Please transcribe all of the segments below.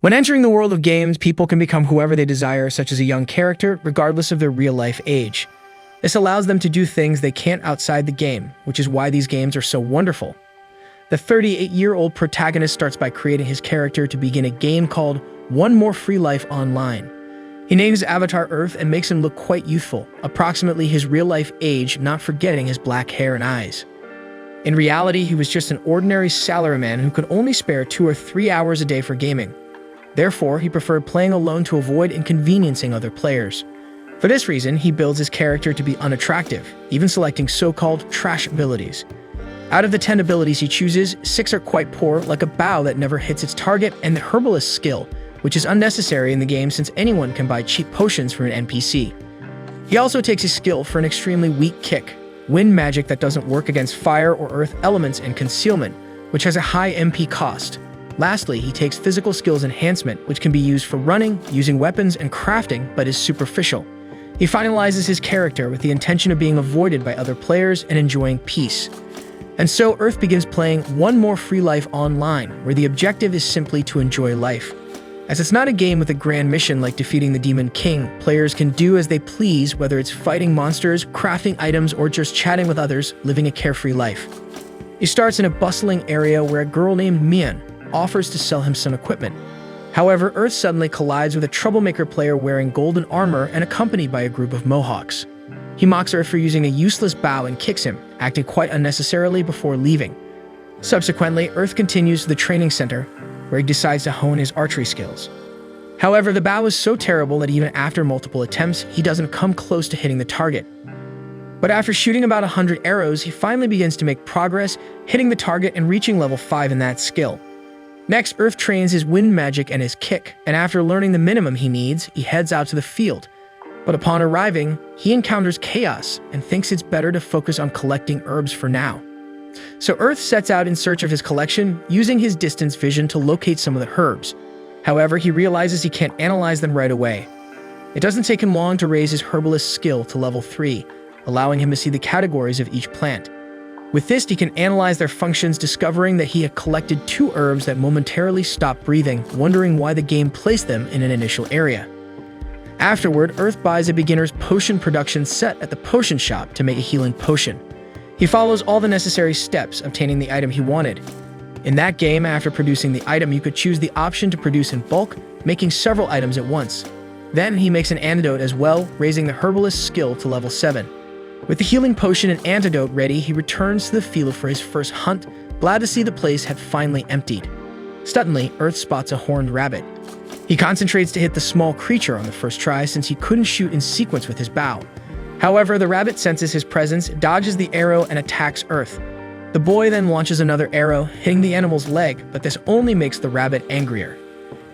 When entering the world of games, people can become whoever they desire, such as a young character, regardless of their real-life age. This allows them to do things they can't outside the game, which is why these games are so wonderful. The 38-year-old protagonist starts by creating his character to begin a game called One More Free Life Online. He names his avatar Earth and makes him look quite youthful, approximately his real-life age, not forgetting his black hair and eyes. In reality, he was just an ordinary salaryman who could only spare 2 or 3 hours a day for gaming. Therefore, he preferred playing alone to avoid inconveniencing other players. For this reason, he builds his character to be unattractive, even selecting so-called trash abilities. Out of the 10 abilities he chooses, 6 are quite poor, like a bow that never hits its target and the herbalist skill, which is unnecessary in the game since anyone can buy cheap potions from an NPC. He also takes his skill for an extremely weak kick, wind magic that doesn't work against fire or earth elements, and concealment, which has a high MP cost. Lastly, he takes physical skills enhancement, which can be used for running, using weapons, and crafting, but is superficial. He finalizes his character with the intention of being avoided by other players and enjoying peace. And so Earth begins playing One More Free Life Online, where the objective is simply to enjoy life. As it's not a game with a grand mission like defeating the Demon King, players can do as they please, whether it's fighting monsters, crafting items, or just chatting with others, living a carefree life. He starts in a bustling area where a girl named Mian offers to sell him some equipment. However, Earth suddenly collides with a troublemaker player wearing golden armor and accompanied by a group of Mohawks. He mocks Earth for using a useless bow and kicks him, acting quite unnecessarily before leaving. Subsequently, Earth continues to the training center, where he decides to hone his archery skills. However, the bow is so terrible that even after multiple attempts, he doesn't come close to hitting the target. But after shooting about 100 arrows, he finally begins to make progress, hitting the target and reaching level 5 in that skill. Next, Earth trains his wind magic and his kick, and after learning the minimum he needs, he heads out to the field. But upon arriving, he encounters chaos and thinks it's better to focus on collecting herbs for now. So Earth sets out in search of his collection, using his distance vision to locate some of the herbs. However, he realizes he can't analyze them right away. It doesn't take him long to raise his herbalist skill to level 3, allowing him to see the categories of each plant. With this, he can analyze their functions, discovering that he had collected 2 herbs that momentarily stopped breathing, wondering why the game placed them in an initial area. Afterward, Earth buys a beginner's potion production set at the potion shop to make a healing potion. He follows all the necessary steps, obtaining the item he wanted. In that game, after producing the item, you could choose the option to produce in bulk, making several items at once. Then he makes an antidote as well, raising the herbalist skill to level 7. With the healing potion and antidote ready, he returns to the field for his first hunt, glad to see the place had finally emptied. Suddenly, Earth spots a horned rabbit. He concentrates to hit the small creature on the first try since he couldn't shoot in sequence with his bow. However, the rabbit senses his presence, dodges the arrow, and attacks Earth. The boy then launches another arrow, hitting the animal's leg, but this only makes the rabbit angrier.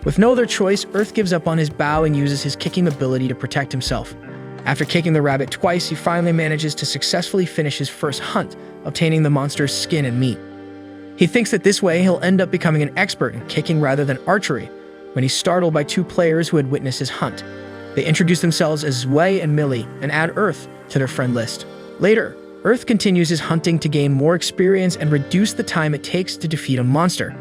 With no other choice, Earth gives up on his bow and uses his kicking ability to protect himself. After kicking the rabbit twice, he finally manages to successfully finish his first hunt, obtaining the monster's skin and meat. He thinks that this way he'll end up becoming an expert in kicking rather than archery, when he's startled by 2 players who had witnessed his hunt. They introduce themselves as Zwei and Millie and add Earth to their friend list. Later, Earth continues his hunting to gain more experience and reduce the time it takes to defeat a monster.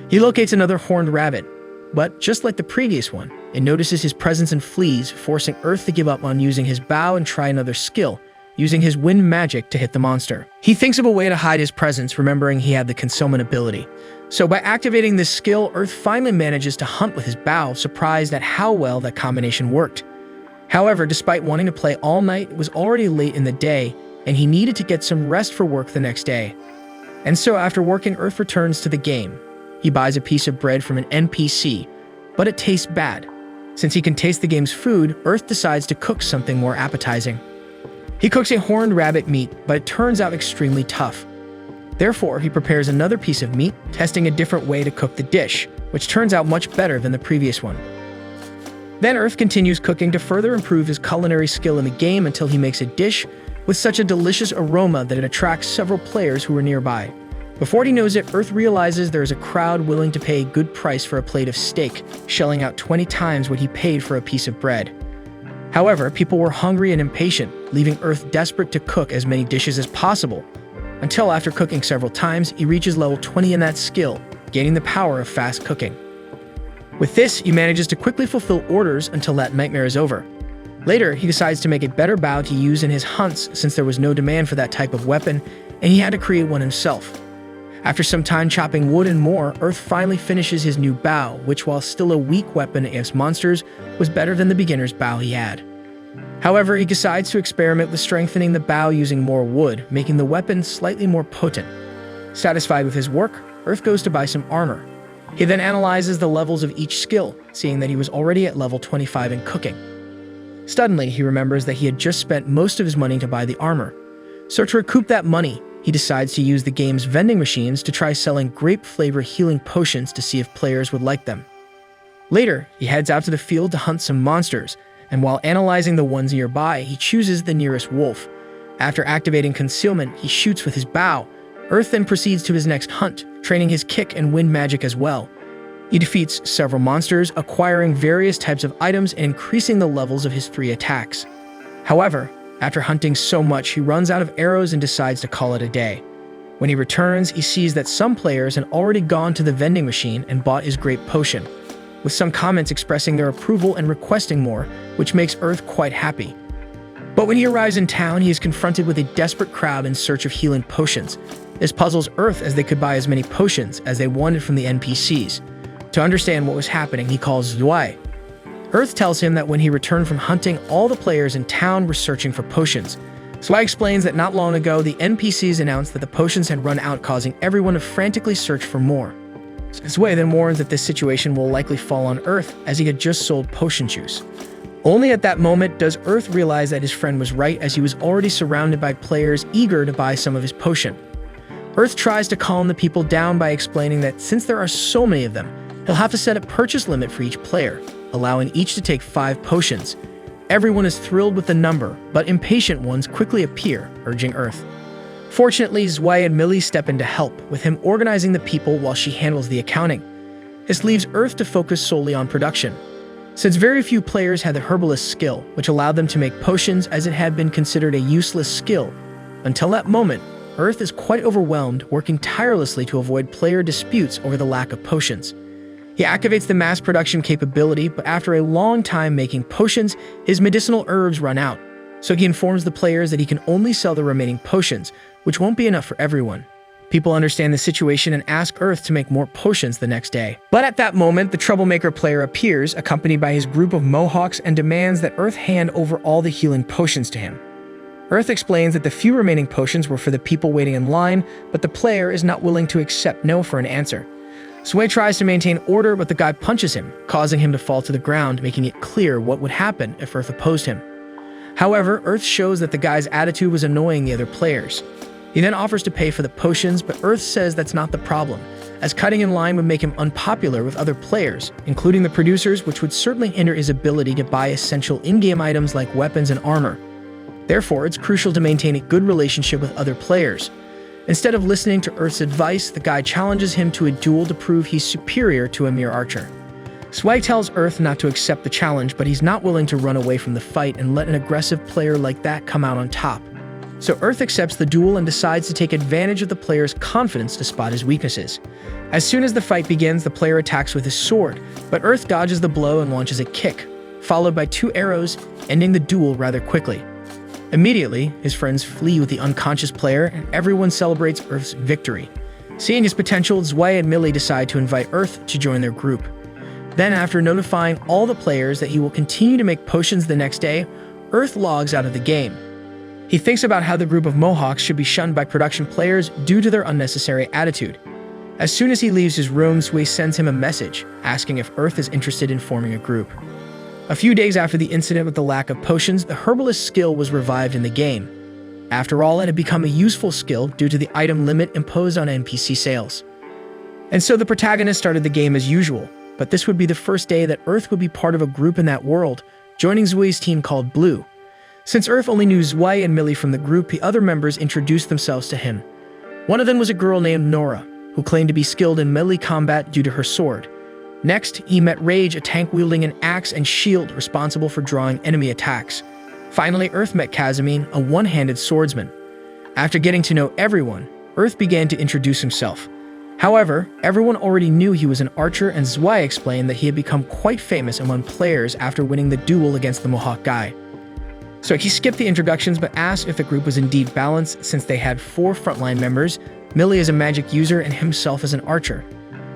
He locates another horned rabbit, but just like the previous one, it notices his presence and flees, forcing Earth to give up on using his bow and try another skill, using his wind magic to hit the monster. He thinks of a way to hide his presence, remembering he had the concealment ability. So by activating this skill, Earth finally manages to hunt with his bow, surprised at how well that combination worked. However, despite wanting to play all night, it was already late in the day, and he needed to get some rest for work the next day. And so after working, Earth returns to the game. He buys a piece of bread from an NPC, but it tastes bad. Since he can taste the game's food, Earth decides to cook something more appetizing. He cooks a horned rabbit meat, but it turns out extremely tough. Therefore, he prepares another piece of meat, testing a different way to cook the dish, which turns out much better than the previous one. Then Earth continues cooking to further improve his culinary skill in the game until he makes a dish with such a delicious aroma that it attracts several players who are nearby. Before he knows it, Earth realizes there is a crowd willing to pay a good price for a plate of steak, shelling out 20 times what he paid for a piece of bread. However, people were hungry and impatient, leaving Earth desperate to cook as many dishes as possible, until after cooking several times, he reaches level 20 in that skill, gaining the power of fast cooking. With this, he manages to quickly fulfill orders until that nightmare is over. Later, he decides to make a better bow to use in his hunts since there was no demand for that type of weapon, and he had to create one himself. After some time chopping wood and more, Earth finally finishes his new bow, which, while still a weak weapon against monsters, was better than the beginner's bow he had. However, he decides to experiment with strengthening the bow using more wood, making the weapon slightly more potent. Satisfied with his work, Earth goes to buy some armor. He then analyzes the levels of each skill, seeing that he was already at level 25 in cooking. Suddenly, he remembers that he had just spent most of his money to buy the armor. So to recoup that money, he decides to use the game's vending machines to try selling grape-flavor healing potions to see if players would like them. Later, he heads out to the field to hunt some monsters, and while analyzing the ones nearby, he chooses the nearest wolf. After activating concealment, he shoots with his bow. Earth then proceeds to his next hunt, training his kick and wind magic as well. He defeats several monsters, acquiring various types of items and increasing the levels of his 3 attacks. However, after hunting so much, he runs out of arrows and decides to call it a day. When he returns, he sees that some players had already gone to the vending machine and bought his grape potion, with some comments expressing their approval and requesting more, which makes Earth quite happy. But when he arrives in town, he is confronted with a desperate crowd in search of healing potions. This puzzles Earth as they could buy as many potions as they wanted from the NPCs. To understand what was happening, he calls Zwei. Earth tells him that when he returned from hunting, all the players in town were searching for potions. Zwei explains that not long ago, the NPCs announced that the potions had run out, causing everyone to frantically search for more. Zwei then warns that this situation will likely fall on Earth as he had just sold potion juice. Only at that moment does Earth realize that his friend was right, as he was already surrounded by players eager to buy some of his potion. Earth tries to calm the people down by explaining that since there are so many of them, he'll have to set a purchase limit for each player, allowing each to take 5 potions. Everyone is thrilled with the number, but impatient ones quickly appear, urging Earth. Fortunately, Zwei and Millie step in to help, with him organizing the people while she handles the accounting. This leaves Earth to focus solely on production. Since very few players had the herbalist skill, which allowed them to make potions as it had been considered a useless skill, until that moment, Earth is quite overwhelmed, working tirelessly to avoid player disputes over the lack of potions. He activates the mass production capability, but after a long time making potions, his medicinal herbs run out. So he informs the players that he can only sell the remaining potions, which won't be enough for everyone. People understand the situation and ask Earth to make more potions the next day. But at that moment, the troublemaker player appears, accompanied by his group of Mohawks, and demands that Earth hand over all the healing potions to him. Earth explains that the few remaining potions were for the people waiting in line, but the player is not willing to accept no for an answer. Zwei tries to maintain order, but the guy punches him, causing him to fall to the ground, making it clear what would happen if Earth opposed him. However, Earth shows that the guy's attitude was annoying the other players. He then offers to pay for the potions, but Earth says that's not the problem, as cutting in line would make him unpopular with other players, including the producers, which would certainly hinder his ability to buy essential in-game items like weapons and armor. Therefore, it's crucial to maintain a good relationship with other players. Instead of listening to Earth's advice, the guy challenges him to a duel to prove he's superior to a mere archer. Zwei tells Earth not to accept the challenge, but he's not willing to run away from the fight and let an aggressive player like that come out on top. So Earth accepts the duel and decides to take advantage of the player's confidence to spot his weaknesses. As soon as the fight begins, the player attacks with his sword, but Earth dodges the blow and launches a kick, followed by 2 arrows, ending the duel rather quickly. Immediately, his friends flee with the unconscious player, and everyone celebrates Earth's victory. Seeing his potential, Zwei and Millie decide to invite Earth to join their group. Then, after notifying all the players that he will continue to make potions the next day, Earth logs out of the game. He thinks about how the group of Mohawks should be shunned by production players due to their unnecessary attitude. As soon as he leaves his room, Zwei sends him a message, asking if Earth is interested in forming a group. A few days after the incident with the lack of potions, the herbalist skill was revived in the game. After all, it had become a useful skill due to the item limit imposed on NPC sales. And so the protagonist started the game as usual, but this would be the first day that Earth would be part of a group in that world, joining Zwei's team called Blue. Since Earth only knew Zwei and Millie from the group, the other members introduced themselves to him. One of them was a girl named Nora, who claimed to be skilled in melee combat due to her sword. Next, he met Rage, a tank wielding an axe and shield responsible for drawing enemy attacks. Finally, Earth met Casimine, a one-handed swordsman. After getting to know everyone, Earth began to introduce himself. However, everyone already knew he was an archer, and Zwei explained that he had become quite famous among players after winning the duel against the Mohawk guy. So he skipped the introductions but asked if the group was indeed balanced since they had 4 frontline members, Millie as a magic user and himself as an archer.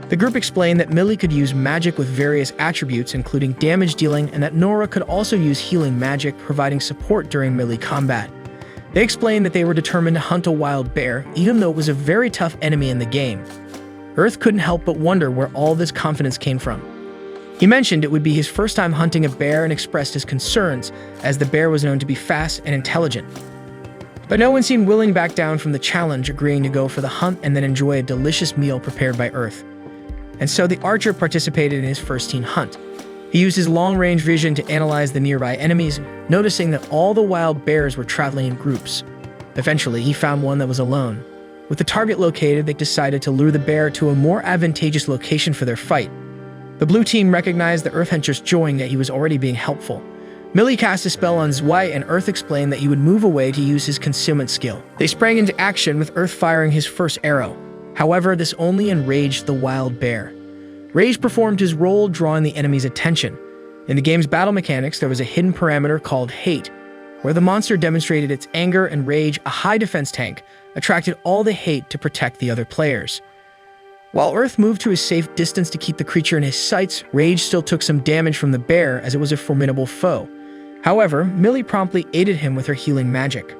The group explained that Millie could use magic with various attributes including damage dealing, and that Nora could also use healing magic, providing support during melee combat. They explained that they were determined to hunt a wild bear, even though it was a very tough enemy in the game. Earth couldn't help but wonder where all this confidence came from. He mentioned it would be his first time hunting a bear and expressed his concerns, as the bear was known to be fast and intelligent. But no one seemed willing to back down from the challenge, agreeing to go for the hunt and then enjoy a delicious meal prepared by Earth. And so the archer participated in his first team hunt. He used his long-range vision to analyze the nearby enemies, noticing that all the wild bears were traveling in groups. Eventually, he found one that was alone. With the target located, they decided to lure the bear to a more advantageous location for their fight. The blue team recognized that Earth had just joined, that he was already being helpful. Millie cast a spell on Zwei, and Earth explained that he would move away to use his concealment skill. They sprang into action, with Earth firing his first arrow. However, this only enraged the wild bear. Rage performed his role, drawing the enemy's attention. In the game's battle mechanics, there was a hidden parameter called Hate, where the monster demonstrated its anger and rage. A high defense tank attracted all the hate to protect the other players. While Earth moved to a safe distance to keep the creature in his sights, Rage still took some damage from the bear, as it was a formidable foe. However, Millie promptly aided him with her healing magic.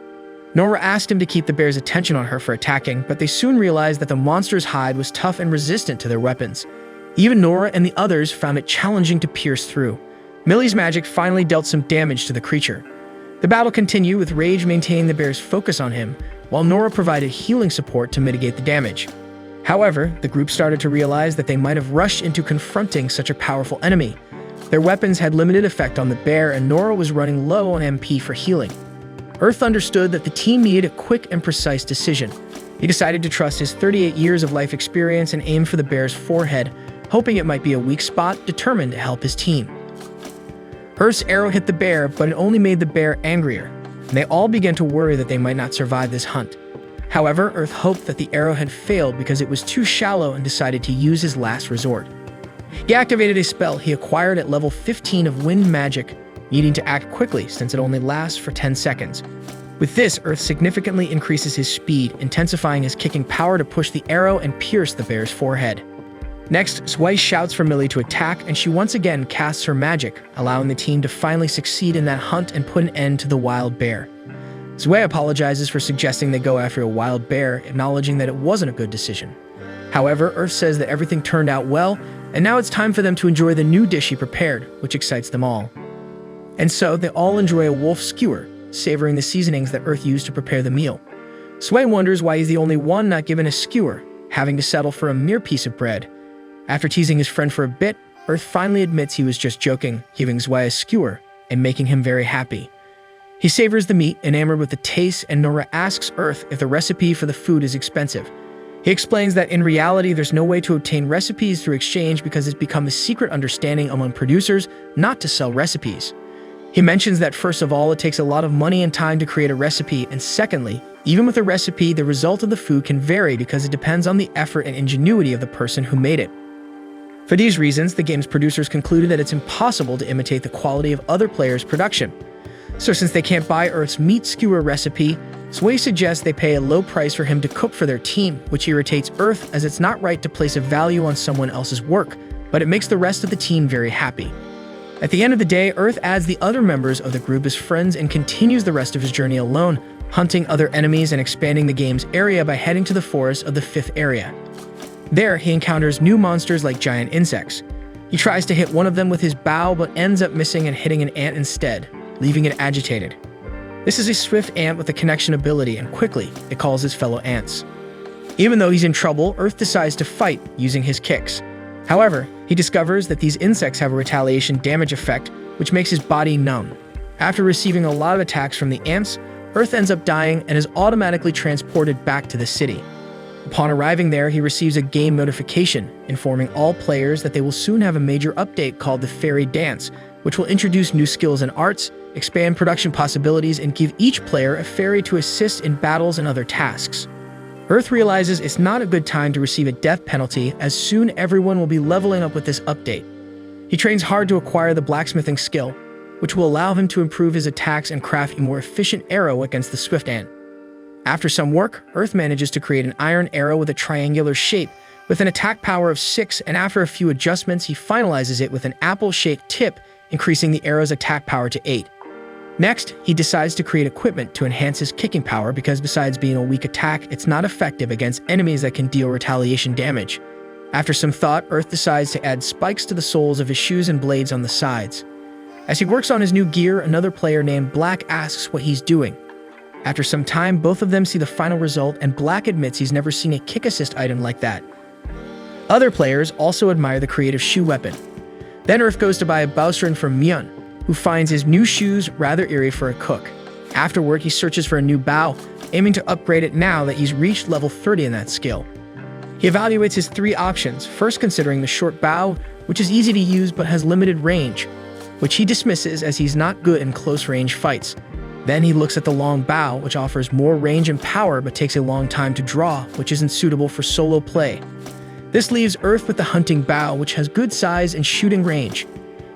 Nora asked him to keep the bear's attention on her for attacking, but they soon realized that the monster's hide was tough and resistant to their weapons. Even Nora and the others found it challenging to pierce through. Millie's magic finally dealt some damage to the creature. The battle continued, with Rage maintaining the bear's focus on him, while Nora provided healing support to mitigate the damage. However, the group started to realize that they might have rushed into confronting such a powerful enemy. Their weapons had limited effect on the bear, and Nora was running low on MP for healing. Earth understood that the team needed a quick and precise decision. He decided to trust his 38 years of life experience and aim for the bear's forehead, hoping it might be a weak spot, determined to help his team. Earth's arrow hit the bear, but it only made the bear angrier, and they all began to worry that they might not survive this hunt. However, Earth hoped that the arrow had failed because it was too shallow and decided to use his last resort. He activated a spell he acquired at level 15 of wind magic, needing to act quickly since it only lasts for 10 seconds. With this, Earth significantly increases his speed, intensifying his kicking power to push the arrow and pierce the bear's forehead. Next, Zwei shouts for Millie to attack, and she once again casts her magic, allowing the team to finally succeed in that hunt and put an end to the wild bear. Zwei apologizes for suggesting they go after a wild bear, acknowledging that it wasn't a good decision. However, Earth says that everything turned out well, and now it's time for them to enjoy the new dish he prepared, which excites them all. And so, they all enjoy a wolf skewer, savoring the seasonings that Earth used to prepare the meal. Zwei wonders why he's the only one not given a skewer, having to settle for a mere piece of bread. After teasing his friend for a bit, Earth finally admits he was just joking, giving Zwei a skewer and making him very happy. He savors the meat, enamored with the taste, and Nora asks Earth if the recipe for the food is expensive. He explains that in reality there's no way to obtain recipes through exchange because it's become a secret understanding among producers not to sell recipes. He mentions that first of all, it takes a lot of money and time to create a recipe, and secondly, even with a recipe, the result of the food can vary because it depends on the effort and ingenuity of the person who made it. For these reasons, the game's producers concluded that it's impossible to imitate the quality of other players' production. So since they can't buy Earth's meat skewer recipe, Zwei suggests they pay a low price for him to cook for their team, which irritates Earth as it's not right to place a value on someone else's work, but it makes the rest of the team very happy. At the end of the day, Earth adds the other members of the group as friends and continues the rest of his journey alone, hunting other enemies and expanding the game's area by heading to the forest of the 5th area. There, he encounters new monsters like giant insects. He tries to hit one of them with his bow but ends up missing and hitting an ant instead, leaving it agitated. This is a swift ant with a connection ability, and quickly, it calls his fellow ants. Even though he's in trouble, Earth decides to fight using his kicks. However, he discovers that these insects have a retaliation damage effect, which makes his body numb. After receiving a lot of attacks from the ants, Earth ends up dying and is automatically transported back to the city. Upon arriving there, he receives a game notification informing all players that they will soon have a major update called the Fairy Dance, which will introduce new skills and arts, expand production possibilities, and give each player a fairy to assist in battles and other tasks. Earth realizes it's not a good time to receive a death penalty, as soon everyone will be leveling up with this update. He trains hard to acquire the blacksmithing skill, which will allow him to improve his attacks and craft a more efficient arrow against the swift ant. After some work, Earth manages to create an iron arrow with a triangular shape, with an attack power of 6, and after a few adjustments, he finalizes it with an apple-shaped tip, increasing the arrow's attack power to 8. Next, he decides to create equipment to enhance his kicking power because besides being a weak attack, it's not effective against enemies that can deal retaliation damage. After some thought, Earth decides to add spikes to the soles of his shoes and blades on the sides. As he works on his new gear, another player named Black asks what he's doing. After some time, both of them see the final result, and Black admits he's never seen a kick assist item like that. Other players also admire the creative shoe weapon. Then Earth goes to buy a bowstring from Myun, who finds his new shoes rather eerie for a cook. Afterward, he searches for a new bow, aiming to upgrade it now that he's reached level 30 in that skill. He evaluates his 3 options, first considering the short bow, which is easy to use but has limited range, which he dismisses as he's not good in close-range fights. Then he looks at the long bow, which offers more range and power but takes a long time to draw, which isn't suitable for solo play. This leaves Earth with the hunting bow, which has good size and shooting range.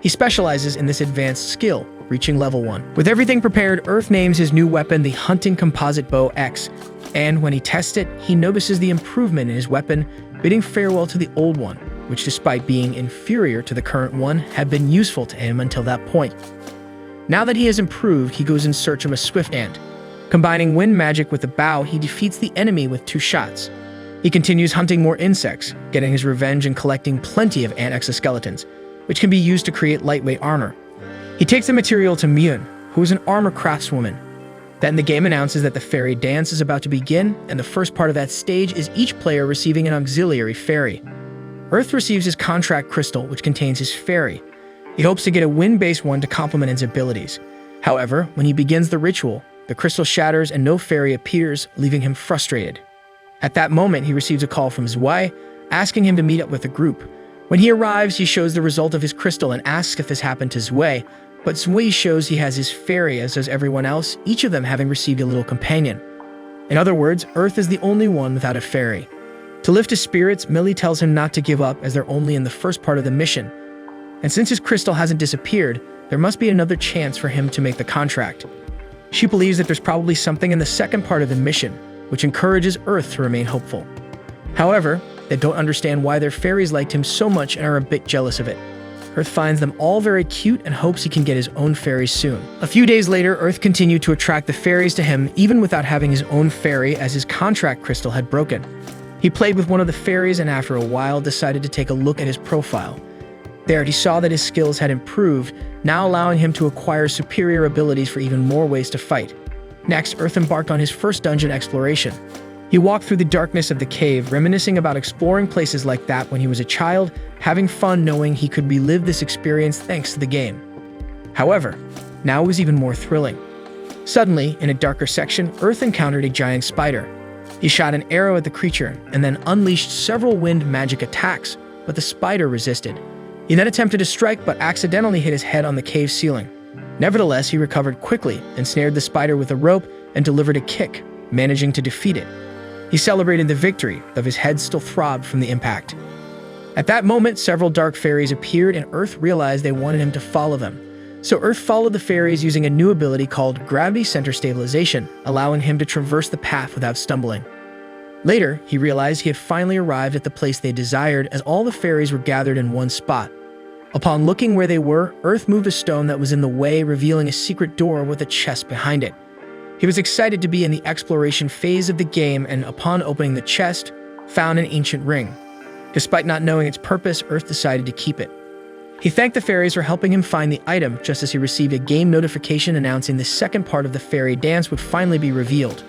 He specializes in this advanced skill, reaching level 1. With everything prepared, Earth names his new weapon the Hunting Composite Bow X, and when he tests it, he notices the improvement in his weapon, bidding farewell to the old one, which despite being inferior to the current one, had been useful to him until that point. Now that he has improved, he goes in search of a swift ant. Combining wind magic with the bow, he defeats the enemy with 2 shots. He continues hunting more insects, getting his revenge and collecting plenty of ant exoskeletons, which can be used to create lightweight armor. He takes the material to Myun, who is an armor craftswoman. Then the game announces that the fairy dance is about to begin, and the first part of that stage is each player receiving an auxiliary fairy. Earth receives his contract crystal, which contains his fairy. He hopes to get a wind-based one to complement his abilities. However, when he begins the ritual, the crystal shatters and no fairy appears, leaving him frustrated. At that moment, he receives a call from Zwei, asking him to meet up with the group. When he arrives, he shows the result of his crystal and asks if this happened to Zwei, but Zwei shows he has his fairy, as does everyone else, each of them having received a little companion. In other words, Earth is the only one without a fairy. To lift his spirits, Millie tells him not to give up as they're only in the first part of the mission. And since his crystal hasn't disappeared, there must be another chance for him to make the contract. She believes that there's probably something in the second part of the mission, which encourages Earth to remain hopeful. However, they don't understand why their fairies liked him so much and are a bit jealous of it. Earth finds them all very cute and hopes he can get his own fairies soon. A few days later, Earth continued to attract the fairies to him even without having his own fairy, as his contract crystal had broken. He played with one of the fairies and after a while decided to take a look at his profile. There, he saw that his skills had improved, now allowing him to acquire superior abilities for even more ways to fight. Next, Earth embarked on his first dungeon exploration. He walked through the darkness of the cave, reminiscing about exploring places like that when he was a child, having fun knowing he could relive this experience thanks to the game. However, now it was even more thrilling. Suddenly, in a darker section, Earth encountered a giant spider. He shot an arrow at the creature and then unleashed several wind magic attacks, but the spider resisted. He then attempted to strike but accidentally hit his head on the cave ceiling. Nevertheless, he recovered quickly and snared the spider with a rope and delivered a kick, managing to defeat it. He celebrated the victory, though his head still throbbed from the impact. At that moment, several dark fairies appeared and Earth realized they wanted him to follow them. So Earth followed the fairies using a new ability called Gravity Center Stabilization, allowing him to traverse the path without stumbling. Later, he realized he had finally arrived at the place they desired as all the fairies were gathered in one spot. Upon looking where they were, Earth moved a stone that was in the way, revealing a secret door with a chest behind it. He was excited to be in the exploration phase of the game and, upon opening the chest, found an ancient ring. Despite not knowing its purpose, Earth decided to keep it. He thanked the fairies for helping him find the item just as he received a game notification announcing the second part of the fairy dance would finally be revealed.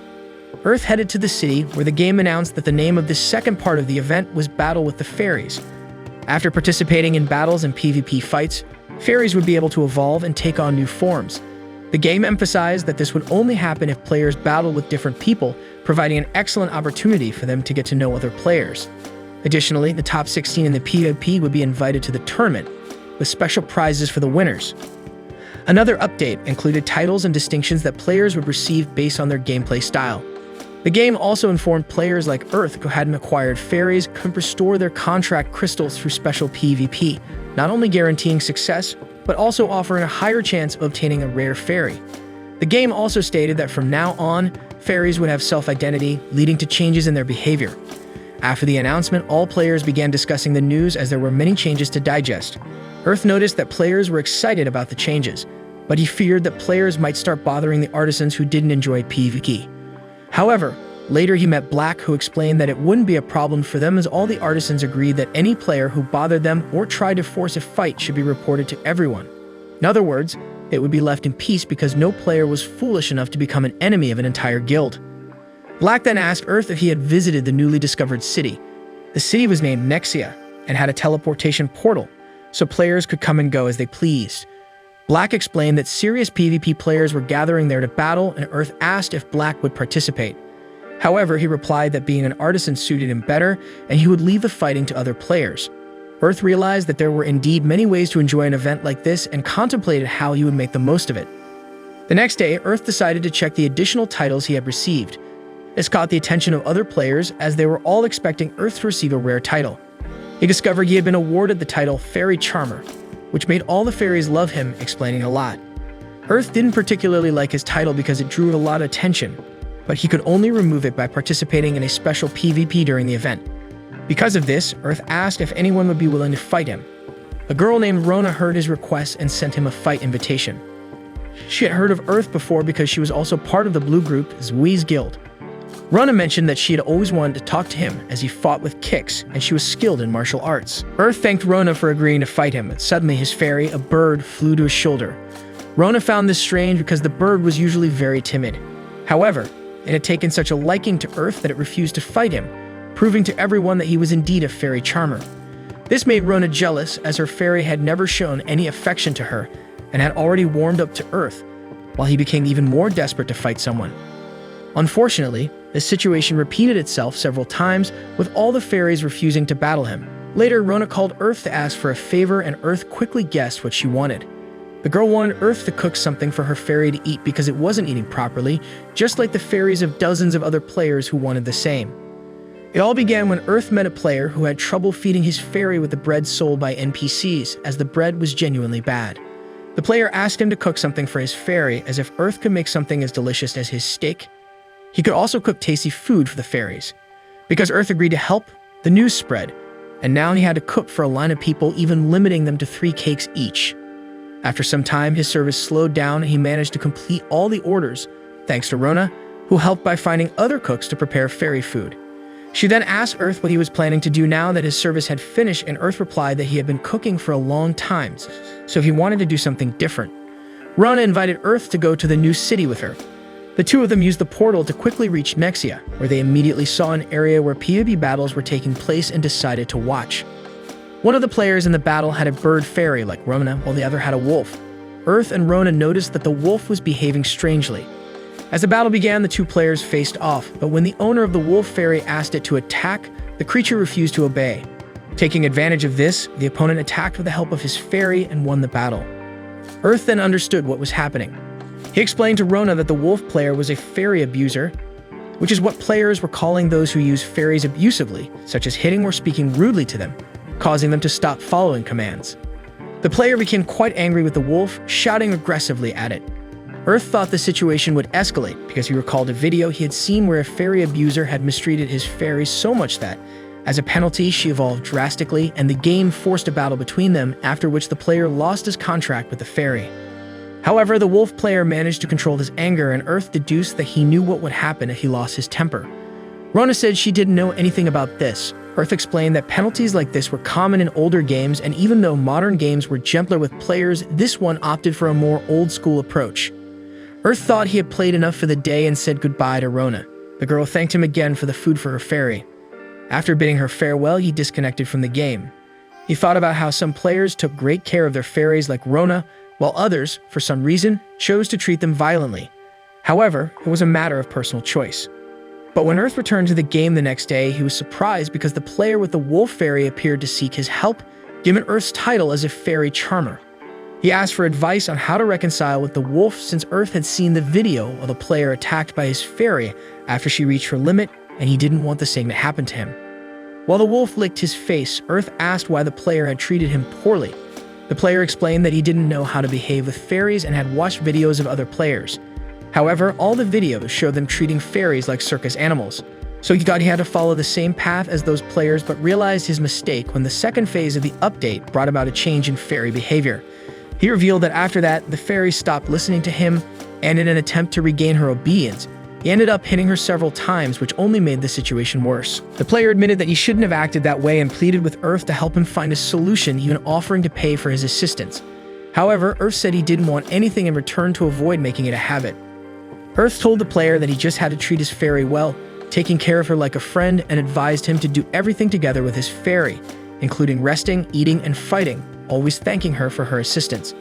Earth headed to the city, where the game announced that the name of this second part of the event was Battle with the Fairies. After participating in battles and PvP fights, fairies would be able to evolve and take on new forms. The game emphasized that this would only happen if players battled with different people, providing an excellent opportunity for them to get to know other players. Additionally, the top 16 in the PvP would be invited to the tournament, with special prizes for the winners. Another update included titles and distinctions that players would receive based on their gameplay style. The game also informed players like Earth who hadn't acquired fairies could restore their contract crystals through special PvP, not only guaranteeing success, but also offering a higher chance of obtaining a rare fairy. The game also stated that from now on, fairies would have self-identity, leading to changes in their behavior. After the announcement, all players began discussing the news as there were many changes to digest. Earth noticed that players were excited about the changes, but he feared that players might start bothering the artisans who didn't enjoy PvP. However, later he met Black, who explained that it wouldn't be a problem for them as all the artisans agreed that any player who bothered them or tried to force a fight should be reported to everyone. In other words, it would be left in peace because no player was foolish enough to become an enemy of an entire guild. Black then asked Earth if he had visited the newly discovered city. The city was named Nexia and had a teleportation portal, so players could come and go as they pleased. Black explained that serious PvP players were gathering there to battle, and Earth asked if Black would participate. However, he replied that being an artisan suited him better, and he would leave the fighting to other players. Earth realized that there were indeed many ways to enjoy an event like this and contemplated how he would make the most of it. The next day, Earth decided to check the additional titles he had received. This caught the attention of other players as they were all expecting Earth to receive a rare title. He discovered he had been awarded the title Fairy Charmer, which made all the fairies love him, explaining a lot. Earth didn't particularly like his title because it drew a lot of attention, but he could only remove it by participating in a special PvP during the event. Because of this, Earth asked if anyone would be willing to fight him. A girl named Rona heard his request and sent him a fight invitation. She had heard of Earth before because she was also part of the blue group Zwei's guild. Rona mentioned that she had always wanted to talk to him as he fought with kicks and she was skilled in martial arts. Earth thanked Rona for agreeing to fight him, but suddenly his fairy, a bird, flew to his shoulder. Rona found this strange because the bird was usually very timid. However, it had taken such a liking to Earth that it refused to fight him, proving to everyone that he was indeed a fairy charmer. This made Rona jealous as her fairy had never shown any affection to her and had already warmed up to Earth, while he became even more desperate to fight someone. Unfortunately, this situation repeated itself several times, with all the fairies refusing to battle him. Later, Rona called Earth to ask for a favor, and Earth quickly guessed what she wanted. The girl wanted Earth to cook something for her fairy to eat because it wasn't eating properly, just like the fairies of dozens of other players who wanted the same. It all began when Earth met a player who had trouble feeding his fairy with the bread sold by NPCs, as the bread was genuinely bad. The player asked him to cook something for his fairy, as if Earth could make something as delicious as his steak. He could also cook tasty food for the fairies. Because Earth agreed to help, the news spread, and now he had to cook for a line of people, even limiting them to 3 cakes each. After some time, his service slowed down and he managed to complete all the orders, thanks to Rona, who helped by finding other cooks to prepare fairy food. She then asked Earth what he was planning to do now that his service had finished, and Earth replied that he had been cooking for a long time, so he wanted to do something different. Rona invited Earth to go to the new city with her. The two of them used the portal to quickly reach Nexia, where they immediately saw an area where PvP battles were taking place and decided to watch. One of the players in the battle had a bird fairy like Rona, while the other had a wolf. Earth and Rona noticed that the wolf was behaving strangely. As the battle began, the two players faced off, but when the owner of the wolf fairy asked it to attack, the creature refused to obey. Taking advantage of this, the opponent attacked with the help of his fairy and won the battle. Earth then understood what was happening. He explained to Rona that the wolf player was a fairy abuser, which is what players were calling those who use fairies abusively, such as hitting or speaking rudely to them, causing them to stop following commands. The player became quite angry with the wolf, shouting aggressively at it. Earth thought the situation would escalate because he recalled a video he had seen where a fairy abuser had mistreated his fairy so much that, as a penalty, she evolved drastically and the game forced a battle between them, after which the player lost his contract with the fairy. However, the wolf player managed to control his anger, and Earth deduced that he knew what would happen if he lost his temper. Rona said she didn't know anything about this. Earth explained that penalties like this were common in older games, and even though modern games were gentler with players, this one opted for a more old-school approach. Earth thought he had played enough for the day and said goodbye to Rona. The girl thanked him again for the food for her fairy. After bidding her farewell, he disconnected from the game. He thought about how some players took great care of their fairies like Rona, while others, for some reason, chose to treat them violently. However, it was a matter of personal choice. But when Earth returned to the game the next day, he was surprised because the player with the wolf fairy appeared to seek his help, given Earth's title as a fairy charmer. He asked for advice on how to reconcile with the wolf since Earth had seen the video of the player attacked by his fairy after she reached her limit, and he didn't want the same to happen to him. While the wolf licked his face, Earth asked why the player had treated him poorly. The player explained that he didn't know how to behave with fairies and had watched videos of other players. However, all the videos showed them treating fairies like circus animals. So he thought he had to follow the same path as those players, but realized his mistake when the second phase of the update brought about a change in fairy behavior. He revealed that after that, the fairy stopped listening to him, and in an attempt to regain her obedience, he ended up hitting her several times, which only made the situation worse. The player admitted that he shouldn't have acted that way and pleaded with Earth to help him find a solution, even offering to pay for his assistance. However, Earth said he didn't want anything in return to avoid making it a habit. Earth told the player that he just had to treat his fairy well, taking care of her like a friend, and advised him to do everything together with his fairy, including resting, eating, and fighting, always thanking her for her assistance.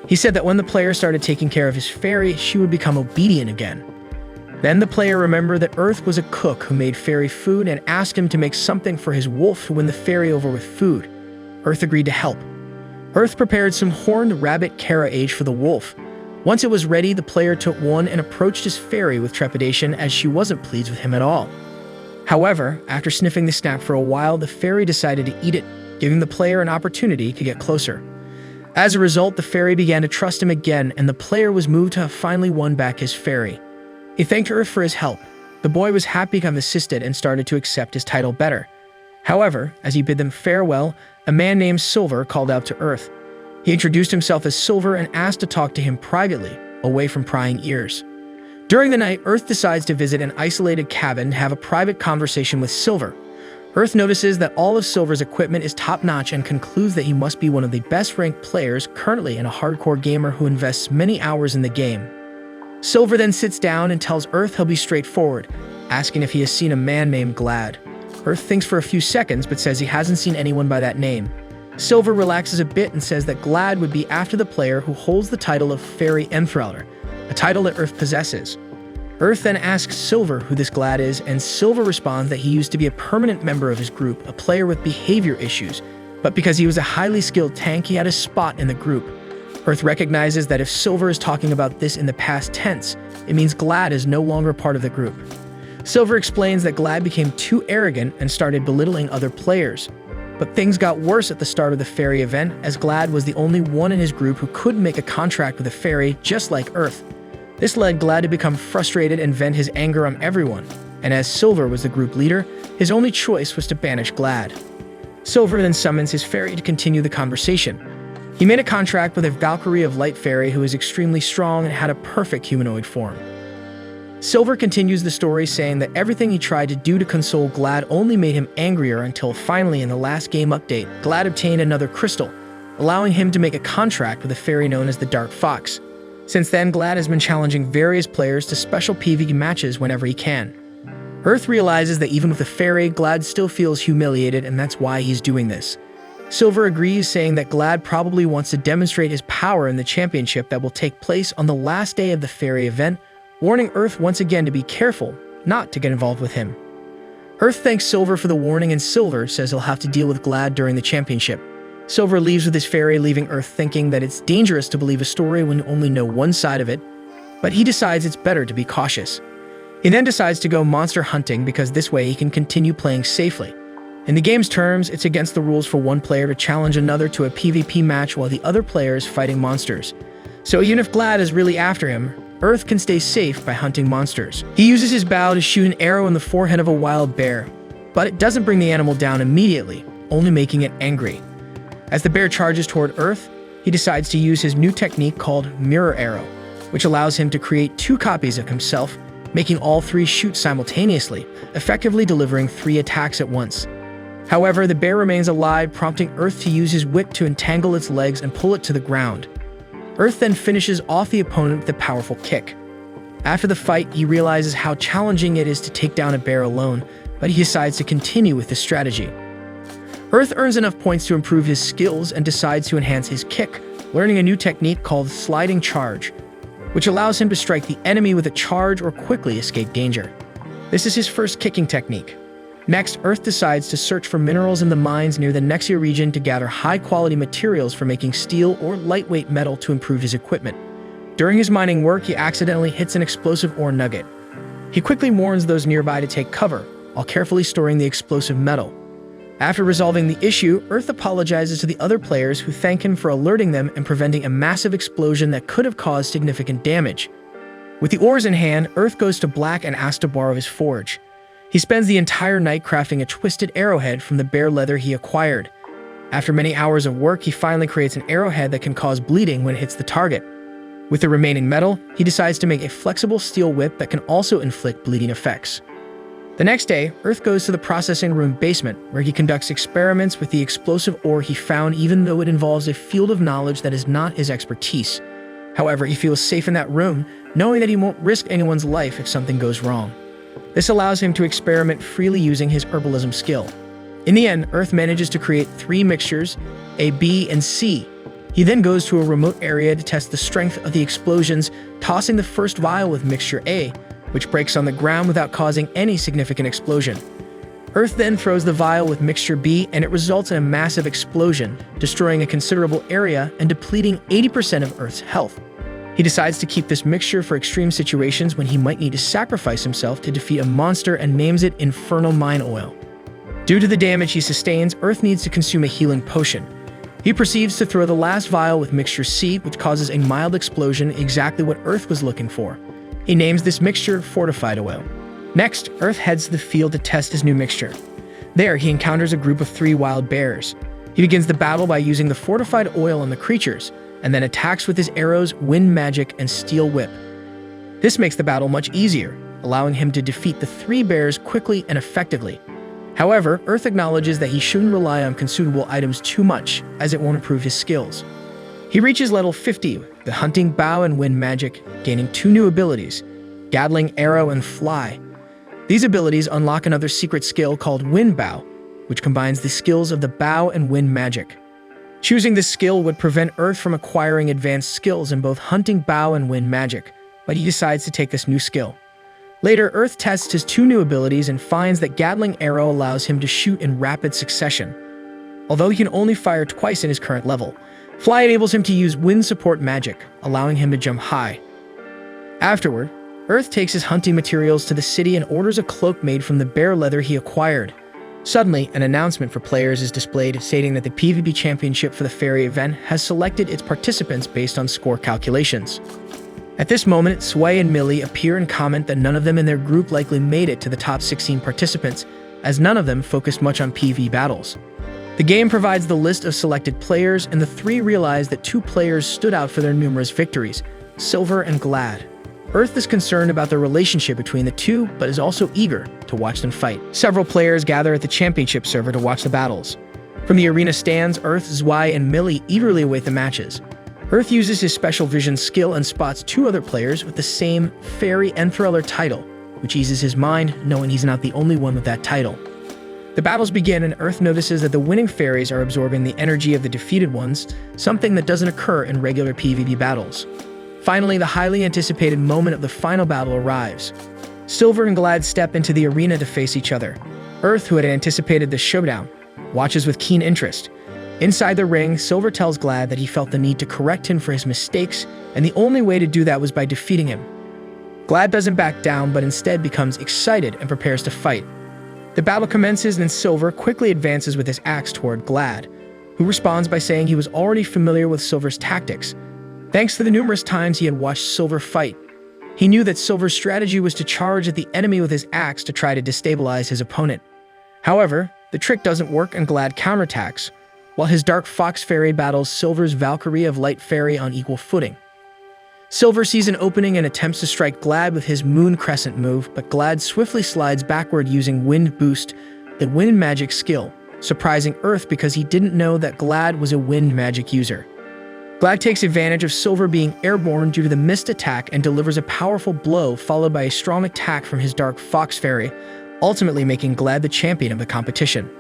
He said that when the player started taking care of his fairy, she would become obedient again. Then the player remembered that Earth was a cook who made fairy food and asked him to make something for his wolf to win the fairy over with food. Earth agreed to help. Earth prepared some horned rabbit Kara-age for the wolf. Once it was ready, the player took one and approached his fairy with trepidation as she wasn't pleased with him at all. However, after sniffing the snack for a while, the fairy decided to eat it, giving the player an opportunity to get closer. As a result, the fairy began to trust him again, and the player was moved to have finally won back his fairy. He thanked Earth for his help. The boy was happy to have assisted and started to accept his title better. However, as he bid them farewell, a man named Silver called out to Earth. He introduced himself as Silver and asked to talk to him privately, away from prying ears. During the night, Earth decides to visit an isolated cabin to have a private conversation with Silver. Earth notices that all of Silver's equipment is top-notch and concludes that he must be one of the best-ranked players currently and a hardcore gamer who invests many hours in the game. Silver then sits down and tells Earth he'll be straightforward, asking if he has seen a man named Glad. Earth thinks for a few seconds but says he hasn't seen anyone by that name. Silver relaxes a bit and says that Glad would be after the player who holds the title of Fairy Enthrallor, a title that Earth possesses. Earth then asks Silver who this Glad is, and Silver responds that he used to be a permanent member of his group, a player with behavior issues, but because he was a highly skilled tank, he had a spot in the group. Earth recognizes that if Silver is talking about this in the past tense, it means Glad is no longer part of the group. Silver explains that Glad became too arrogant and started belittling other players. But things got worse at the start of the fairy event, as Glad was the only one in his group who couldn't make a contract with a fairy, just like Earth. This led Glad to become frustrated and vent his anger on everyone, and as Silver was the group leader, his only choice was to banish Glad. Silver then summons his fairy to continue the conversation. He made a contract with a Valkyrie of Light fairy who is extremely strong and had a perfect humanoid form. Silver continues the story saying that everything he tried to do to console Glad only made him angrier until finally in the last game update, Glad obtained another crystal, allowing him to make a contract with a fairy known as the Dark Fox. Since then, Glad has been challenging various players to special PvP matches whenever he can. Earth realizes that even with a fairy, Glad still feels humiliated, and that's why he's doing this. Silver agrees, saying that Glad probably wants to demonstrate his power in the championship that will take place on the last day of the fairy event, warning Earth once again to be careful not to get involved with him. Earth thanks Silver for the warning, and Silver says he'll have to deal with Glad during the championship. Silver leaves with his fairy, leaving Earth thinking that it's dangerous to believe a story when you only know one side of it, but he decides it's better to be cautious. He then decides to go monster hunting because this way he can continue playing safely. In the game's terms, it's against the rules for one player to challenge another to a PvP match while the other player is fighting monsters. So even if Glad is really after him, Earth can stay safe by hunting monsters. He uses his bow to shoot an arrow in the forehead of a wild bear, but it doesn't bring the animal down immediately, only making it angry. As the bear charges toward Earth, he decides to use his new technique called Mirror Arrow, which allows him to create 2 copies of himself, making all 3 shoot simultaneously, effectively delivering 3 attacks at once. However, the bear remains alive, prompting Earth to use his whip to entangle its legs and pull it to the ground. Earth then finishes off the opponent with a powerful kick. After the fight, he realizes how challenging it is to take down a bear alone, but he decides to continue with this strategy. Earth earns enough points to improve his skills and decides to enhance his kick, learning a new technique called Sliding Charge, which allows him to strike the enemy with a charge or quickly escape danger. This is his first kicking technique. Next, Earth decides to search for minerals in the mines near the Nexia region to gather high-quality materials for making steel or lightweight metal to improve his equipment. During his mining work, he accidentally hits an explosive ore nugget. He quickly warns those nearby to take cover, while carefully storing the explosive metal. After resolving the issue, Earth apologizes to the other players who thank him for alerting them and preventing a massive explosion that could have caused significant damage. With the ores in hand, Earth goes to Black and asks to borrow his forge. He spends the entire night crafting a twisted arrowhead from the bear leather he acquired. After many hours of work, he finally creates an arrowhead that can cause bleeding when it hits the target. With the remaining metal, he decides to make a flexible steel whip that can also inflict bleeding effects. The next day, Earth goes to the processing room basement, where he conducts experiments with the explosive ore he found, even though it involves a field of knowledge that is not his expertise. However, he feels safe in that room, knowing that he won't risk anyone's life if something goes wrong. This allows him to experiment freely using his herbalism skill. In the end, Earth manages to create 3 mixtures, A, B, and C. He then goes to a remote area to test the strength of the explosions, tossing the first vial with mixture A, which breaks on the ground without causing any significant explosion. Earth then throws the vial with mixture B, and it results in a massive explosion, destroying a considerable area and depleting 80% of Earth's health. He decides to keep this mixture for extreme situations when he might need to sacrifice himself to defeat a monster and names it Infernal Mine Oil. Due to the damage he sustains, Earth needs to consume a healing potion. He proceeds to throw the last vial with mixture C, which causes a mild explosion, exactly what Earth was looking for. He names this mixture Fortified Oil. Next, Earth heads to the field to test his new mixture. There, he encounters a group of 3 wild bears. He begins the battle by using the fortified oil on the creatures, and then attacks with his arrows, wind magic, and steel whip. This makes the battle much easier, allowing him to defeat the 3 bears quickly and effectively. However, Earth acknowledges that he shouldn't rely on consumable items too much, as it won't improve his skills. He reaches level 50, the Hunting Bow and Wind Magic, gaining 2 new abilities, Gatling Arrow and Fly. These abilities unlock another secret skill called Wind Bow, which combines the skills of the Bow and Wind Magic. Choosing this skill would prevent Earth from acquiring advanced skills in both Hunting Bow and Wind Magic, but he decides to take this new skill. Later, Earth tests his 2 new abilities and finds that Gatling Arrow allows him to shoot in rapid succession. Although he can only fire twice in his current level, Fly enables him to use wind support magic, allowing him to jump high. Afterward, Earth takes his hunting materials to the city and orders a cloak made from the bear leather he acquired. Suddenly, an announcement for players is displayed stating that the PvP Championship for the Fairy event has selected its participants based on score calculations. At this moment, Sway and Millie appear and comment that none of them in their group likely made it to the top 16 participants, as none of them focused much on PvP battles. The game provides the list of selected players, and the 3 realize that 2 players stood out for their numerous victories, Silver and Glad. Earth is concerned about the relationship between the 2, but is also eager to watch them fight. Several players gather at the championship server to watch the battles. From the arena stands, Earth, Zwei, and Millie eagerly await the matches. Earth uses his special vision skill and spots 2 other players with the same Fairy Enthraller title, which eases his mind, knowing he's not the only one with that title. The battles begin, and Earth notices that the winning fairies are absorbing the energy of the defeated ones, something that doesn't occur in regular PvP battles. Finally, the highly anticipated moment of the final battle arrives. Silver and Glad step into the arena to face each other. Earth, who had anticipated the showdown, watches with keen interest. Inside the ring, Silver tells Glad that he felt the need to correct him for his mistakes, and the only way to do that was by defeating him. Glad doesn't back down, but instead becomes excited and prepares to fight. The battle commences, and Silver quickly advances with his axe toward Glad, who responds by saying he was already familiar with Silver's tactics. Thanks to the numerous times he had watched Silver fight, he knew that Silver's strategy was to charge at the enemy with his axe to try to destabilize his opponent. However, the trick doesn't work, and Glad counterattacks, while his Dark Fox Fairy battles Silver's Valkyrie of Light Fairy on equal footing. Silver sees an opening and attempts to strike Glad with his Moon Crescent move, but Glad swiftly slides backward using Wind Boost, the wind magic skill, surprising Earth because he didn't know that Glad was a wind magic user. Glad takes advantage of Silver being airborne due to the missed attack and delivers a powerful blow followed by a strong attack from his Dark Fox Fairy, ultimately making Glad the champion of the competition.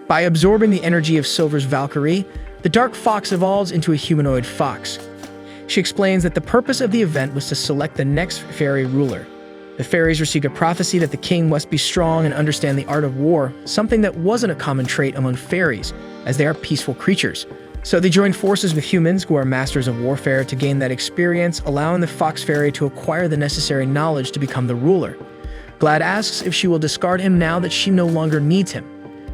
By absorbing the energy of Silver's Valkyrie, the Dark Fox evolves into a humanoid fox. She explains that the purpose of the event was to select the next fairy ruler. The fairies received a prophecy that the king must be strong and understand the art of war, something that wasn't a common trait among fairies, as they are peaceful creatures. So they joined forces with humans who are masters of warfare to gain that experience, allowing the fox fairy to acquire the necessary knowledge to become the ruler. Glad asks if she will discard him now that she no longer needs him.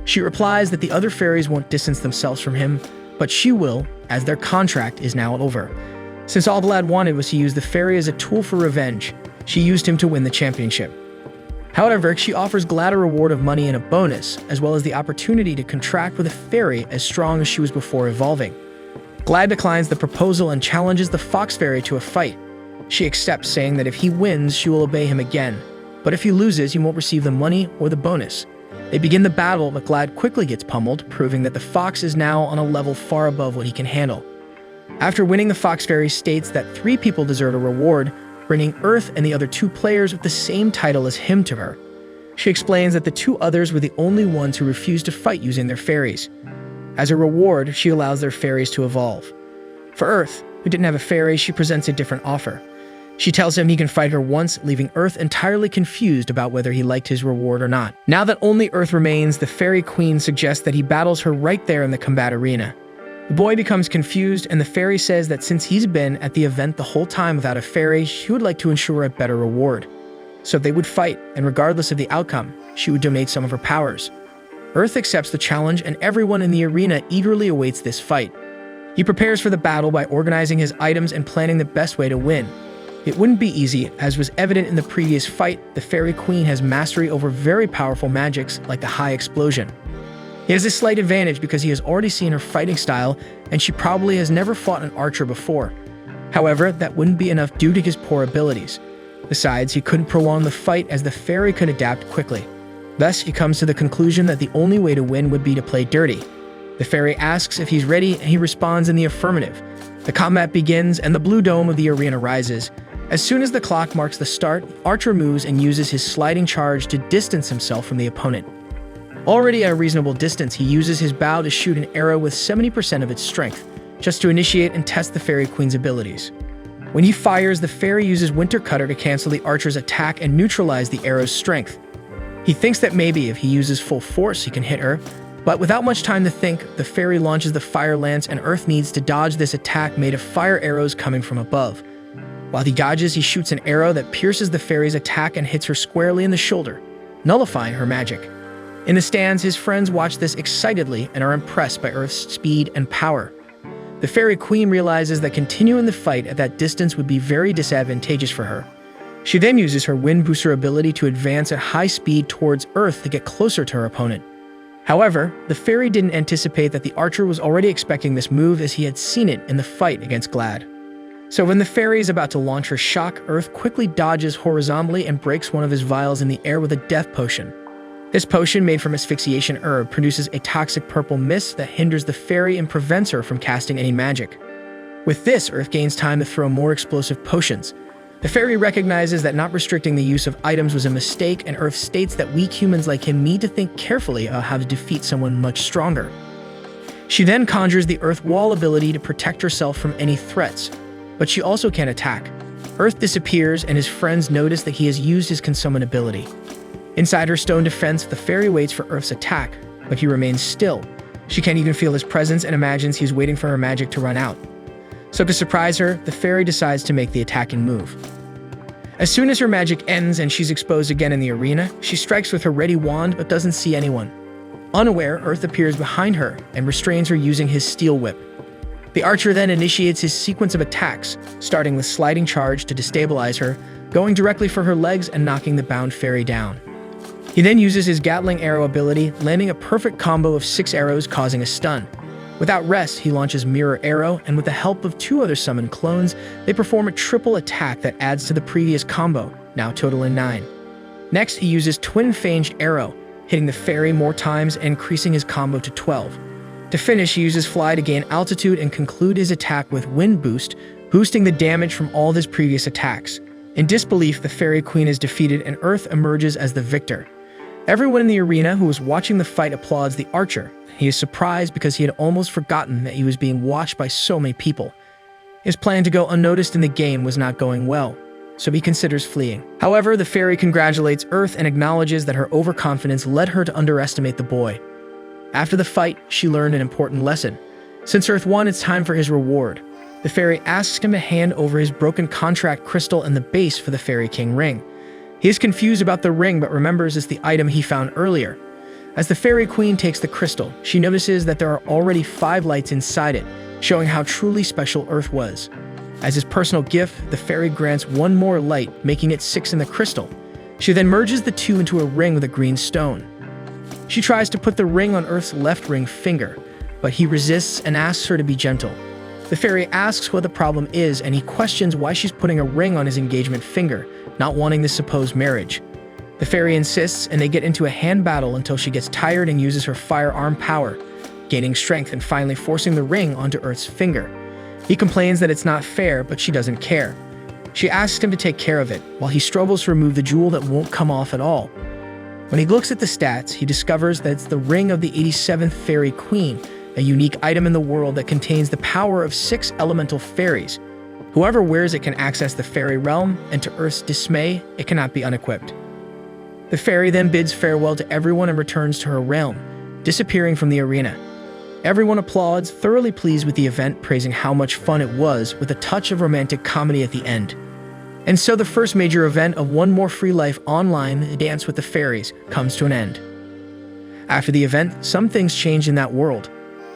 She replies that the other fairies won't distance themselves from him, but she will, as their contract is now over. Since all Glad wanted was to use the fairy as a tool for revenge, she used him to win the championship. However, she offers Glad a reward of money and a bonus, as well as the opportunity to contract with a fairy as strong as she was before evolving. Glad declines the proposal and challenges the fox fairy to a fight. She accepts, saying that if he wins, she will obey him again, but if he loses, he won't receive the money or the bonus. They begin the battle, but Glad quickly gets pummeled, proving that the fox is now on a level far above what he can handle. After winning, the fox fairy states that 3 people deserve a reward, bringing Earth and the other 2 players with the same title as him to her. She explains that the 2 others were the only ones who refused to fight using their fairies. As a reward, she allows their fairies to evolve. For Earth, who didn't have a fairy, she presents a different offer. She tells him he can fight her once, leaving Earth entirely confused about whether he liked his reward or not. Now that only Earth remains, the fairy queen suggests that he battles her right there in the combat arena. The boy becomes confused, and the fairy says that since he's been at the event the whole time without a fairy, she would like to ensure a better reward. So they would fight, and regardless of the outcome, she would donate some of her powers. Earth accepts the challenge, and everyone in the arena eagerly awaits this fight. He prepares for the battle by organizing his items and planning the best way to win. It wouldn't be easy, as was evident in the previous fight. The fairy queen has mastery over very powerful magics like the high explosion. He has a slight advantage because he has already seen her fighting style, and she probably has never fought an archer before. However, that wouldn't be enough due to his poor abilities. Besides, he couldn't prolong the fight as the fairy could adapt quickly. Thus, he comes to the conclusion that the only way to win would be to play dirty. The fairy asks if he's ready, and he responds in the affirmative. The combat begins, and the blue dome of the arena rises. As soon as the clock marks the start, Archer moves and uses his sliding charge to distance himself from the opponent. Already at a reasonable distance, he uses his bow to shoot an arrow with 70% of its strength, just to initiate and test the Fairy Queen's abilities. When he fires, the fairy uses Winter Cutter to cancel the archer's attack and neutralize the arrow's strength. He thinks that maybe if he uses full force, he can hit her, but without much time to think, the fairy launches the Fire Lance, and Earth needs to dodge this attack made of fire arrows coming from above. While he dodges, he shoots an arrow that pierces the fairy's attack and hits her squarely in the shoulder, nullifying her magic. In the stands, his friends watch this excitedly and are impressed by Earth's speed and power. The Fairy Queen realizes that continuing the fight at that distance would be very disadvantageous for her. She then uses her Wind Booster ability to advance at high speed towards Earth to get closer to her opponent. However, the fairy didn't anticipate that the archer was already expecting this move, as he had seen it in the fight against Glad. So when the fairy is about to launch her shock, Earth quickly dodges horizontally and breaks one of his vials in the air with a death potion. This potion, made from asphyxiation herb, produces a toxic purple mist that hinders the fairy and prevents her from casting any magic. With this, Earth gains time to throw more explosive potions. The fairy recognizes that not restricting the use of items was a mistake, and Earth states that weak humans like him need to think carefully about how to defeat someone much stronger. She then conjures the Earth Wall ability to protect herself from any threats, but she also can't attack. Earth disappears, and his friends notice that he has used his consummate ability. Inside her stone defense, the fairy waits for Earth's attack, but he remains still. She can't even feel his presence and imagines he's waiting for her magic to run out. So to surprise her, the fairy decides to make the attacking move. As soon as her magic ends and she's exposed again in the arena, she strikes with her ready wand but doesn't see anyone. Unaware, Earth appears behind her and restrains her using his steel whip. The archer then initiates his sequence of attacks, starting with sliding charge to destabilize her, going directly for her legs and knocking the bound fairy down. He then uses his Gatling arrow ability, landing a perfect combo of 6 arrows, causing a stun. Without rest, he launches Mirror Arrow, and with the help of 2 other summoned clones, they perform a triple attack that adds to the previous combo, now totaling 9. Next, he uses Twin Fanged Arrow, hitting the fairy more times and increasing his combo to 12. To finish, he uses Fly to gain altitude and conclude his attack with Wind Boost, boosting the damage from all of his previous attacks. In disbelief, the Fairy Queen is defeated and Earth emerges as the victor. Everyone in the arena who was watching the fight applauds the archer. He is surprised because he had almost forgotten that he was being watched by so many people. His plan to go unnoticed in the game was not going well, so he considers fleeing. However, the fairy congratulates Earth and acknowledges that her overconfidence led her to underestimate the boy. After the fight, she learned an important lesson. Since Earth won, it's time for his reward. The fairy asks him to hand over his broken contract crystal and the base for the Fairy King ring. He is confused about the ring but remembers it's the item he found earlier. As the Fairy Queen takes the crystal, she notices that there are already 5 lights inside it, showing how truly special Earth was. As his personal gift, the fairy grants 1 more light, making it 6 in the crystal. She then merges the 2 into a ring with a green stone. She tries to put the ring on Earth's left ring finger, but he resists and asks her to be gentle. The fairy asks what the problem is, and he questions why she's putting a ring on his engagement finger, not wanting this supposed marriage. The fairy insists, and they get into a hand battle until she gets tired and uses her firearm power, gaining strength and finally forcing the ring onto Earth's finger. He complains that it's not fair, but she doesn't care. She asks him to take care of it, while he struggles to remove the jewel that won't come off at all. When he looks at the stats, he discovers that it's the ring of the 87th Fairy Queen, a unique item in the world that contains the power of 6 elemental fairies. Whoever wears it can access the fairy realm, and to Earth's dismay, it cannot be unequipped. The fairy then bids farewell to everyone and returns to her realm, disappearing from the arena. Everyone applauds, thoroughly pleased with the event, praising how much fun it was, with a touch of romantic comedy at the end. And so the first major event of One More Free Life Online, Dance with the Fairies, comes to an end. After the event, some things changed in that world.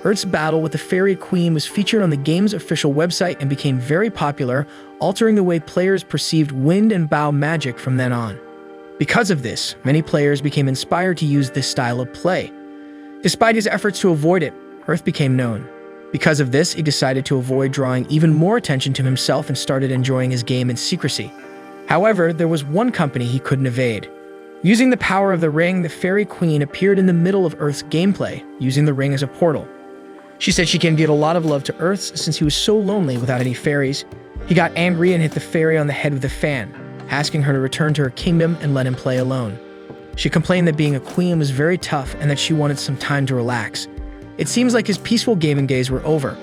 Earth's battle with the Fairy Queen was featured on the game's official website and became very popular, altering the way players perceived wind and bow magic from then on. Because of this, many players became inspired to use this style of play. Despite his efforts to avoid it, Earth became known. Because of this, he decided to avoid drawing even more attention to himself and started enjoying his game in secrecy. However, there was one company he couldn't evade. Using the power of the ring, the Fairy Queen appeared in the middle of Earth's gameplay, using the ring as a portal. She said she can give a lot of love to Earth since he was so lonely without any fairies. He got angry and hit the fairy on the head with a fan, asking her to return to her kingdom and let him play alone. She complained that being a queen was very tough and that she wanted some time to relax. It seems like his peaceful gaming days were over.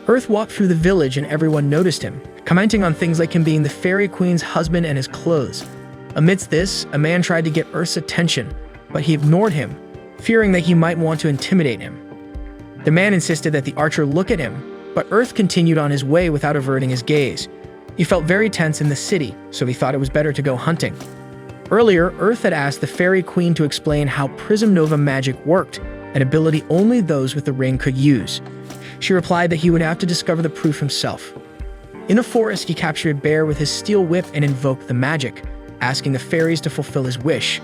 Earth walked through the village and everyone noticed him, commenting on things like him being the Fairy Queen's husband and his clothes. Amidst this, a man tried to get Earth's attention, but he ignored him, fearing that he might want to intimidate him. The man insisted that the archer look at him, but Earth continued on his way without averting his gaze. He felt very tense in the city, so he thought it was better to go hunting. Earlier, Earth had asked the Fairy Queen to explain how Prism Nova magic worked, an ability only those with the ring could use. She replied that he would have to discover the proof himself. In a forest, he captured a bear with his steel whip and invoked the magic, asking the fairies to fulfill his wish.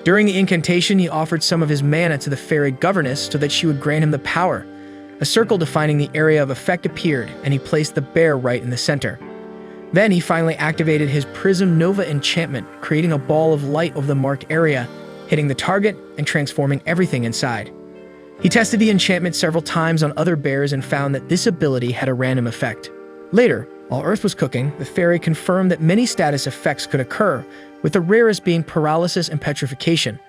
During the incantation, he offered some of his mana to the fairy governess so that she would grant him the power. A circle defining the area of effect appeared, and he placed the bear right in the center. Then he finally activated his Prism Nova enchantment, creating a ball of light over the marked area, hitting the target and transforming everything inside. He tested the enchantment several times on other bears and found that this ability had a random effect. Later, while Earth was cooking, the fairy confirmed that many status effects could occur, with the rarest being paralysis and petrification.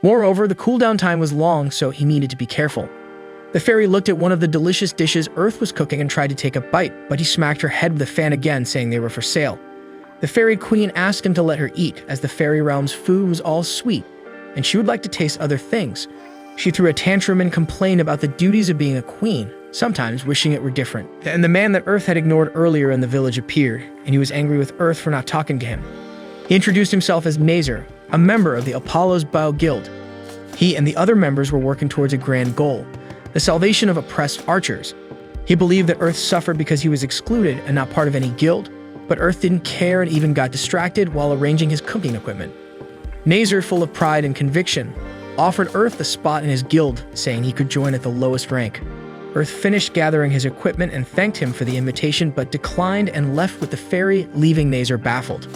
Moreover, the cooldown time was long, so he needed to be careful. The fairy looked at one of the delicious dishes Earth was cooking and tried to take a bite, but he smacked her head with a fan again, saying they were for sale. The Fairy Queen asked him to let her eat, as the fairy realm's food was all sweet, and she would like to taste other things. She threw a tantrum and complained about the duties of being a queen, sometimes wishing it were different. And the man that Earth had ignored earlier in the village appeared, and he was angry with Earth for not talking to him. He introduced himself as Nazar, a member of the Apollo's Bow Guild. He and the other members were working towards a grand goal, the salvation of oppressed archers. He believed that Earth suffered because he was excluded and not part of any guild, but Earth didn't care and even got distracted while arranging his cooking equipment. Nazar, full of pride and conviction, offered Earth a spot in his guild, saying he could join at the lowest rank. Earth finished gathering his equipment and thanked him for the invitation, but declined and left with the fairy, leaving Nazar baffled.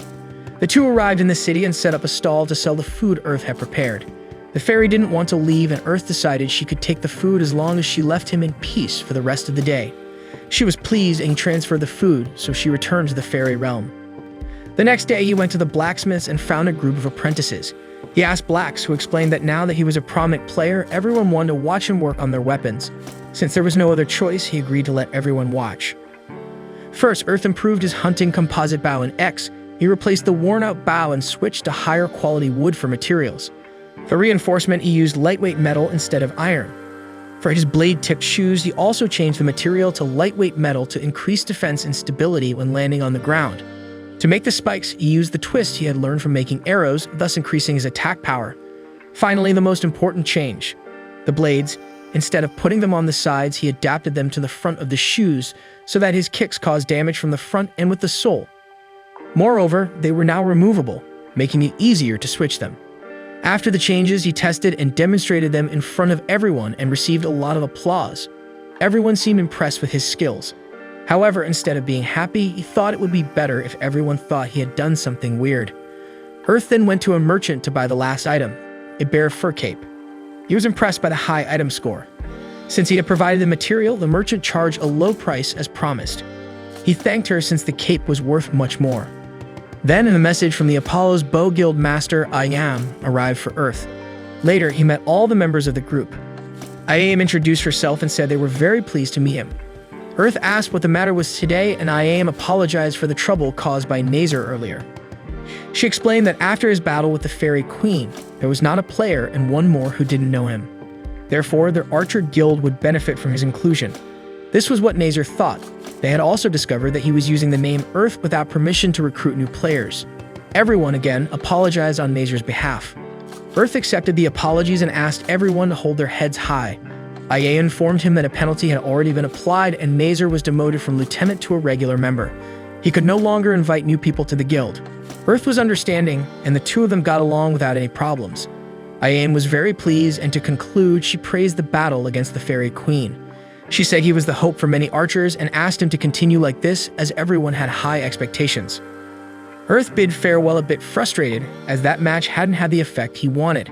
The two arrived in the city and set up a stall to sell the food Earth had prepared. The fairy didn't want to leave, and Earth decided she could take the food as long as she left him in peace for the rest of the day. She was pleased and he transferred the food, so she returned to the fairy realm. The next day, he went to the blacksmiths and found a group of apprentices. He asked Blacks, who explained that now that he was a prominent player, everyone wanted to watch him work on their weapons. Since there was no other choice, he agreed to let everyone watch. First, Earth improved his hunting composite bow in X. He He replaced the worn-out bow and switched to higher quality wood for materials. For reinforcement, he used lightweight metal instead of iron. For his blade-tipped shoes, he also changed the material to lightweight metal to increase defense and stability when landing on the ground. To make the spikes, he used the twist he had learned from making arrows, thus increasing his attack power. Finally, the most important change. The blades. Instead of putting them on the sides, he adapted them to the front of the shoes so that his kicks caused damage from the front and with the sole. Moreover, they were now removable, making it easier to switch them. After the changes, he tested and demonstrated them in front of everyone and received a lot of applause. Everyone seemed impressed with his skills. However, instead of being happy, he thought it would be better if everyone thought he had done something weird. Earth then went to a merchant to buy the last item, a bear fur cape. He was impressed by the high item score. Since he had provided the material, the merchant charged a low price as promised. He thanked her since the cape was worth much more. Then, a message from the Apollo's Bow Guild master, I Am, arrived for Earth. Later, he met all the members of the group. I Am introduced herself and said they were very pleased to meet him. Earth asked what the matter was today, and I Am apologized for the trouble caused by Nazar earlier. She explained that after his battle with the Fairy Queen, there was not a player and one more who didn't know him. Therefore, their archer guild would benefit from his inclusion. This was what Nazar thought. They had also discovered that he was using the name Earth without permission to recruit new players. Everyone, again, apologized on Nazar's behalf. Earth accepted the apologies and asked everyone to hold their heads high. Aya informed him that a penalty had already been applied and Nazar was demoted from lieutenant to a regular member. He could no longer invite new people to the guild. Earth was understanding, and the two of them got along without any problems. Ayame was very pleased, and to conclude, she praised the battle against the Fairy Queen. She said he was the hope for many archers and asked him to continue like this as everyone had high expectations. Earth bid farewell a bit frustrated as that match hadn't had the effect he wanted.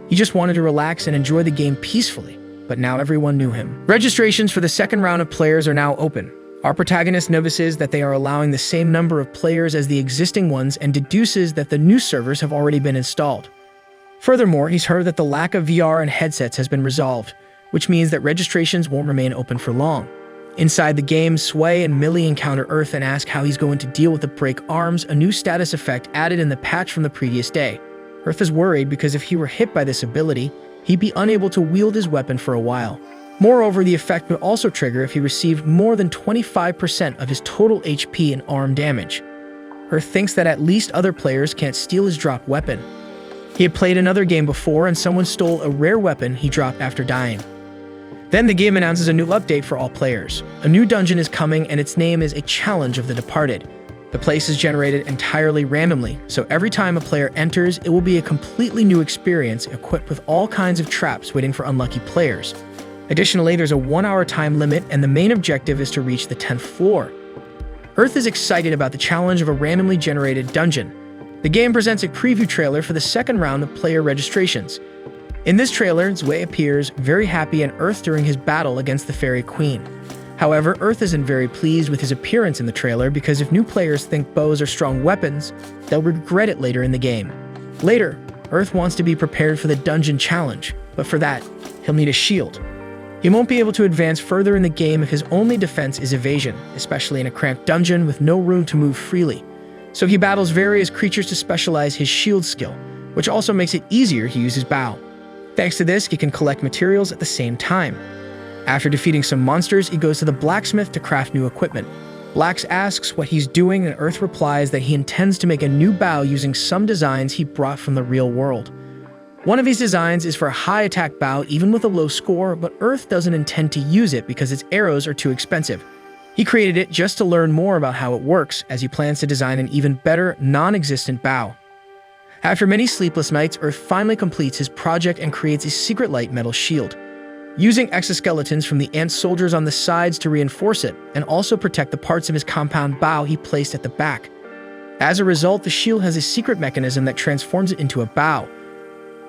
He just wanted to relax and enjoy the game peacefully, but now everyone knew him. Registrations for the second round of players are now open. Our protagonist notices that they are allowing the same number of players as the existing ones and deduces that the new servers have already been installed. Furthermore, he's heard that the lack of VR and headsets has been resolved, which means that registrations won't remain open for long. Inside the game, Sway and Millie encounter Earth and ask how he's going to deal with the break arms, a new status effect added in the patch from the previous day. Earth is worried because if he were hit by this ability, he'd be unable to wield his weapon for a while. Moreover, the effect would also trigger if he received more than 25% of his total HP in arm damage. Earth thinks that at least other players can't steal his dropped weapon. He had played another game before and someone stole a rare weapon he dropped after dying. Then the game announces a new update for all players. A new dungeon is coming and its name is A Challenge of the Departed. The place is generated entirely randomly, so every time a player enters, it will be a completely new experience equipped with all kinds of traps waiting for unlucky players. Additionally, there's a 1-hour time limit, and the main objective is to reach the 10th floor. Earth is excited about the challenge of a randomly generated dungeon. The game presents a preview trailer for the second round of player registrations. In this trailer, Zwei appears very happy and Earth during his battle against the Fairy Queen. However, Earth isn't very pleased with his appearance in the trailer because if new players think bows are strong weapons, they'll regret it later in the game. Later, Earth wants to be prepared for the dungeon challenge, but for that, he'll need a shield. He won't be able to advance further in the game if his only defense is evasion, especially in a cramped dungeon with no room to move freely. So he battles various creatures to specialize his shield skill, which also makes it easier to use his bow. Thanks to this, he can collect materials at the same time. After defeating some monsters, he goes to the blacksmith to craft new equipment. Blax asks what he's doing, and Earth replies that he intends to make a new bow using some designs he brought from the real world. One of these designs is for a high attack bow even with a low score, but Earth doesn't intend to use it because its arrows are too expensive. He created it just to learn more about how it works, as he plans to design an even better, non-existent bow. After many sleepless nights, Earth finally completes his project and creates a secret light metal shield, using exoskeletons from the ant soldiers on the sides to reinforce it and also protect the parts of his compound bow he placed at the back. As a result, the shield has a secret mechanism that transforms it into a bow.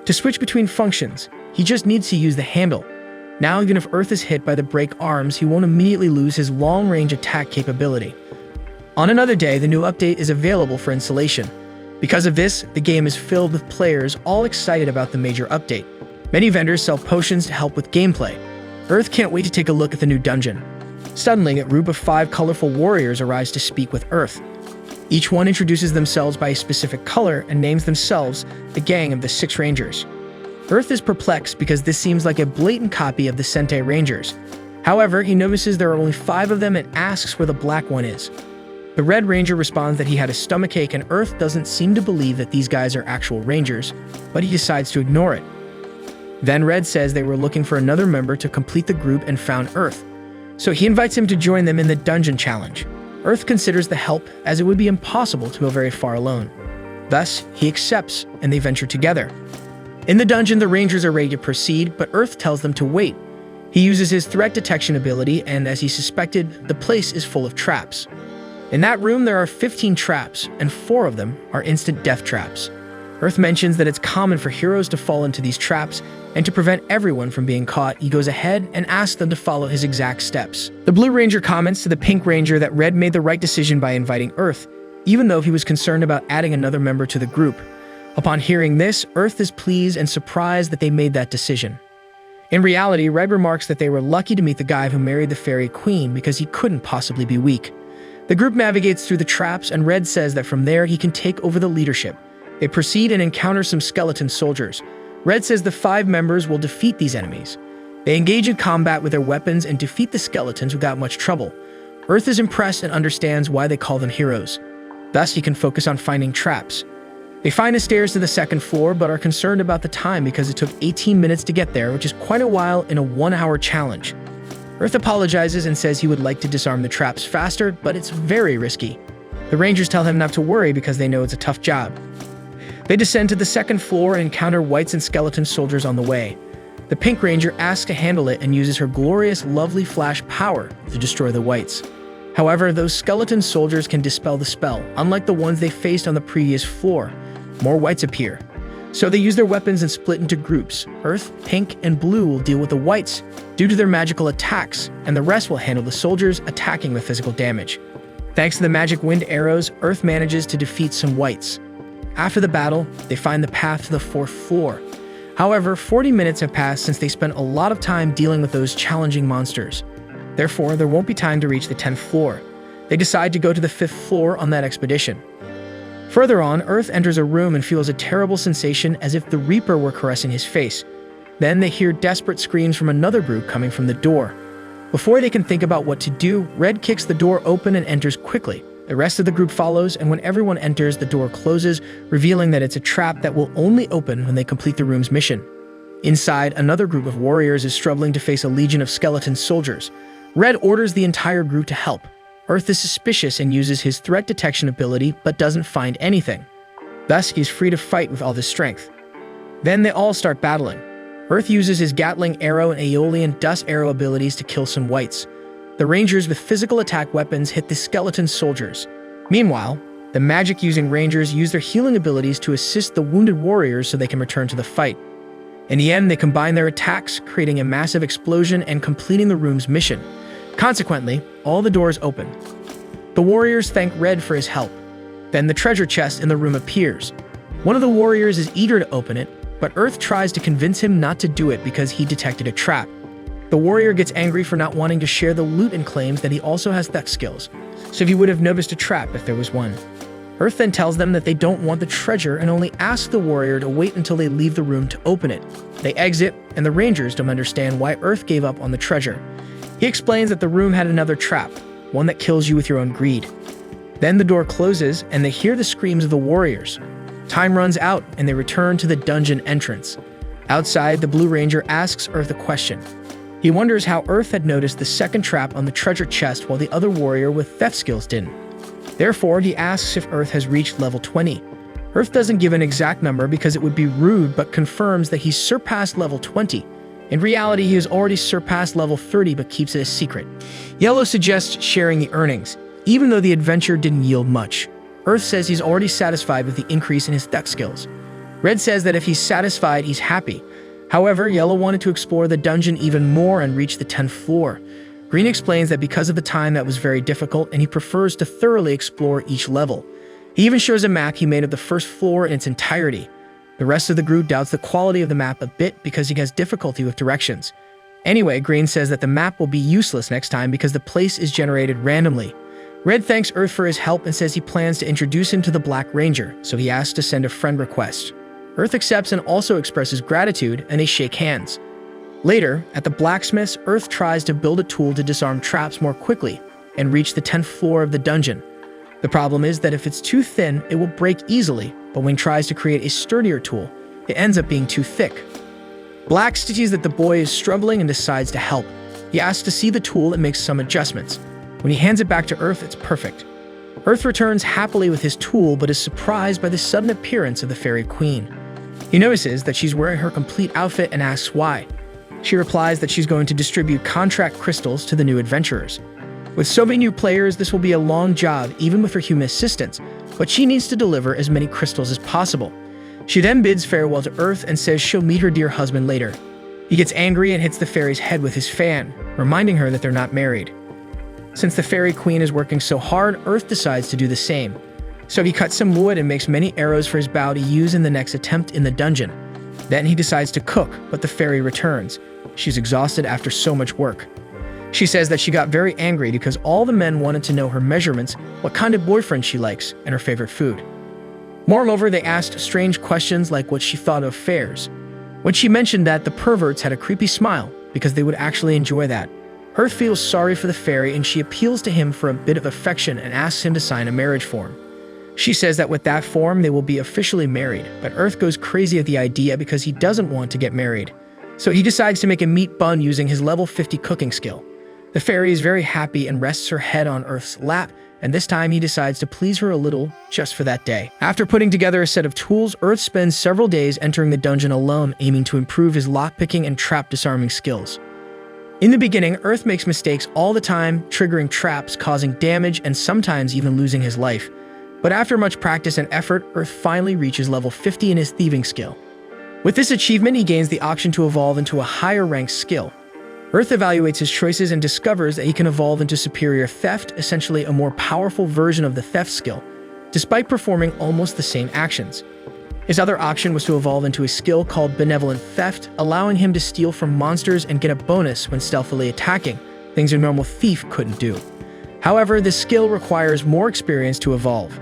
To switch between functions, he just needs to use the handle. Now, even if Earth is hit by the break arms, he won't immediately lose his long-range attack capability. On another day, the new update is available for installation. Because of this, the game is filled with players all excited about the major update. Many vendors sell potions to help with gameplay. Earth can't wait to take a look at the new dungeon. Suddenly, a group of 5 colorful warriors arrives to speak with Earth. Each one introduces themselves by a specific color and names themselves the gang of the 6 Rangers. Earth is perplexed because this seems like a blatant copy of the Sentai Rangers. However, he notices there are only 5 of them and asks where the black one is. The Red Ranger responds that he had a stomachache, and Earth doesn't seem to believe that these guys are actual Rangers, but he decides to ignore it. Then Red says they were looking for another member to complete the group and found Earth, so he invites him to join them in the dungeon challenge. Earth considers the help, as it would be impossible to go very far alone. Thus, he accepts, and they venture together. In the dungeon, the Rangers are ready to proceed, but Earth tells them to wait. He uses his threat detection ability, and as he suspected, the place is full of traps. In that room, there are 15 traps, and 4 of them are instant death traps. Earth mentions that it's common for heroes to fall into these traps, and to prevent everyone from being caught, he goes ahead and asks them to follow his exact steps. The Blue Ranger comments to the Pink Ranger that Red made the right decision by inviting Earth, even though he was concerned about adding another member to the group. Upon hearing this, Earth is pleased and surprised that they made that decision. In reality, Red remarks that they were lucky to meet the guy who married the Fairy Queen because he couldn't possibly be weak. The group navigates through the traps, and Red says that from there he can take over the leadership. They proceed and encounter some skeleton soldiers. Red says the 5 members will defeat these enemies. They engage in combat with their weapons and defeat the skeletons without much trouble. Earth is impressed and understands why they call them heroes. Thus, he can focus on finding traps. They find the stairs to the 2nd floor, but are concerned about the time because it took 18 minutes to get there, which is quite a while in a 1-hour challenge. Earth apologizes and says he would like to disarm the traps faster, but it's very risky. The Rangers tell him not to worry because they know it's a tough job. They descend to the 2nd floor and encounter whites and skeleton soldiers on the way. The Pink Ranger asks to handle it and uses her glorious, lovely flash power to destroy the whites. However, those skeleton soldiers can dispel the spell, unlike the ones they faced on the previous floor. More whites appear. So they use their weapons and split into groups. Earth, Pink, and Blue will deal with the whites due to their magical attacks, and the rest will handle the soldiers attacking with physical damage. Thanks to the magic wind arrows, Earth manages to defeat some whites. After the battle, they find the path to the 4th floor. However, 40 minutes have passed since they spent a lot of time dealing with those challenging monsters. Therefore, there won't be time to reach the 10th floor. They decide to go to the 5th floor on that expedition. Further on, Earth enters a room and feels a terrible sensation as if the Reaper were caressing his face. Then they hear desperate screams from another group coming from the door. Before they can think about what to do, Red kicks the door open and enters quickly. The rest of the group follows, and when everyone enters, the door closes, revealing that it's a trap that will only open when they complete the room's mission. Inside, another group of warriors is struggling to face a legion of skeleton soldiers. Red orders the entire group to help. Earth is suspicious and uses his threat detection ability, but doesn't find anything. Thus, he's free to fight with all his strength. Then they all start battling. Earth uses his Gatling arrow and Aeolian dust arrow abilities to kill some whites. The Rangers with physical attack weapons hit the skeleton soldiers. Meanwhile, the magic-using Rangers use their healing abilities to assist the wounded warriors so they can return to the fight. In the end, they combine their attacks, creating a massive explosion and completing the room's mission. Consequently, all the doors open. The warriors thank Red for his help. Then the treasure chest in the room appears. One of the warriors is eager to open it, but Earth tries to convince him not to do it because he detected a trap. The warrior gets angry for not wanting to share the loot and claims that he also has theft skills, so he would have noticed a trap if there was one. Earth then tells them that they don't want the treasure and only asks the warrior to wait until they leave the room to open it. They exit, and the Rangers don't understand why Earth gave up on the treasure. He explains that the room had another trap, one that kills you with your own greed. Then the door closes, and they hear the screams of the warriors. Time runs out, and they return to the dungeon entrance. Outside, the Blue Ranger asks Earth a question. He wonders how Earth had noticed the 2nd trap on the treasure chest while the other warrior with theft skills didn't. Therefore, he asks if Earth has reached level 20. Earth doesn't give an exact number because it would be rude, but confirms that he's surpassed level 20. In reality, he has already surpassed level 30 but keeps it a secret. Yellow suggests sharing the earnings, even though the adventure didn't yield much. Earth says he's already satisfied with the increase in his theft skills. Red says that if he's satisfied, he's happy. However, Yellow wanted to explore the dungeon even more and reach the 10th floor. Green explains that because of the time that was very difficult and he prefers to thoroughly explore each level. He even shows a map he made of the 1st floor in its entirety. The rest of the group doubts the quality of the map a bit because he has difficulty with directions. Anyway, Green says that the map will be useless next time because the place is generated randomly. Red thanks Earth for his help and says he plans to introduce him to the Black Ranger, so he asks to send a friend request. Earth accepts and also expresses gratitude, and they shake hands. Later, at the blacksmith's, Earth tries to build a tool to disarm traps more quickly and reach the 10th floor of the dungeon. The problem is that if it's too thin, it will break easily, but when he tries to create a sturdier tool, it ends up being too thick. Black sees that the boy is struggling and decides to help. He asks to see the tool and makes some adjustments. When he hands it back to Earth, it's perfect. Earth returns happily with his tool, but is surprised by the sudden appearance of the Fairy Queen. He notices that she's wearing her complete outfit and asks why. She replies that she's going to distribute contract crystals to the new adventurers. With so many new players, this will be a long job, even with her human assistants, but she needs to deliver as many crystals as possible. She then bids farewell to Earth and says she'll meet her dear husband later. He gets angry and hits the fairy's head with his fan, reminding her that they're not married. Since the Fairy Queen is working so hard, Earth decides to do the same. So he cuts some wood and makes many arrows for his bow to use in the next attempt in the dungeon. Then he decides to cook, but the fairy returns. She's exhausted after so much work. She says that she got very angry because all the men wanted to know her measurements, what kind of boyfriend she likes, and her favorite food. Moreover, they asked strange questions like what she thought of fairs. When she mentioned that, the perverts had a creepy smile because they would actually enjoy that. Earth feels sorry for the fairy and she appeals to him for a bit of affection and asks him to sign a marriage form. She says that with that form, they will be officially married, but Earth goes crazy at the idea because he doesn't want to get married. So he decides to make a meat bun using his level 50 cooking skill. The fairy is very happy and rests her head on Earth's lap, and this time he decides to please her a little just for that day. After putting together a set of tools, Earth spends several days entering the dungeon alone, aiming to improve his lockpicking and trap disarming skills. In the beginning, Earth makes mistakes all the time, triggering traps, causing damage, and sometimes even losing his life. But after much practice and effort, Earth finally reaches level 50 in his thieving skill. With this achievement, he gains the option to evolve into a higher ranked skill. Earth evaluates his choices and discovers that he can evolve into Superior Theft, essentially a more powerful version of the theft skill, despite performing almost the same actions. His other option was to evolve into a skill called Benevolent Theft, allowing him to steal from monsters and get a bonus when stealthily attacking, things a normal thief couldn't do. However, this skill requires more experience to evolve.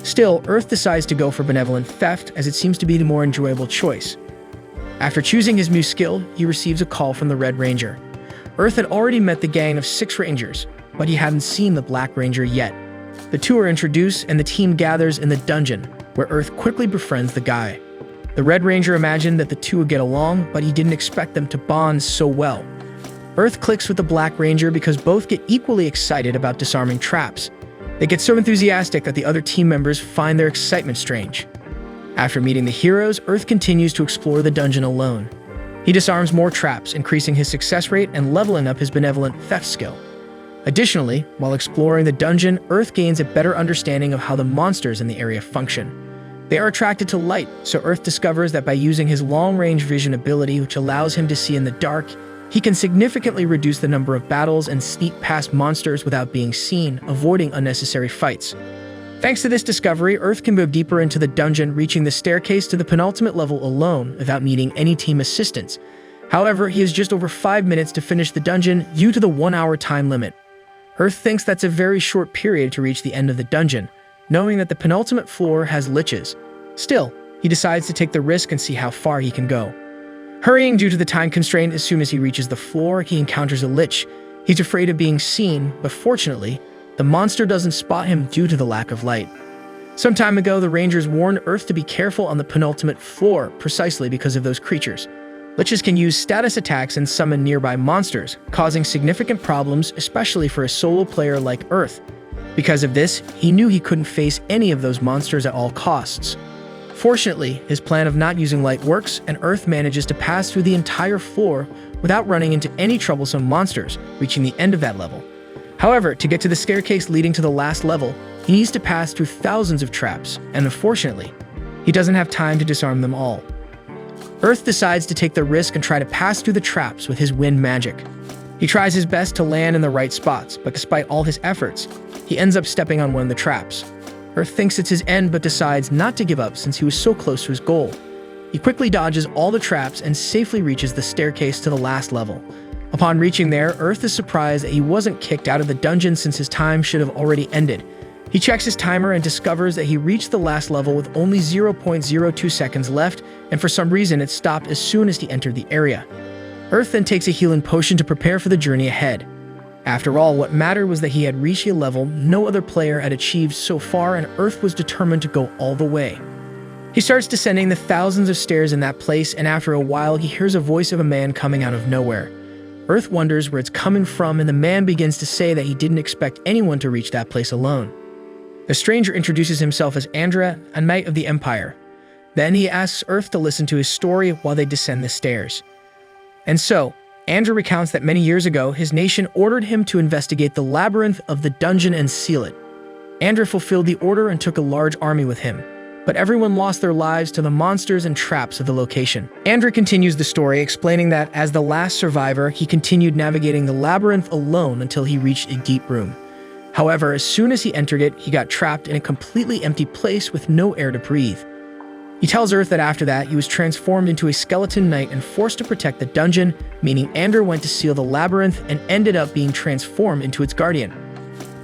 Still, Earth decides to go for Benevolent Theft as it seems to be the more enjoyable choice. After choosing his new skill, he receives a call from the Red Ranger. Earth had already met the gang of 6 Rangers, but he hadn't seen the Black Ranger yet. The two are introduced and the team gathers in the dungeon, where Earth quickly befriends the guy. The Red Ranger imagined that the two would get along, but he didn't expect them to bond so well. Earth clicks with the Black Ranger because both get equally excited about disarming traps. They get so enthusiastic that the other team members find their excitement strange. After meeting the heroes, Earth continues to explore the dungeon alone. He disarms more traps, increasing his success rate and leveling up his Benevolent Theft skill. Additionally, while exploring the dungeon, Earth gains a better understanding of how the monsters in the area function. They are attracted to light, so Earth discovers that by using his long-range vision ability, which allows him to see in the dark, he can significantly reduce the number of battles and sneak past monsters without being seen, avoiding unnecessary fights. Thanks to this discovery, Earth can move deeper into the dungeon, reaching the staircase to the penultimate level alone without needing any team assistance. However, he has just over 5 minutes to finish the dungeon due to the 1-hour time limit. Earth thinks that's a very short period to reach the end of the dungeon, knowing that the penultimate floor has liches. Still, he decides to take the risk and see how far he can go. Hurrying due to the time constraint, as soon as he reaches the floor, he encounters a lich. He's afraid of being seen, but fortunately, the monster doesn't spot him due to the lack of light. Some time ago, the Rangers warned Earth to be careful on the penultimate floor precisely because of those creatures. Liches can use status attacks and summon nearby monsters, causing significant problems, especially for a solo player like Earth. Because of this, he knew he couldn't face any of those monsters at all costs. Fortunately, his plan of not using light works, and Earth manages to pass through the entire floor without running into any troublesome monsters, reaching the end of that level. However, to get to the staircase leading to the last level, he needs to pass through thousands of traps, and unfortunately, he doesn't have time to disarm them all. Earth decides to take the risk and try to pass through the traps with his wind magic. He tries his best to land in the right spots, but despite all his efforts, he ends up stepping on one of the traps. Earth thinks it's his end but decides not to give up since he was so close to his goal. He quickly dodges all the traps and safely reaches the staircase to the last level. Upon reaching there, Earth is surprised that he wasn't kicked out of the dungeon since his time should have already ended. He checks his timer and discovers that he reached the last level with only 0.02 seconds left, and for some reason it stopped as soon as he entered the area. Earth then takes a healing potion to prepare for the journey ahead. After all, what mattered was that he had reached a level no other player had achieved so far, and Earth was determined to go all the way. He starts descending the thousands of stairs in that place, and after a while he hears a voice of a man coming out of nowhere. Earth wonders where it's coming from, and the man begins to say that he didn't expect anyone to reach that place alone. The stranger introduces himself as Andra, a knight of the Empire. Then he asks Earth to listen to his story while they descend the stairs. And so, Andra recounts that many years ago, his nation ordered him to investigate the labyrinth of the dungeon and seal it. Andra fulfilled the order and took a large army with him, but everyone lost their lives to the monsters and traps of the location. Andra continues the story, explaining that as the last survivor, he continued navigating the labyrinth alone until he reached a deep room. However, as soon as he entered it, he got trapped in a completely empty place with no air to breathe. He tells Earth that after that, he was transformed into a skeleton knight and forced to protect the dungeon, meaning Andra went to seal the labyrinth and ended up being transformed into its guardian.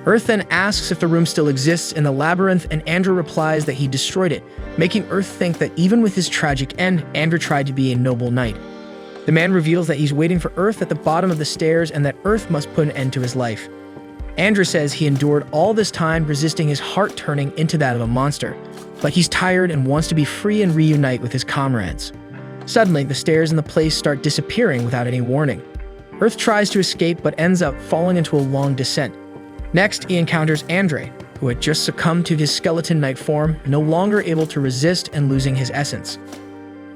Earth then asks if the room still exists in the labyrinth, and Andra replies that he destroyed it, making Earth think that even with his tragic end, Andra tried to be a noble knight. The man reveals that he's waiting for Earth at the bottom of the stairs and that Earth must put an end to his life. Andra says he endured all this time, resisting his heart turning into that of a monster, but he's tired and wants to be free and reunite with his comrades. Suddenly, the stairs in the place start disappearing without any warning. Earth tries to escape but ends up falling into a long descent. Next, he encounters Andre, who had just succumbed to his skeleton knight form, no longer able to resist and losing his essence.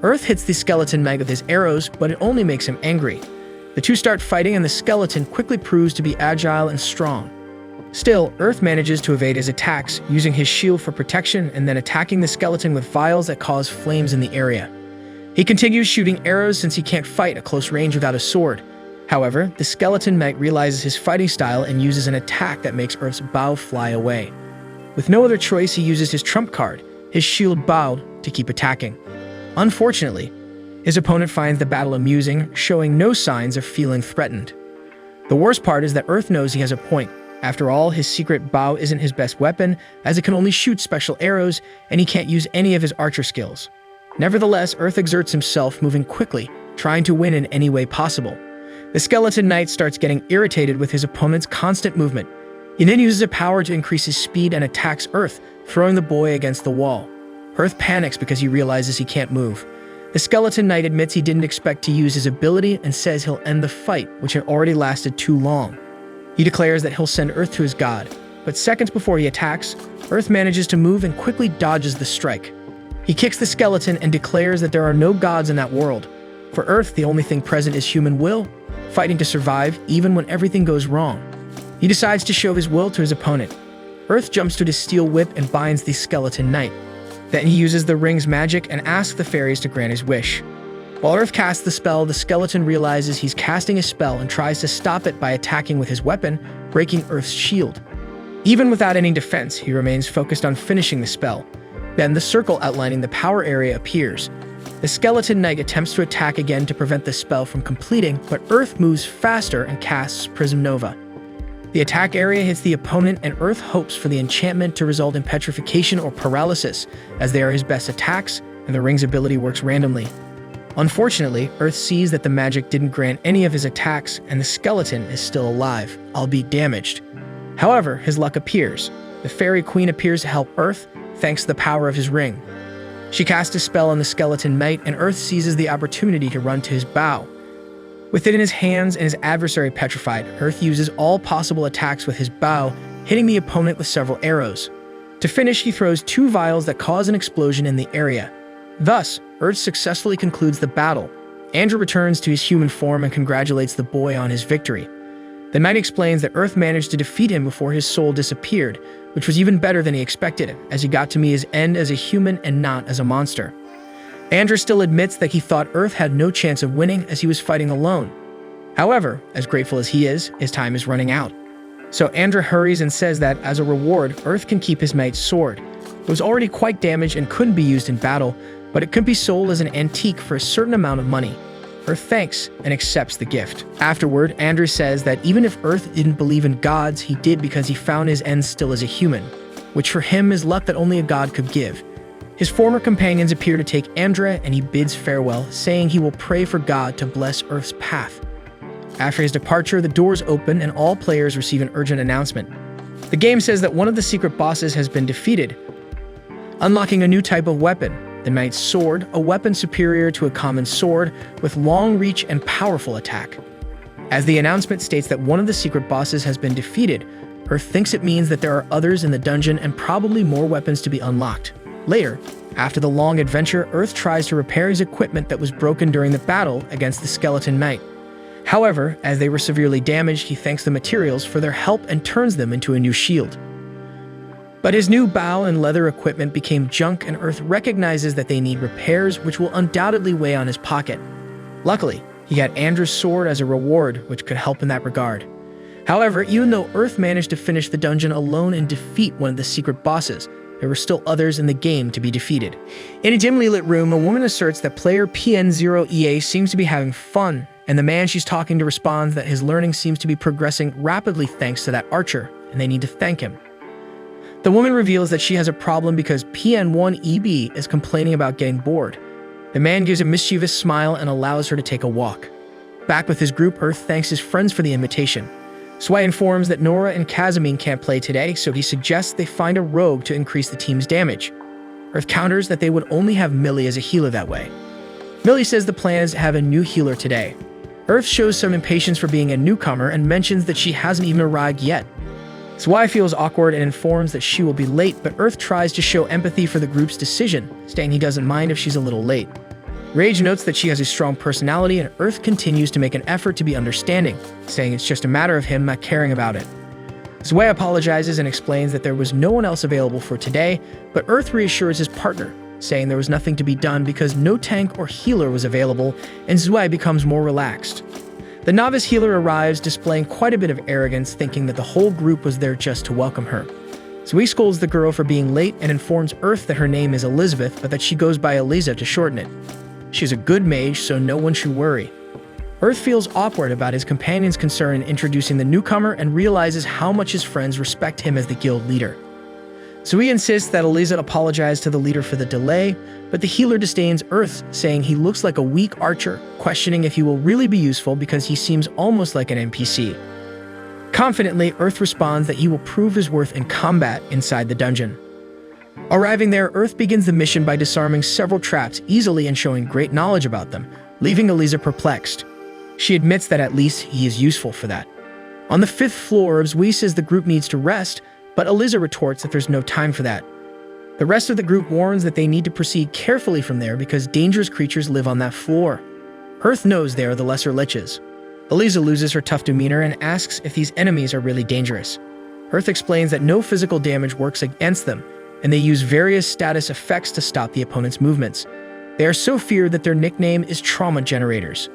Earth hits the skeleton knight with his arrows, but it only makes him angry. The two start fighting, and the skeleton quickly proves to be agile and strong. Still, Earth manages to evade his attacks, using his shield for protection and then attacking the skeleton with vials that cause flames in the area. He continues shooting arrows since he can't fight at close range without a sword. However, the skeleton knight realizes his fighting style and uses an attack that makes Earth's bow fly away. With no other choice, he uses his trump card, his shield bow, to keep attacking. Unfortunately, his opponent finds the battle amusing, showing no signs of feeling threatened. The worst part is that Earth knows he has a point. After all, his secret bow isn't his best weapon, as it can only shoot special arrows, and he can't use any of his archer skills. Nevertheless, Earth exerts himself, moving quickly, trying to win in any way possible. The skeleton knight starts getting irritated with his opponent's constant movement. He then uses a power to increase his speed and attacks Earth, throwing the boy against the wall. Earth panics because he realizes he can't move. The skeleton knight admits he didn't expect to use his ability and says he'll end the fight, which had already lasted too long. He declares that he'll send Earth to his god, but seconds before he attacks, Earth manages to move and quickly dodges the strike. He kicks the skeleton and declares that there are no gods in that world. For Earth, the only thing present is human will, fighting to survive even when everything goes wrong. He decides to show his will to his opponent. Earth jumps to his steel whip and binds the skeleton knight. Then he uses the ring's magic and asks the fairies to grant his wish. While Earth casts the spell, the skeleton realizes he's casting a spell and tries to stop it by attacking with his weapon, breaking Earth's shield. Even without any defense, he remains focused on finishing the spell. Then the circle outlining the power area appears. The skeleton knight attempts to attack again to prevent the spell from completing, but Earth moves faster and casts Prism Nova. The attack area hits the opponent, and Earth hopes for the enchantment to result in petrification or paralysis, as they are his best attacks, and the ring's ability works randomly. Unfortunately, Earth sees that the magic didn't grant any of his attacks, and the skeleton is still alive, albeit damaged. However, his luck appears. The Fairy Queen appears to help Earth, thanks to the power of his ring. She casts a spell on the skeleton knight, and Earth seizes the opportunity to run to his bow. With it in his hands and his adversary petrified, Earth uses all possible attacks with his bow, hitting the opponent with several arrows. To finish, he throws 2 vials that cause an explosion in the area. Thus, Earth successfully concludes the battle. Andrew returns to his human form and congratulates the boy on his victory. The knight explains that Earth managed to defeat him before his soul disappeared, which was even better than he expected, as he got to meet his end as a human and not as a monster. Andrew still admits that he thought Earth had no chance of winning as he was fighting alone. However, as grateful as he is, his time is running out. So Andrew hurries and says that, as a reward, Earth can keep his knight's sword. It was already quite damaged and couldn't be used in battle, but it could be sold as an antique for a certain amount of money. Earth thanks and accepts the gift. Afterward, Andrew says that even if Earth didn't believe in gods, he did because he found his end still as a human, which for him is luck that only a god could give. His former companions appear to take Andrea and he bids farewell, saying he will pray for God to bless Earth's path. After his departure, the doors open and all players receive an urgent announcement. The game says that one of the secret bosses has been defeated, unlocking a new type of weapon, the Knight's Sword, a weapon superior to a common sword with long reach and powerful attack. As the announcement states that one of the secret bosses has been defeated, Earth thinks it means that there are others in the dungeon and probably more weapons to be unlocked. Later, after the long adventure, Earth tries to repair his equipment that was broken during the battle against the Skeleton Knight. However, as they were severely damaged, he thanks the materials for their help and turns them into a new shield. But his new bow and leather equipment became junk, and Earth recognizes that they need repairs, which will undoubtedly weigh on his pocket. Luckily, he got Andrew's sword as a reward, which could help in that regard. However, even though Earth managed to finish the dungeon alone and defeat one of the secret bosses, there were still others in the game to be defeated. In a dimly lit room, a woman asserts that player PN0EA seems to be having fun, and the man she's talking to responds that his learning seems to be progressing rapidly thanks to that archer, and they need to thank him. The woman reveals that she has a problem because PN1EB is complaining about getting bored. The man gives a mischievous smile and allows her to take a walk. Back with his group, Earth thanks his friends for the invitation. Swai informs that Nora and Kazamine can't play today, so he suggests they find a rogue to increase the team's damage. Earth counters that they would only have Millie as a healer that way. Millie says the plan is to have a new healer today. Earth shows some impatience for being a newcomer and mentions that she hasn't even arrived yet. Swai feels awkward and informs that she will be late, but Earth tries to show empathy for the group's decision, saying he doesn't mind if she's a little late. Rage notes that she has a strong personality, and Earth continues to make an effort to be understanding, saying it's just a matter of him not caring about it. Swai apologizes and explains that there was no one else available for today, but Earth reassures his partner, saying there was nothing to be done because no tank or healer was available, and Zwei becomes more relaxed. The novice healer arrives, displaying quite a bit of arrogance, thinking that the whole group was there just to welcome her. Zwei scolds the girl for being late and informs Earth that her name is Elizabeth, but that she goes by Eliza to shorten it. She's a good mage, so no one should worry. Earth feels awkward about his companion's concern in introducing the newcomer and realizes how much his friends respect him as the guild leader. Zwei insists that Eliza apologize to the leader for the delay, but the healer disdains Earth, saying he looks like a weak archer, questioning if he will really be useful because he seems almost like an NPC. Confidently, Earth responds that he will prove his worth in combat inside the dungeon. Arriving there, Earth begins the mission by disarming several traps easily and showing great knowledge about them, leaving Eliza perplexed. She admits that at least he is useful for that. On the 5th floor, Zwei says the group needs to rest, but Eliza retorts that there's no time for that. The rest of the group warns that they need to proceed carefully from there because dangerous creatures live on that floor. Earth knows they are the lesser liches. Eliza loses her tough demeanor and asks if these enemies are really dangerous. Earth explains that no physical damage works against them, and they use various status effects to stop the opponent's movements. They are so feared that their nickname is Trauma Generators.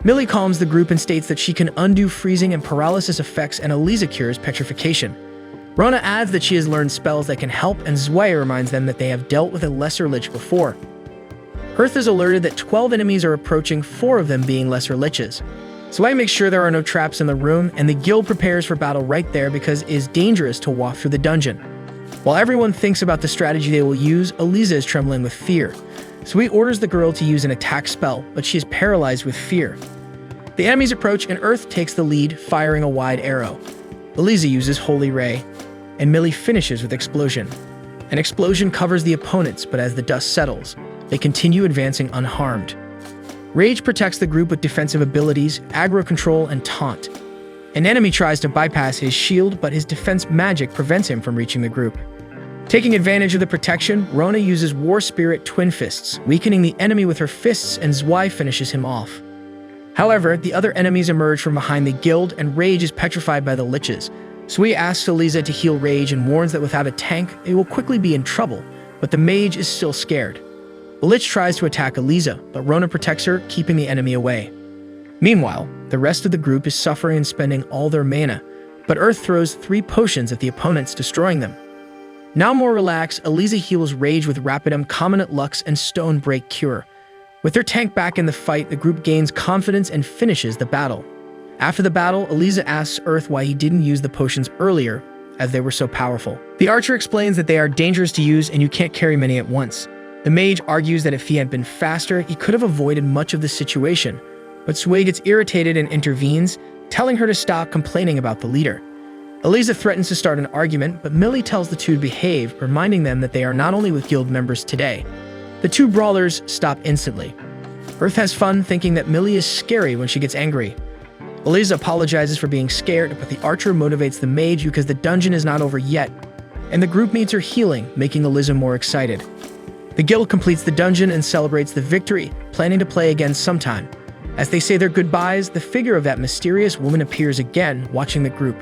Millie calms the group and states that she can undo freezing and paralysis effects, and Eliza cures petrification. Rona adds that she has learned spells that can help, and Zwei reminds them that they have dealt with a lesser lich before. Earth is alerted that 12 enemies are approaching, 4 of them being lesser liches. Zwei makes sure there are no traps in the room, and the guild prepares for battle right there because it is dangerous to walk through the dungeon. While everyone thinks about the strategy they will use, Eliza is trembling with fear. Zwei orders the girl to use an attack spell, but she is paralyzed with fear. The enemies approach, and Earth takes the lead, firing a wide arrow. Eliza uses Holy Ray, and Millie finishes with Explosion. An explosion covers the opponents, but as the dust settles, they continue advancing unharmed. Rage protects the group with defensive abilities, aggro control, and taunt. An enemy tries to bypass his shield, but his defense magic prevents him from reaching the group. Taking advantage of the protection, Rona uses War Spirit Twin Fists, weakening the enemy with her fists, and Zwei finishes him off. However, the other enemies emerge from behind the guild, and Rage is petrified by the liches. Zwei asks Eliza to heal Rage and warns that without a tank, it will quickly be in trouble, but the mage is still scared. The lich tries to attack Eliza, but Rona protects her, keeping the enemy away. Meanwhile, the rest of the group is suffering and spending all their mana, but Earth throws 3 potions at the opponents, destroying them. Now more relaxed, Eliza heals Rage with Rapidum, Commandant Lux, and Stone Break Cure. With their tank back in the fight, the group gains confidence and finishes the battle. After the battle, Eliza asks Earth why he didn't use the potions earlier, as they were so powerful. The archer explains that they are dangerous to use and you can't carry many at once. The mage argues that if he had been faster, he could have avoided much of the situation, but Sui gets irritated and intervenes, telling her to stop complaining about the leader. Eliza threatens to start an argument, but Millie tells the two to behave, reminding them that they are not only with guild members today. The two brawlers stop instantly. Earth has fun thinking that Millie is scary when she gets angry. Eliza apologizes for being scared, but the archer motivates the mage because the dungeon is not over yet, and the group needs her healing, making Eliza more excited. The guild completes the dungeon and celebrates the victory, planning to play again sometime. As they say their goodbyes, the figure of that mysterious woman appears again, watching the group.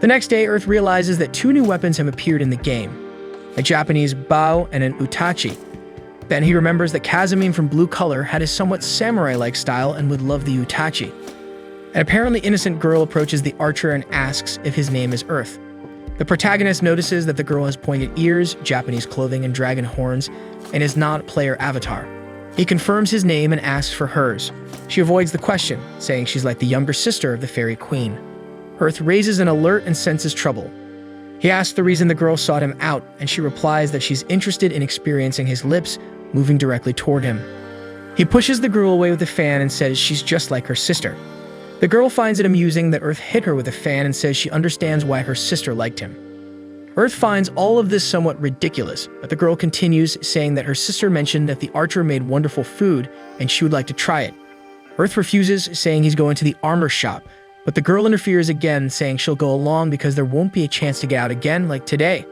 The next day, Earth realizes that two new weapons have appeared in the game, a Japanese bao and an utachi. Then he remembers that Kazumine from Blue Color had a somewhat samurai-like style and would love the utachi. An apparently innocent girl approaches the archer and asks if his name is Earth. The protagonist notices that the girl has pointed ears, Japanese clothing, and dragon horns, and is not a player avatar. He confirms his name and asks for hers. She avoids the question, saying she's like the younger sister of the fairy queen. Earth raises an alert and senses trouble. He asks the reason the girl sought him out, and she replies that she's interested in experiencing his lips, moving directly toward him. He pushes the girl away with a fan and says she's just like her sister. The girl finds it amusing that Earth hit her with a fan and says she understands why her sister liked him. Earth finds all of this somewhat ridiculous, but the girl continues, saying that her sister mentioned that the archer made wonderful food and she would like to try it. Earth refuses, saying he's going to the armor shop, but the girl interferes again, saying she'll go along because there won't be a chance to get out again like today.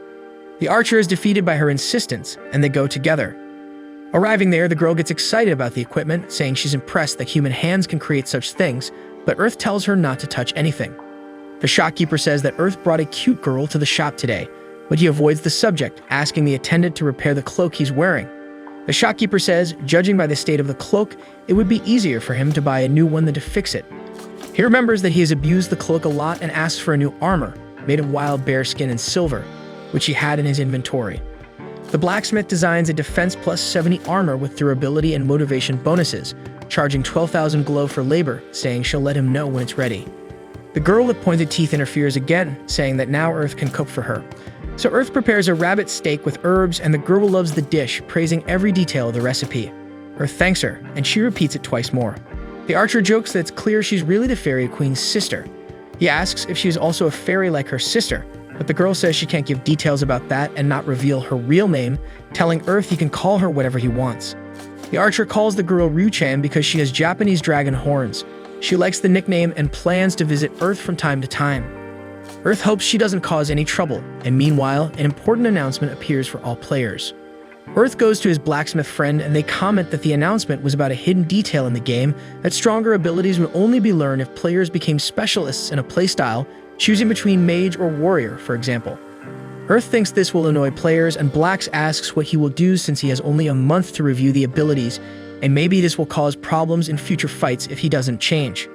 The archer is defeated by her insistence, and they go together. Arriving there, the girl gets excited about the equipment, saying she's impressed that human hands can create such things, but Earth tells her not to touch anything. The shopkeeper says that Earth brought a cute girl to the shop today, but he avoids the subject, asking the attendant to repair the cloak he's wearing. The shopkeeper says, judging by the state of the cloak, it would be easier for him to buy a new one than to fix it. He remembers that he has abused the cloak a lot and asks for a new armor, made of wild bear skin and silver, which he had in his inventory. The blacksmith designs a defense plus 70 armor with durability and motivation bonuses, charging 12,000 glow for labor, saying she'll let him know when it's ready. The girl with pointed teeth interferes again, saying that now Earth can cook for her. So Earth prepares a rabbit steak with herbs, and the girl loves the dish, praising every detail of the recipe. Earth thanks her, and she repeats it twice more. The archer jokes that it's clear she's really the fairy queen's sister. He asks if she is also a fairy like her sister, but the girl says she can't give details about that and not reveal her real name, telling Earth he can call her whatever he wants. The archer calls the girl Ryuchan because she has Japanese dragon horns. She likes the nickname and plans to visit Earth from time to time. Earth hopes she doesn't cause any trouble, and meanwhile, an important announcement appears for all players. Earth goes to his blacksmith friend and they comment that the announcement was about a hidden detail in the game, that stronger abilities would only be learned if players became specialists in a playstyle, choosing between mage or warrior, for example. Earth thinks this will annoy players, and Blacks asks what he will do since he has only a month to review the abilities, and maybe this will cause problems in future fights if he doesn't change.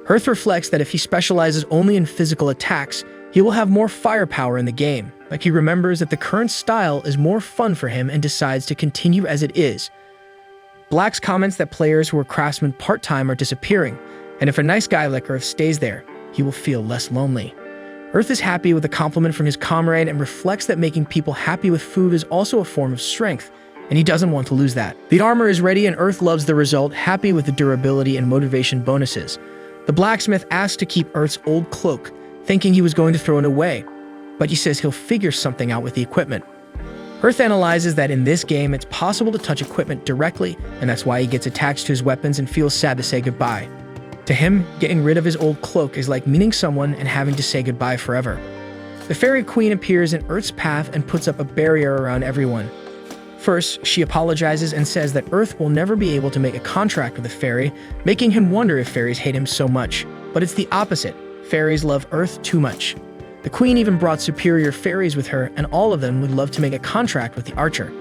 Earth reflects that if he specializes only in physical attacks, he will have more firepower in the game, but he remembers that the current style is more fun for him and decides to continue as it is. Blacks comments that players who are craftsmen part-time are disappearing, and if a nice guy like Earth stays there, he will feel less lonely. Earth is happy with the compliment from his comrade and reflects that making people happy with food is also a form of strength, and he doesn't want to lose that. The armor is ready and Earth loves the result, happy with the durability and motivation bonuses. The blacksmith asks to keep Earth's old cloak, thinking he was going to throw it away, but he says he'll figure something out with the equipment. Earth analyzes that in this game it's possible to touch equipment directly, and that's why he gets attached to his weapons and feels sad to say goodbye. To him, getting rid of his old cloak is like meeting someone and having to say goodbye forever. The fairy queen appears in Earth's path and puts up a barrier around everyone. First, she apologizes and says that Earth will never be able to make a contract with a fairy, making him wonder if fairies hate him so much. But it's the opposite. Fairies love Earth too much. The queen even brought superior fairies with her, and all of them would love to make a contract with the archer.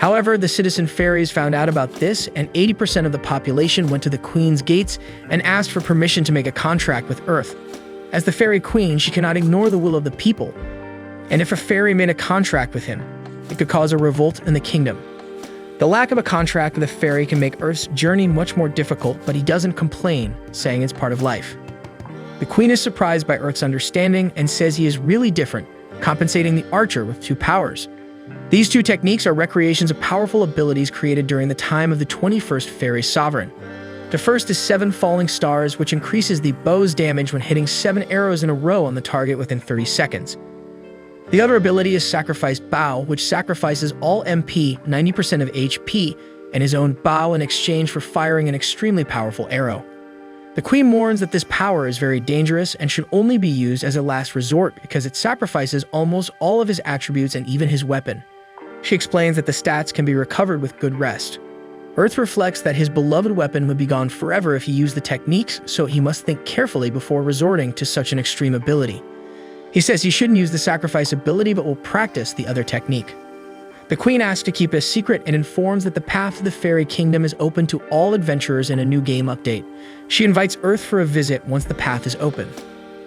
However, the citizen fairies found out about this, and 80% of the population went to the queen's gates and asked for permission to make a contract with Earth. As the fairy queen, she cannot ignore the will of the people, and if a fairy made a contract with him, it could cause a revolt in the kingdom. The lack of a contract with a fairy can make Earth's journey much more difficult, but he doesn't complain, saying it's part of life. The Queen is surprised by Earth's understanding and says he is really different, compensating the archer with 2 powers. These 2 techniques are recreations of powerful abilities created during the time of the 21st Fairy Sovereign. The first is 7 falling stars, which increases the bow's damage when hitting 7 arrows in a row on the target within 30 seconds. The other ability is Sacrifice Bow, which sacrifices all MP, 90% of HP, and his own bow in exchange for firing an extremely powerful arrow. The Queen warns that this power is very dangerous and should only be used as a last resort because it sacrifices almost all of his attributes and even his weapon. She explains that the stats can be recovered with good rest. Earth reflects that his beloved weapon would be gone forever if he used the techniques, so he must think carefully before resorting to such an extreme ability. He says he shouldn't use the sacrifice ability but will practice the other technique. The Queen asks to keep it a secret and informs that the path to the Fairy Kingdom is open to all adventurers in a new game update. She invites Earth for a visit once the path is open.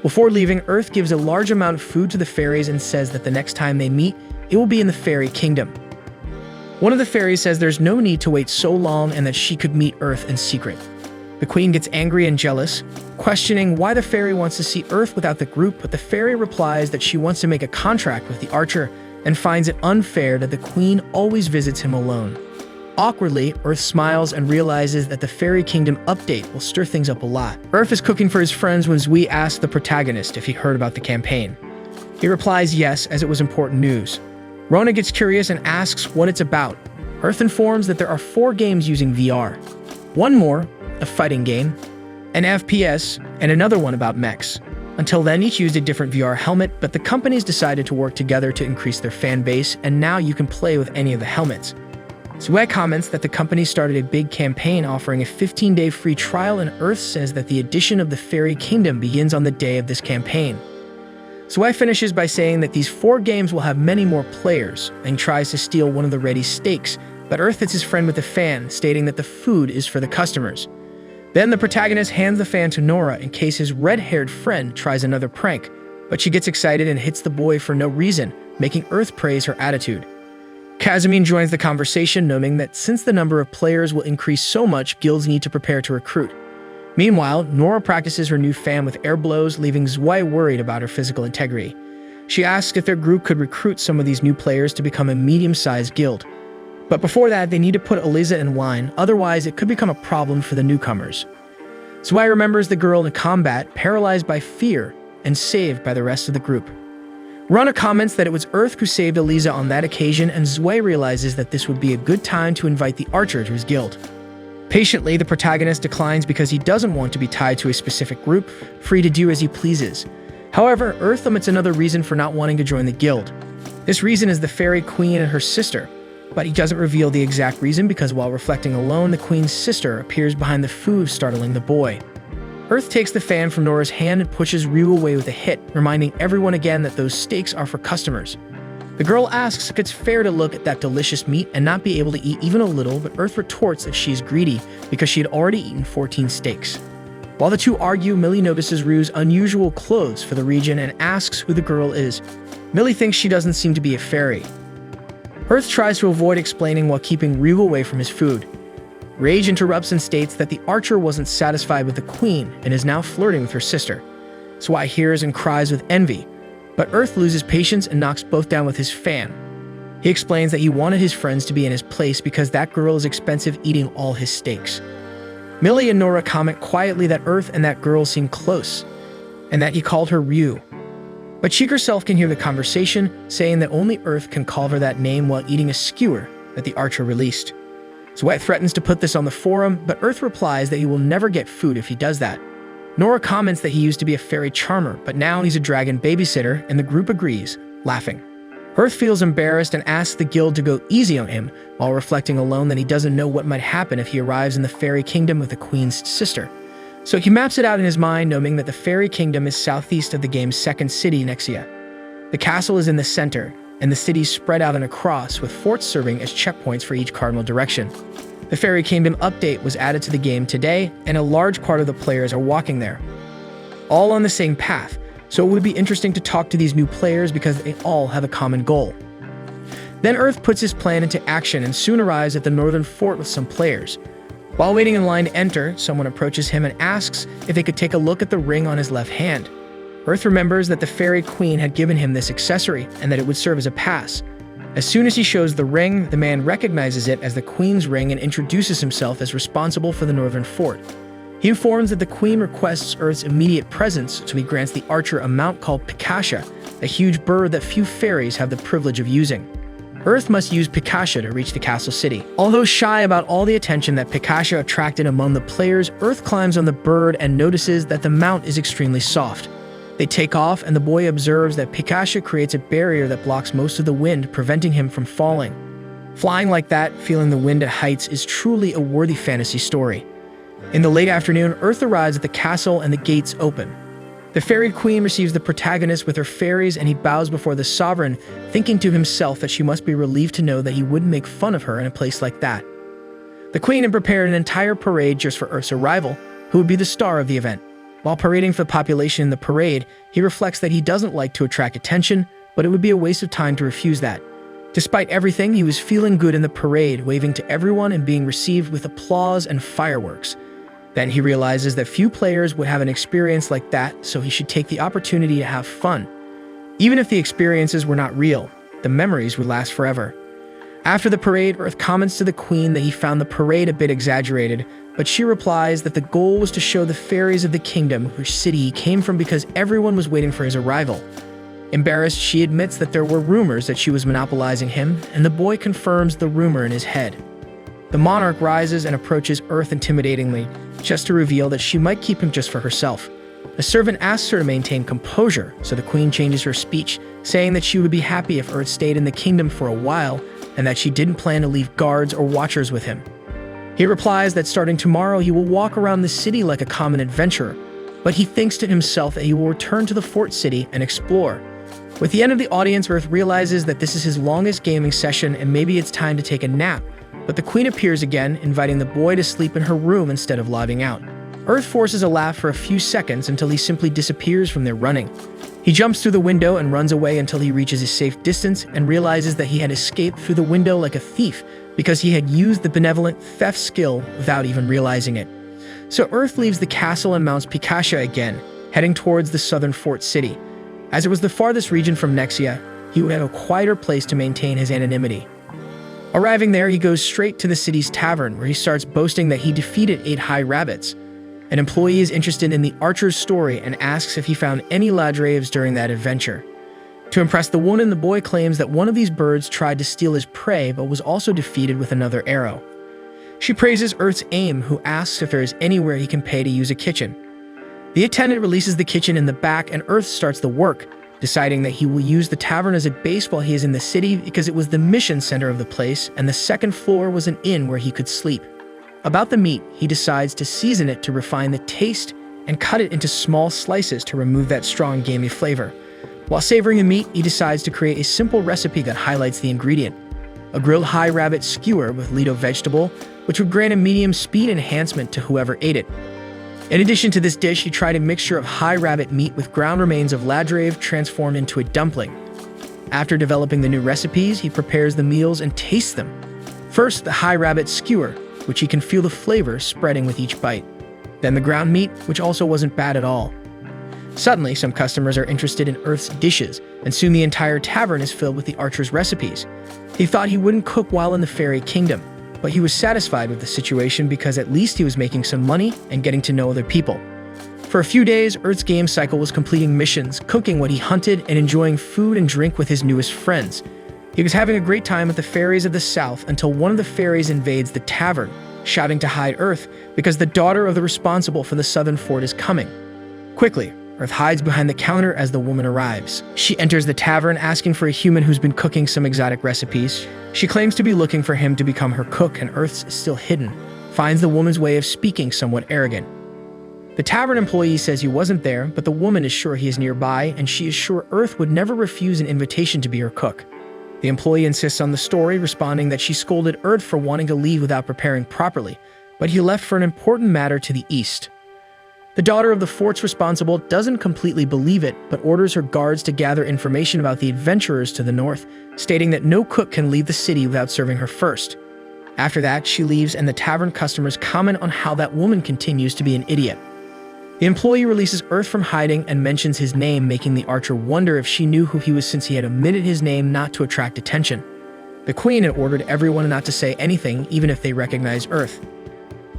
Before leaving, Earth gives a large amount of food to the fairies and says that the next time they meet, it will be in the Fairy Kingdom. One of the fairies says there's no need to wait so long and that she could meet Earth in secret. The Queen gets angry and jealous, questioning why the fairy wants to see Earth without the group, but the fairy replies that she wants to make a contract with the archer and finds it unfair that the Queen always visits him alone. Awkwardly, Earth smiles and realizes that the Fairy Kingdom update will stir things up a lot. Earth is cooking for his friends when Zui asks the protagonist if he heard about the campaign. He replies yes, as it was important news. Rona gets curious and asks what it's about. Earth informs that there are 4 games using VR. One more, a fighting game, an FPS, and another one about mechs. Until then, each used a different VR helmet, but the companies decided to work together to increase their fan base, and now you can play with any of the helmets. Zue comments that the company started a big campaign offering a 15-day free trial, and Earth says that the addition of the Fairy Kingdom begins on the day of this campaign. Zue finishes by saying that these 4 games will have many more players, and tries to steal one of the ready steaks, but Earth hits his friend with a fan, stating that the food is for the customers. Then the protagonist hands the fan to Nora in case his red-haired friend tries another prank, but she gets excited and hits the boy for no reason, making Earth praise her attitude. Casimine joins the conversation, noting that since the number of players will increase so much, guilds need to prepare to recruit. Meanwhile, Nora practices her new fan with air blows, leaving Zwei worried about her physical integrity. She asks if their group could recruit some of these new players to become a medium-sized guild. But before that, they need to put Eliza in line, otherwise it could become a problem for the newcomers. Zwei remembers the girl in combat, paralyzed by fear, and saved by the rest of the group. Rana comments that it was Earth who saved Eliza on that occasion, and Zwei realizes that this would be a good time to invite the archer to his guild. Patiently, the protagonist declines because he doesn't want to be tied to a specific group, free to do as he pleases. However, Earth omits another reason for not wanting to join the guild. This reason is the Fairy Queen and her sister, but he doesn't reveal the exact reason because while reflecting alone, the Queen's sister appears behind the food, startling the boy. Earth takes the fan from Nora's hand and pushes Ryu away with a hit, reminding everyone again that those steaks are for customers. The girl asks if it's fair to look at that delicious meat and not be able to eat even a little, but Earth retorts that she is greedy because she had already eaten 14 steaks. While the two argue, Millie notices Ryu's unusual clothes for the region and asks who the girl is. Millie thinks she doesn't seem to be a fairy. Earth tries to avoid explaining while keeping Ryu away from his food. Rage interrupts and states that the archer wasn't satisfied with the queen and is now flirting with her sister. Zwei hears and cries with envy, but Earth loses patience and knocks both down with his fan. He explains that he wanted his friends to be in his place because that girl is expensive, eating all his steaks. Millie and Nora comment quietly that Earth and that girl seem close, and that he called her Ryu. But she herself can hear the conversation, saying that only Earth can call her that name while eating a skewer that the archer released. Zwei threatens to put this on the forum, but Earth replies that he will never get food if he does that. Nora comments that he used to be a fairy charmer, but now he's a dragon babysitter, and the group agrees, laughing. Earth feels embarrassed and asks the guild to go easy on him, while reflecting alone that he doesn't know what might happen if he arrives in the Fairy Kingdom with the Queen's sister. So he maps it out in his mind, knowing that the Fairy Kingdom is southeast of the game's second city, Nexia. The castle is in the center, and the cities spread out and across, with forts serving as checkpoints for each cardinal direction. The Fairy Kingdom update was added to the game today, and a large part of the players are walking there, all on the same path, so it would be interesting to talk to these new players because they all have a common goal. Then Earth puts his plan into action and soon arrives at the northern fort with some players. While waiting in line to enter, someone approaches him and asks if they could take a look at the ring on his left hand. Earth remembers that the fairy queen had given him this accessory and that it would serve as a pass. As soon as he shows the ring, the man recognizes it as the queen's ring and introduces himself as responsible for the northern fort. He informs that the queen requests Earth's immediate presence, so he grants the archer a mount called Pikasha, a huge bird that few fairies have the privilege of using. Earth must use Pikasha to reach the castle city. Although shy about all the attention that Pikasha attracted among the players, Earth climbs on the bird and notices that the mount is extremely soft. They take off, and the boy observes that Pikasha creates a barrier that blocks most of the wind, preventing him from falling. Flying like that, feeling the wind at heights, is truly a worthy fantasy story. In the late afternoon, Earth arrives at the castle and the gates open. The fairy queen receives the protagonist with her fairies, and he bows before the sovereign, thinking to himself that she must be relieved to know that he wouldn't make fun of her in a place like that. The queen had prepared an entire parade just for Earth's arrival, who would be the star of the event. While parading for the population in the parade, he reflects that he doesn't like to attract attention, but it would be a waste of time to refuse that. Despite everything, he was feeling good in the parade, waving to everyone and being received with applause and fireworks. Then he realizes that few players would have an experience like that, so he should take the opportunity to have fun. Even if the experiences were not real, the memories would last forever. After the parade, Earth comments to the queen that he found the parade a bit exaggerated, but she replies that the goal was to show the fairies of the kingdom which city he came from because everyone was waiting for his arrival. Embarrassed, she admits that there were rumors that she was monopolizing him, and the boy confirms the rumor in his head. The monarch rises and approaches Earth intimidatingly, just to reveal that she might keep him just for herself. A servant asks her to maintain composure, so the queen changes her speech, saying that she would be happy if Earth stayed in the kingdom for a while, and that she didn't plan to leave guards or watchers with him. He replies that starting tomorrow he will walk around the city like a common adventurer, but he thinks to himself that he will return to the fort city and explore. With the end of the audience, Earth realizes that this is his longest gaming session and maybe it's time to take a nap, but the queen appears again, inviting the boy to sleep in her room instead of logging out. Earth forces a laugh for a few seconds until he simply disappears from their running. He jumps through the window and runs away until he reaches a safe distance and realizes that he had escaped through the window like a thief because he had used the benevolent theft skill without even realizing it. So Earth leaves the castle and mounts Pikasha again, heading towards the southern fort city. As it was the farthest region from Nexia, he would have a quieter place to maintain his anonymity. Arriving there, he goes straight to the city's tavern, where he starts boasting that he defeated 8 high rabbits. An employee is interested in the archer's story and asks if he found any ladraves during that adventure. To impress the woman, the boy claims that one of these birds tried to steal his prey but was also defeated with another arrow. She praises Earth's aim, who asks if there is anywhere he can pay to use a kitchen. The attendant releases the kitchen in the back and Earth starts the work, deciding that he will use the tavern as a base while he is in the city because it was the mission center of the place and the second floor was an inn where he could sleep. About the meat, he decides to season it to refine the taste and cut it into small slices to remove that strong gamey flavor. While savoring the meat, he decides to create a simple recipe that highlights the ingredient: a grilled high rabbit skewer with Lido vegetable, which would grant a medium speed enhancement to whoever ate it. In addition to this dish, he tried a mixture of high rabbit meat with ground remains of ladrave transformed into a dumpling. After developing the new recipes, he prepares the meals and tastes them. First, the high rabbit skewer, which he can feel the flavor spreading with each bite. Then the ground meat, which also wasn't bad at all. Suddenly, some customers are interested in Earth's dishes, and soon the entire tavern is filled with the archer's recipes. He thought he wouldn't cook while in the fairy kingdom, but he was satisfied with the situation because at least he was making some money and getting to know other people. For a few days, Earth's game cycle was completing missions, cooking what he hunted, and enjoying food and drink with his newest friends. He was having a great time with the fairies of the south until one of the fairies invades the tavern, shouting to hide Earth because the daughter of the responsible for the southern fort is coming. Quickly, Earth hides behind the counter as the woman arrives. She enters the tavern asking for a human who's been cooking some exotic recipes. She claims to be looking for him to become her cook, and Earth's is still hidden, finds the woman's way of speaking somewhat arrogant. The tavern employee says he wasn't there, but the woman is sure he is nearby, and she is sure Earth would never refuse an invitation to be her cook. The employee insists on the story, responding that she scolded Earth for wanting to leave without preparing properly, but he left for an important matter to the east. The daughter of the fort's responsible doesn't completely believe it, but orders her guards to gather information about the adventurers to the north, stating that no cook can leave the city without serving her first. After that, she leaves and the tavern customers comment on how that woman continues to be an idiot. The employee releases Earth from hiding and mentions his name, making the archer wonder if she knew who he was since he had omitted his name not to attract attention. The queen had ordered everyone not to say anything, even if they recognize Earth.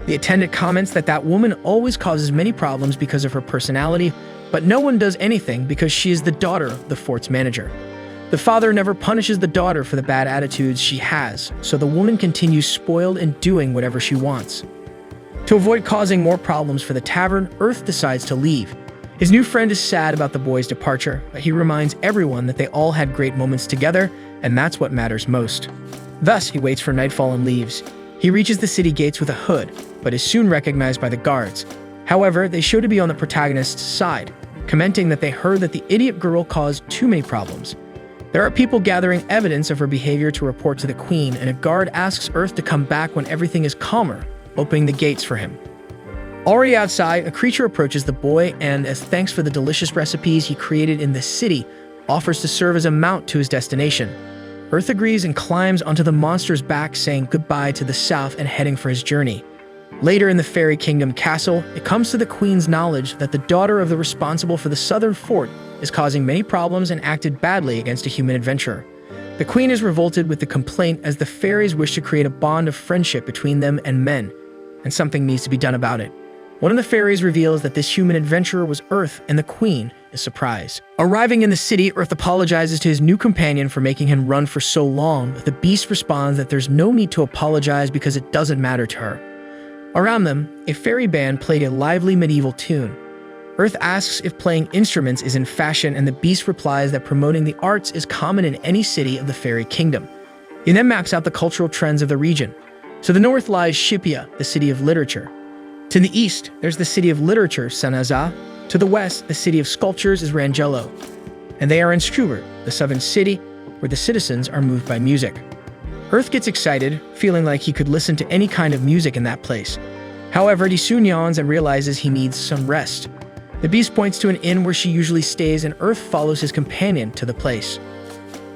The attendant comments that that woman always causes many problems because of her personality, but no one does anything because she is the daughter of the fort's manager. The father never punishes the daughter for the bad attitudes she has, so the woman continues spoiled and doing whatever she wants. To avoid causing more problems for the tavern, Earth decides to leave. His new friend is sad about the boy's departure, but he reminds everyone that they all had great moments together, and that's what matters most. Thus, he waits for nightfall and leaves. He reaches the city gates with a hood, but is soon recognized by the guards. However, they show to be on the protagonist's side, commenting that they heard that the idiot girl caused too many problems. There are people gathering evidence of her behavior to report to the queen, and a guard asks Earth to come back when everything is calmer, opening the gates for him. Already outside, a creature approaches the boy and, as thanks for the delicious recipes he created in the city, offers to serve as a mount to his destination. Earth agrees and climbs onto the monster's back, saying goodbye to the south and heading for his journey. Later in the Fairy Kingdom castle, it comes to the queen's knowledge that the daughter of the responsible for the southern fort is causing many problems and acted badly against a human adventurer. The queen is revolted with the complaint as the fairies wish to create a bond of friendship between them and men, and something needs to be done about it. One of the fairies reveals that this human adventurer was Earth, and the queen is surprised. Arriving in the city, Earth apologizes to his new companion for making him run for so long, but the beast responds that there's no need to apologize because it doesn't matter to her. Around them, a fairy band played a lively medieval tune. Earth asks if playing instruments is in fashion, and the beast replies that promoting the arts is common in any city of the Fairy Kingdom. He then maps out the cultural trends of the region. To the north lies Shipia, the city of literature. To the east, there's the city of literature, Sanaza. To the west, the city of sculptures is Rangello. And they are in Strubert, the southern city, where the citizens are moved by music. Earth gets excited, feeling like he could listen to any kind of music in that place. However, he soon yawns and realizes he needs some rest. The beast points to an inn where she usually stays, and Earth follows his companion to the place.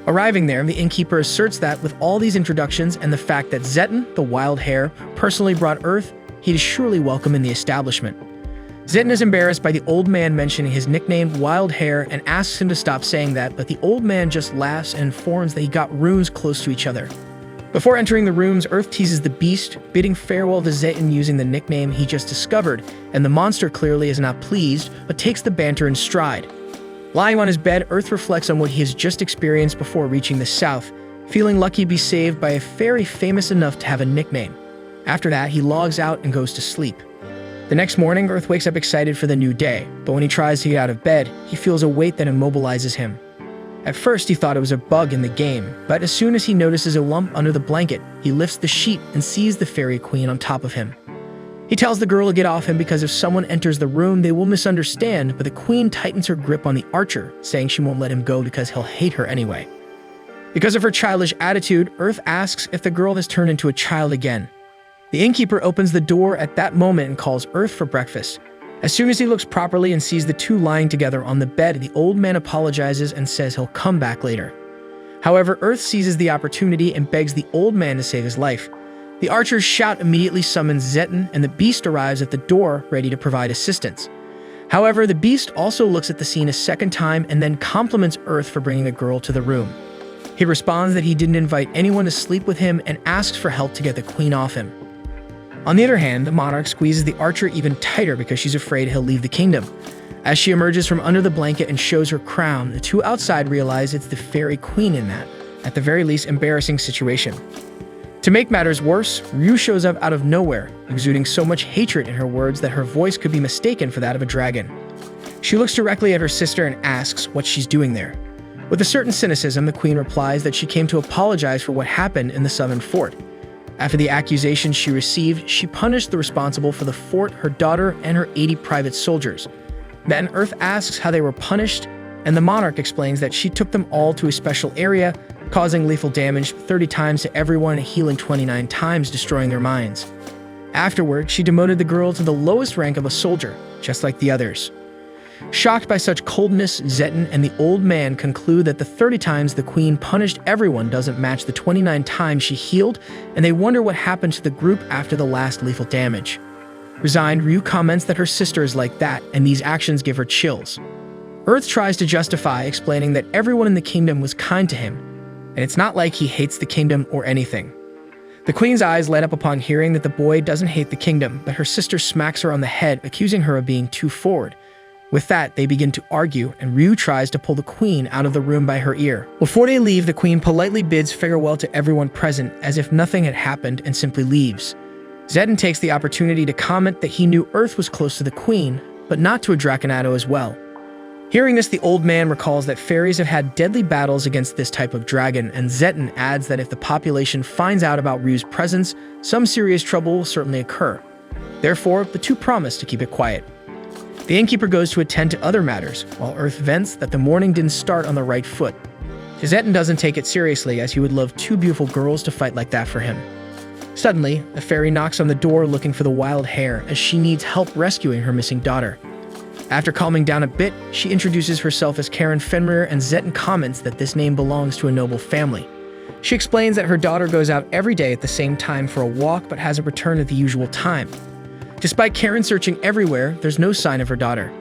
Arriving there, the innkeeper asserts that with all these introductions and the fact that Zetten, the wild hare, personally brought Earth, he is surely welcome in the establishment. Zetten is embarrassed by the old man mentioning his nickname Wild Hare and asks him to stop saying that, but the old man just laughs and informs that he got rooms close to each other. Before entering the rooms, Earth teases the beast, bidding farewell to Zetten using the nickname he just discovered, and the monster clearly is not pleased, but takes the banter in stride. Lying on his bed, Earth reflects on what he has just experienced before reaching the south, feeling lucky to be saved by a fairy famous enough to have a nickname. After that, he logs out and goes to sleep. The next morning, Earth wakes up excited for the new day, but when he tries to get out of bed, he feels a weight that immobilizes him. At first, he thought it was a bug in the game, but as soon as he notices a lump under the blanket, he lifts the sheet and sees the fairy queen on top of him. He tells the girl to get off him because if someone enters the room, they will misunderstand, but the queen tightens her grip on the archer, saying she won't let him go because he'll hate her anyway. Because of her childish attitude, Earth asks if the girl has turned into a child again. The innkeeper opens the door at that moment and calls Earth for breakfast. As soon as he looks properly and sees the two lying together on the bed, the old man apologizes and says he'll come back later. However, Earth seizes the opportunity and begs the old man to save his life. The archer's shout immediately summons Zetten, and the beast arrives at the door, ready to provide assistance. However, the beast also looks at the scene a second time and then compliments Earth for bringing the girl to the room. He responds that he didn't invite anyone to sleep with him and asks for help to get the queen off him. On the other hand, the monarch squeezes the archer even tighter because she's afraid he'll leave the kingdom. As she emerges from under the blanket and shows her crown, the two outside realize it's the fairy queen in that, at the very least, embarrassing situation. To make matters worse, Ryu shows up out of nowhere, exuding so much hatred in her words that her voice could be mistaken for that of a dragon. She looks directly at her sister and asks what she's doing there. With a certain cynicism, the queen replies that she came to apologize for what happened in the southern fort. After the accusations she received, she punished the responsible for the fort, her daughter, and her 80 private soldiers. Then Earth asks how they were punished, and the monarch explains that she took them all to a special area, causing lethal damage 30 times to everyone and healing 29 times, destroying their minds. Afterward, she demoted the girl to the lowest rank of a soldier, just like the others. Shocked by such coldness, Zeton and the old man conclude that the 30 times the queen punished everyone doesn't match the 29 times she healed, and they wonder what happened to the group after the last lethal damage. Resigned, Ryu comments that her sister is like that, and these actions give her chills. Earth tries to justify, explaining that everyone in the kingdom was kind to him, and it's not like he hates the kingdom or anything. The queen's eyes light up upon hearing that the boy doesn't hate the kingdom, but her sister smacks her on the head, accusing her of being too forward. With that, they begin to argue, and Ryu tries to pull the queen out of the room by her ear. Before they leave, the queen politely bids farewell to everyone present, as if nothing had happened, and simply leaves. Zeton takes the opportunity to comment that he knew Earth was close to the queen, but not to a Draconato as well. Hearing this, the old man recalls that fairies have had deadly battles against this type of dragon, and Zeton adds that if the population finds out about Ryu's presence, some serious trouble will certainly occur. Therefore, the two promise to keep it quiet. The innkeeper goes to attend to other matters, while Earth vents that the morning didn't start on the right foot. Zeton doesn't take it seriously, as he would love two beautiful girls to fight like that for him. Suddenly, a fairy knocks on the door looking for the wild hare, as she needs help rescuing her missing daughter. After calming down a bit, she introduces herself as Karen Fenrir, and Zeton comments that this name belongs to a noble family. She explains that her daughter goes out every day at the same time for a walk but hasn't returned at the usual time. Despite Karen searching everywhere, there's no sign of her daughter.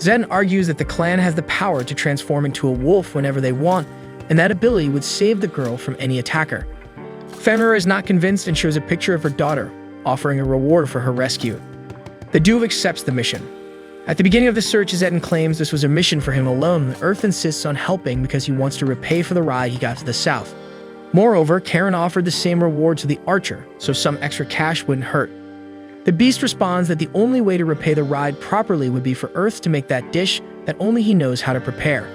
Zeton argues that the clan has the power to transform into a wolf whenever they want, and that ability would save the girl from any attacker. Fenrir is not convinced and shows a picture of her daughter, offering a reward for her rescue. The duo accepts the mission. At the beginning of the search, Zeton claims this was a mission for him alone, and Earth insists on helping because he wants to repay for the ride he got to the south. Moreover, Karen offered the same reward to the archer, so some extra cash wouldn't hurt. The beast responds that the only way to repay the ride properly would be for Earth to make that dish that only he knows how to prepare.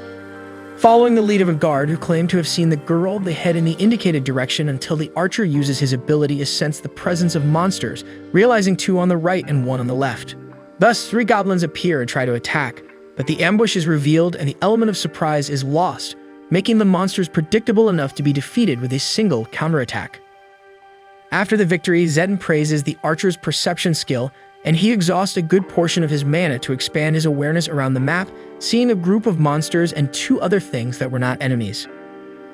Following the lead of a guard who claimed to have seen the girl, they head in the indicated direction until the archer uses his ability to sense the presence of monsters, realizing two on the right and one on the left. Thus, 3 goblins appear and try to attack, but the ambush is revealed and the element of surprise is lost, making the monsters predictable enough to be defeated with a single counterattack. After the victory, Zeton praises the archer's perception skill, and he exhausts a good portion of his mana to expand his awareness around the map, seeing a group of monsters and 2 other things that were not enemies.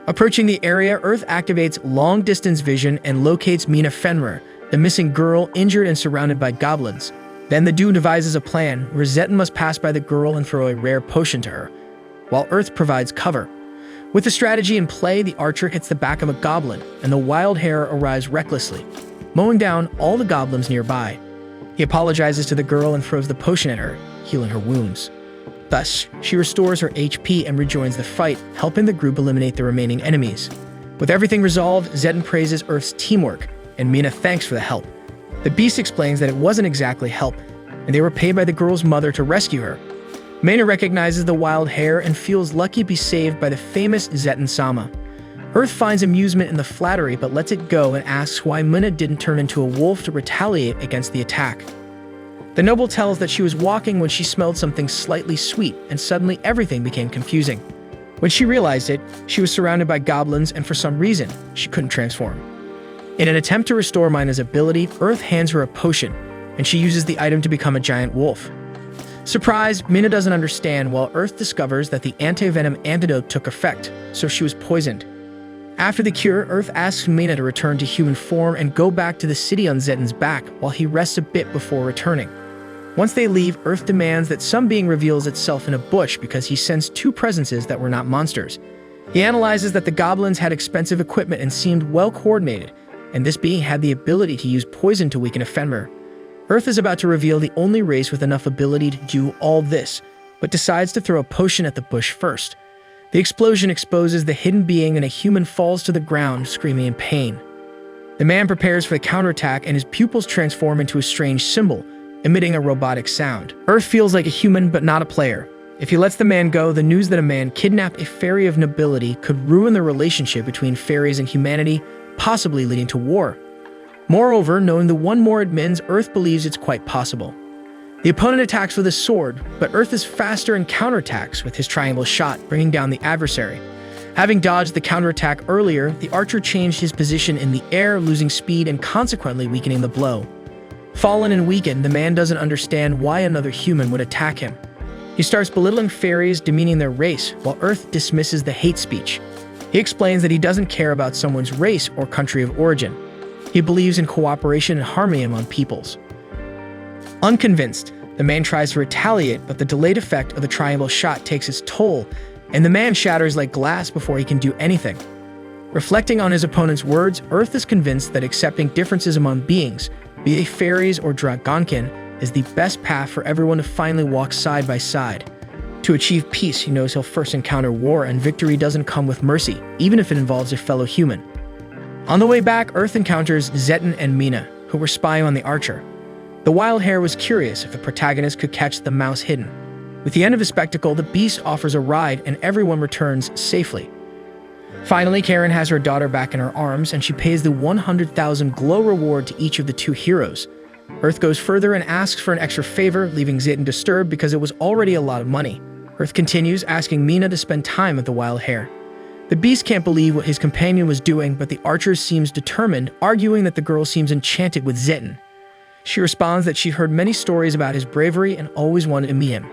Approaching the area, Earth activates long-distance vision and locates Mina Fenrir, the missing girl injured and surrounded by goblins. Then the duo devises a plan where Zeton must pass by the girl and throw a rare potion to her, while Earth provides cover. With the strategy in play, the archer hits the back of a goblin, and the wild hare arrives recklessly, mowing down all the goblins nearby. He apologizes to the girl and throws the potion at her, healing her wounds. Thus, she restores her HP and rejoins the fight, helping the group eliminate the remaining enemies. With everything resolved, Zeton praises Earth's teamwork, and Mina thanks for the help. The beast explains that it wasn't exactly help, and they were paid by the girl's mother to rescue her. Mina recognizes the wild hare and feels lucky to be saved by the famous Zeton Sama. Earth finds amusement in the flattery but lets it go and asks why Mina didn't turn into a wolf to retaliate against the attack. The noble tells that she was walking when she smelled something slightly sweet, and suddenly everything became confusing. When she realized it, she was surrounded by goblins and for some reason, she couldn't transform. In an attempt to restore Mina's ability, Earth hands her a potion, and she uses the item to become a giant wolf. Surprised, Mina doesn't understand, while Earth discovers that the anti-venom antidote took effect, so she was poisoned. After the cure, Earth asks Mina to return to human form and go back to the city on Zeton's back while he rests a bit before returning. Once they leave, Earth demands that some being reveals itself in a bush because he sensed 2 presences that were not monsters. He analyzes that the goblins had expensive equipment and seemed well coordinated, and this being had the ability to use poison to weaken a Fenrir. Earth is about to reveal the only race with enough ability to do all this, but decides to throw a potion at the bush first. The explosion exposes the hidden being and a human falls to the ground, screaming in pain. The man prepares for the counterattack and his pupils transform into a strange symbol, emitting a robotic sound. Earth feels like a human but not a player. If he lets the man go, the news that a man kidnapped a fairy of nobility could ruin the relationship between fairies and humanity, possibly leading to war. Moreover, knowing the one more admins, Earth believes it's quite possible. The opponent attacks with a sword, but Earth is faster and counterattacks with his triangle shot, bringing down the adversary. Having dodged the counterattack earlier, the archer changed his position in the air, losing speed and consequently weakening the blow. Fallen and weakened, the man doesn't understand why another human would attack him. He starts belittling fairies, demeaning their race, while Earth dismisses the hate speech. He explains that he doesn't care about someone's race or country of origin. He believes in cooperation and harmony among peoples. Unconvinced, the man tries to retaliate, but the delayed effect of the triangle shot takes its toll, and the man shatters like glass before he can do anything. Reflecting on his opponent's words, Earth is convinced that accepting differences among beings, be they fairies or dragonkin, is the best path for everyone to finally walk side by side. To achieve peace, he knows he'll first encounter war, and victory doesn't come with mercy, even if it involves a fellow human. On the way back, Earth encounters Zetten and Mina, who were spying on the archer. The wild hare was curious if the protagonist could catch the mouse hidden. With the end of the spectacle, the beast offers a ride and everyone returns safely. Finally, Karen has her daughter back in her arms, and she pays the 100,000 glow reward to each of the two heroes. Earth goes further and asks for an extra favor, leaving Zetten disturbed because it was already a lot of money. Earth continues, asking Mina to spend time with the wild hare. The beast can't believe what his companion was doing, but the archer seems determined, arguing that the girl seems enchanted with Zetten. She responds that she'd heard many stories about his bravery and always wanted to meet him.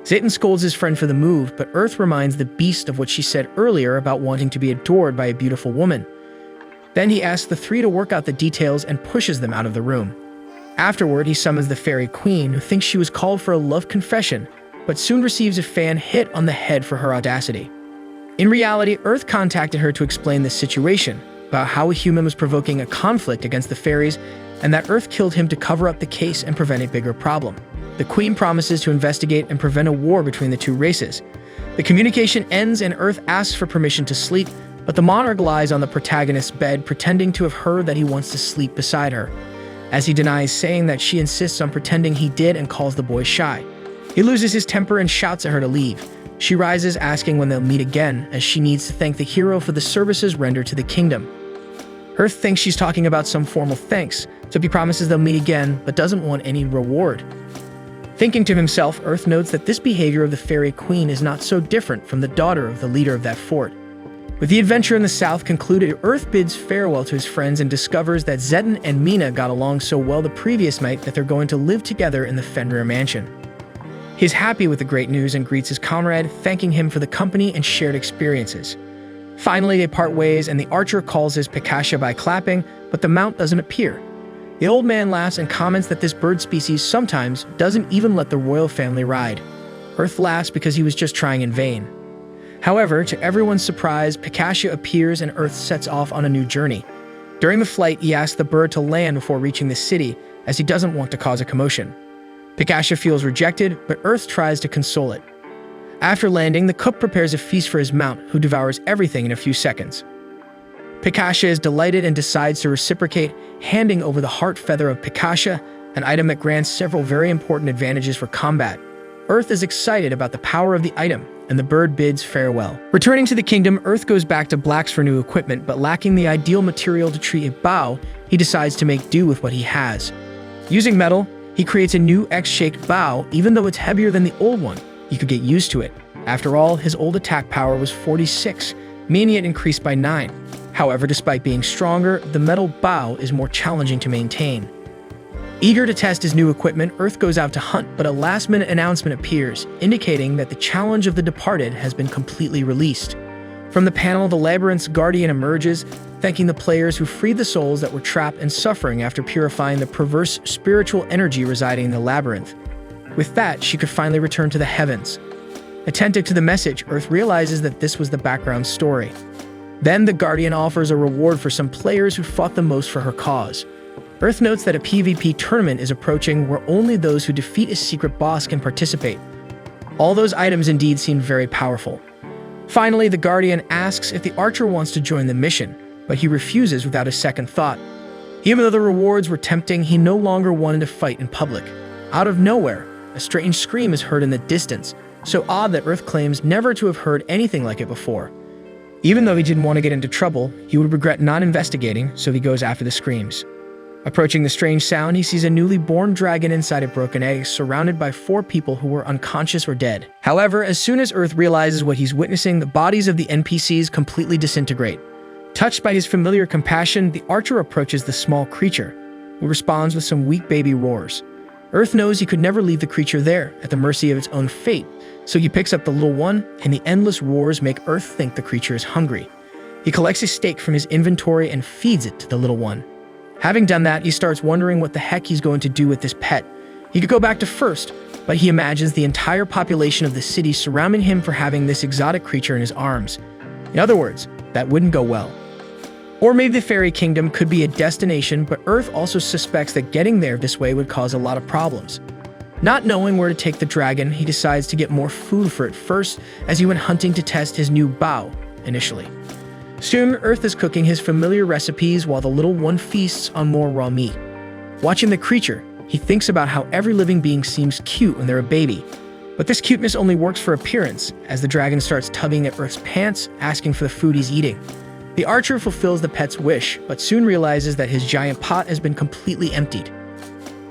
Zetten scolds his friend for the move, but Earth reminds the beast of what she said earlier about wanting to be adored by a beautiful woman. Then he asks the three to work out the details and pushes them out of the room. Afterward, he summons the fairy queen, who thinks she was called for a love confession, but soon receives a fan hit on the head for her audacity. In reality, Earth contacted her to explain this situation, about how a human was provoking a conflict against the fairies, and that Earth killed him to cover up the case and prevent a bigger problem. The Queen promises to investigate and prevent a war between the two races. The communication ends and Earth asks for permission to sleep, but the monarch lies on the protagonist's bed, pretending to have heard that he wants to sleep beside her. As he denies, saying that she insists on pretending he did and calls the boy shy. He loses his temper and shouts at her to leave. She rises, asking when they'll meet again, as she needs to thank the hero for the services rendered to the kingdom. Earth thinks she's talking about some formal thanks, so he promises they'll meet again, but doesn't want any reward. Thinking to himself, Earth notes that this behavior of the fairy queen is not so different from the daughter of the leader of that fort. With the adventure in the south concluded, Earth bids farewell to his friends and discovers that Zetten and Mina got along so well the previous night that they're going to live together in the Fenrir mansion. He's happy with the great news and greets his comrade, thanking him for the company and shared experiences. Finally, they part ways and the archer calls his Pikasha by clapping, but the mount doesn't appear. The old man laughs and comments that this bird species sometimes doesn't even let the royal family ride. Earth laughs because he was just trying in vain. However, to everyone's surprise, Pikasha appears and Earth sets off on a new journey. During the flight, he asks the bird to land before reaching the city, as he doesn't want to cause a commotion. Pikasha feels rejected, but Earth tries to console it. After landing, the cook prepares a feast for his mount, who devours everything in a few seconds. Pikasha is delighted and decides to reciprocate, handing over the heart feather of Pikasha, an item that grants several very important advantages for combat. Earth is excited about the power of the item, and the bird bids farewell. Returning to the kingdom, Earth goes back to Blacks for new equipment, but lacking the ideal material to treat a bow, he decides to make do with what he has. Using metal, he creates a new X-shaped bow, even though it's heavier than the old one. He could get used to it. After all, his old attack power was 46, meaning it increased by 9. However, despite being stronger, the metal bow is more challenging to maintain. Eager to test his new equipment, Earth goes out to hunt, but a last-minute announcement appears, indicating that the challenge of the departed has been completely released. From the panel, the labyrinth's guardian emerges, thanking the players who freed the souls that were trapped and suffering after purifying the perverse spiritual energy residing in the labyrinth. With that, she could finally return to the heavens. Attentive to the message, Earth realizes that this was the background story. Then the Guardian offers a reward for some players who fought the most for her cause. Earth notes that a PvP tournament is approaching where only those who defeat a secret boss can participate. All those items indeed seem very powerful. Finally, the Guardian asks if the archer wants to join the mission, but he refuses without a second thought. Even though the rewards were tempting, he no longer wanted to fight in public. Out of nowhere, a strange scream is heard in the distance, so odd that Earth claims never to have heard anything like it before. Even though he didn't want to get into trouble, he would regret not investigating, so he goes after the screams. Approaching the strange sound, he sees a newly born dragon inside a broken egg, surrounded by 4 people who were unconscious or dead. However, as soon as Earth realizes what he's witnessing, the bodies of the NPCs completely disintegrate. Touched by his familiar compassion, the archer approaches the small creature. who responds with some weak baby roars. Earth knows he could never leave the creature there, at the mercy of its own fate, so he picks up the little one, and the endless roars make Earth think the creature is hungry. He collects a steak from his inventory and feeds it to the little one. Having done that, he starts wondering what the heck he's going to do with this pet. He could go back to first, but he imagines the entire population of the city surrounding him for having this exotic creature in his arms. In other words, that wouldn't go well. Or maybe the fairy kingdom could be a destination, but Earth also suspects that getting there this way would cause a lot of problems. Not knowing where to take the dragon, he decides to get more food for it first as he went hunting to test his new bow, initially. Soon, Earth is cooking his familiar recipes while the little one feasts on more raw meat. Watching the creature, he thinks about how every living being seems cute when they're a baby. But this cuteness only works for appearance, as the dragon starts tugging at Earth's pants, asking for the food he's eating. The archer fulfills the pet's wish, but soon realizes that his giant pot has been completely emptied.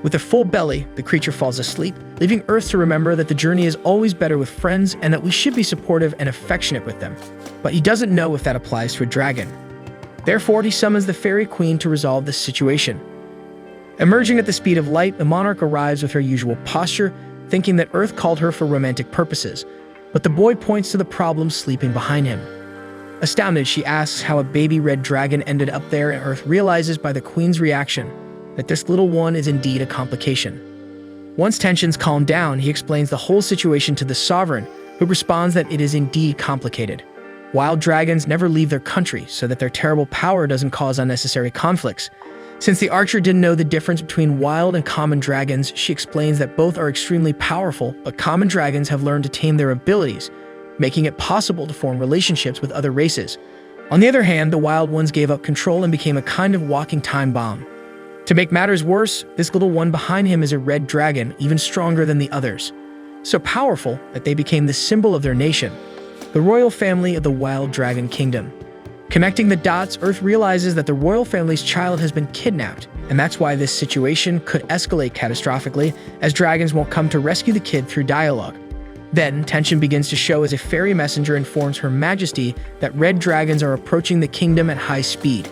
With a full belly, the creature falls asleep, leaving Earth to remember that the journey is always better with friends and that we should be supportive and affectionate with them. But he doesn't know if that applies to a dragon. Therefore, he summons the fairy queen to resolve this situation. Emerging at the speed of light, the monarch arrives with her usual posture, thinking that Earth called her for romantic purposes, but the boy points to the problem sleeping behind him. Astounded, she asks how a baby red dragon ended up there, and Earth realizes by the queen's reaction that this little one is indeed a complication. Once tensions calm down, he explains the whole situation to the sovereign, who responds that it is indeed complicated. Wild dragons never leave their country, so that their terrible power doesn't cause unnecessary conflicts. Since the archer didn't know the difference between wild and common dragons, she explains that both are extremely powerful, but common dragons have learned to tame their abilities, making it possible to form relationships with other races. On the other hand, the wild ones gave up control and became a kind of walking time bomb. To make matters worse, this little one behind him is a red dragon, even stronger than the others. So powerful that they became the symbol of their nation, the royal family of the Wild Dragon Kingdom. Connecting the dots, Earth realizes that the royal family's child has been kidnapped, and that's why this situation could escalate catastrophically, as dragons won't come to rescue the kid through dialogue. Then, tension begins to show as a fairy messenger informs Her Majesty that red dragons are approaching the kingdom at high speed.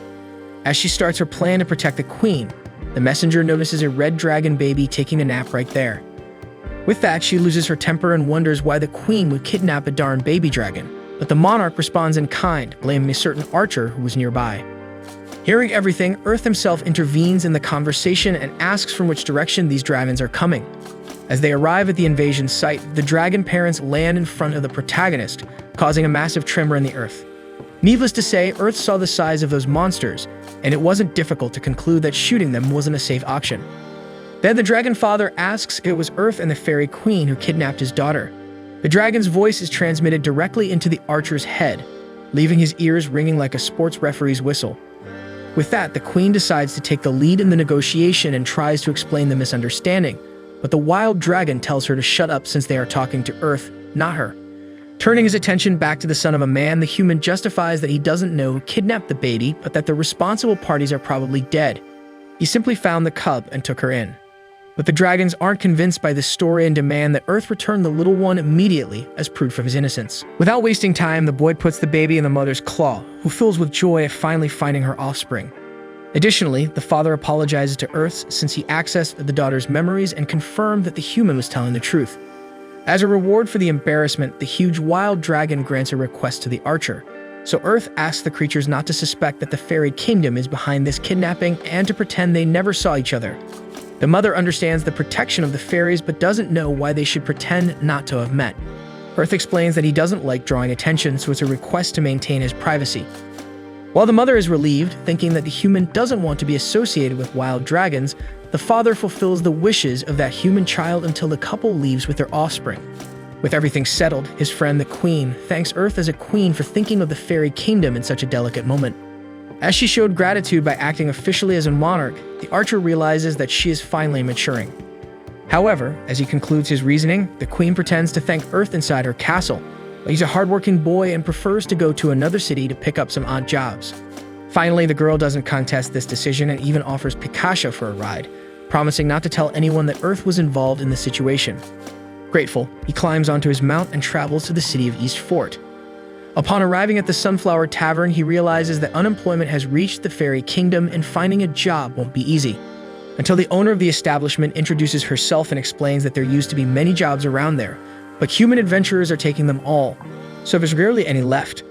As she starts her plan to protect the queen, the messenger notices a red dragon baby taking a nap right there. With that, she loses her temper and wonders why the queen would kidnap a darn baby dragon, but the monarch responds in kind, blaming a certain archer who was nearby. Hearing everything, Earth himself intervenes in the conversation and asks from which direction these dragons are coming. As they arrive at the invasion site, the dragon parents land in front of the protagonist, causing a massive tremor in the earth. Needless to say, Earth saw the size of those monsters, and it wasn't difficult to conclude that shooting them wasn't a safe option. Then the dragon father asks if it was Earth and the fairy queen who kidnapped his daughter. The dragon's voice is transmitted directly into the archer's head, leaving his ears ringing like a sports referee's whistle. With that, the queen decides to take the lead in the negotiation and tries to explain the misunderstanding, but the wild dragon tells her to shut up since they are talking to Earth, not her. Turning his attention back to the son of a man, the human justifies that he doesn't know who kidnapped the baby, but that the responsible parties are probably dead. He simply found the cub and took her in. But the dragons aren't convinced by this story and demand that Earth return the little one immediately as proof of his innocence. Without wasting time, the boy puts the baby in the mother's claw, who fills with joy at finally finding her offspring. Additionally, the father apologizes to Earth since he accessed the daughter's memories and confirmed that the human was telling the truth. As a reward for the embarrassment, the huge wild dragon grants a request to the archer. So Earth asks the creatures not to suspect that the fairy kingdom is behind this kidnapping and to pretend they never saw each other. The mother understands the protection of the fairies but doesn't know why they should pretend not to have met. Earth explains that he doesn't like drawing attention, so it's a request to maintain his privacy. While the mother is relieved, thinking that the human doesn't want to be associated with wild dragons, the father fulfills the wishes of that human child until the couple leaves with their offspring. With everything settled, his friend the queen thanks Earth as a queen for thinking of the fairy kingdom in such a delicate moment. As she showed gratitude by acting officially as a monarch, the archer realizes that she is finally maturing. However, as he concludes his reasoning, the queen pretends to thank Earth inside her castle, but he's a hardworking boy and prefers to go to another city to pick up some odd jobs. Finally, the girl doesn't contest this decision and even offers Picasso for a ride, promising not to tell anyone that Earth was involved in the situation. Grateful, he climbs onto his mount and travels to the city of East Fort. Upon arriving at the Sunflower Tavern, he realizes that unemployment has reached the fairy kingdom and finding a job won't be easy. until the owner of the establishment introduces herself and explains that there used to be many jobs around there, but human adventurers are taking them all, so there's rarely any left.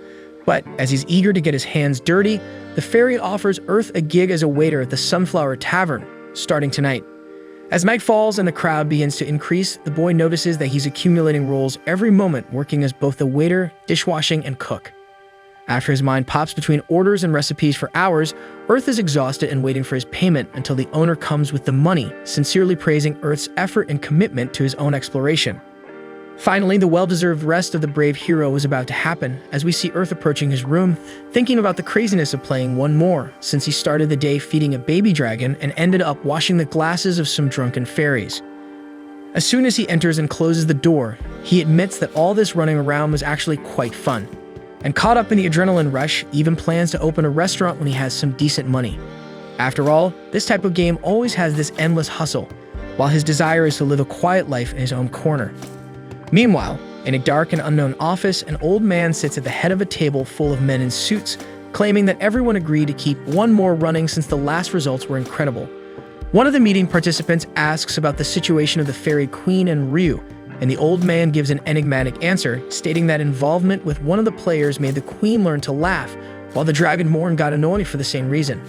But as he's eager to get his hands dirty, the fairy offers Earth a gig as a waiter at the Sunflower Tavern, starting tonight. As night falls and the crowd begins to increase, the boy notices that he's accumulating roles every moment, working as both a waiter, dishwashing, and cook. After his mind pops between orders and recipes for hours, Earth is exhausted and waiting for his payment until the owner comes with the money, sincerely praising Earth's effort and commitment to his own exploration. Finally, the well-deserved rest of the brave hero is about to happen as we see Earth approaching his room, thinking about the craziness of playing one more, since he started the day feeding a baby dragon and ended up washing the glasses of some drunken fairies. As soon as he enters and closes the door, he admits that all this running around was actually quite fun. And caught up in the adrenaline rush, even plans to open a restaurant when he has some decent money. After all, this type of game always has this endless hustle, while his desire is to live a quiet life in his own corner. Meanwhile, in a dark and unknown office, an old man sits at the head of a table full of men in suits, claiming that everyone agreed to keep one more running since the last results were incredible. One of the meeting participants asks about the situation of the fairy queen and Ryu, and the old man gives an enigmatic answer, stating that involvement with one of the players made the queen learn to laugh, while the dragonborn got annoyed for the same reason.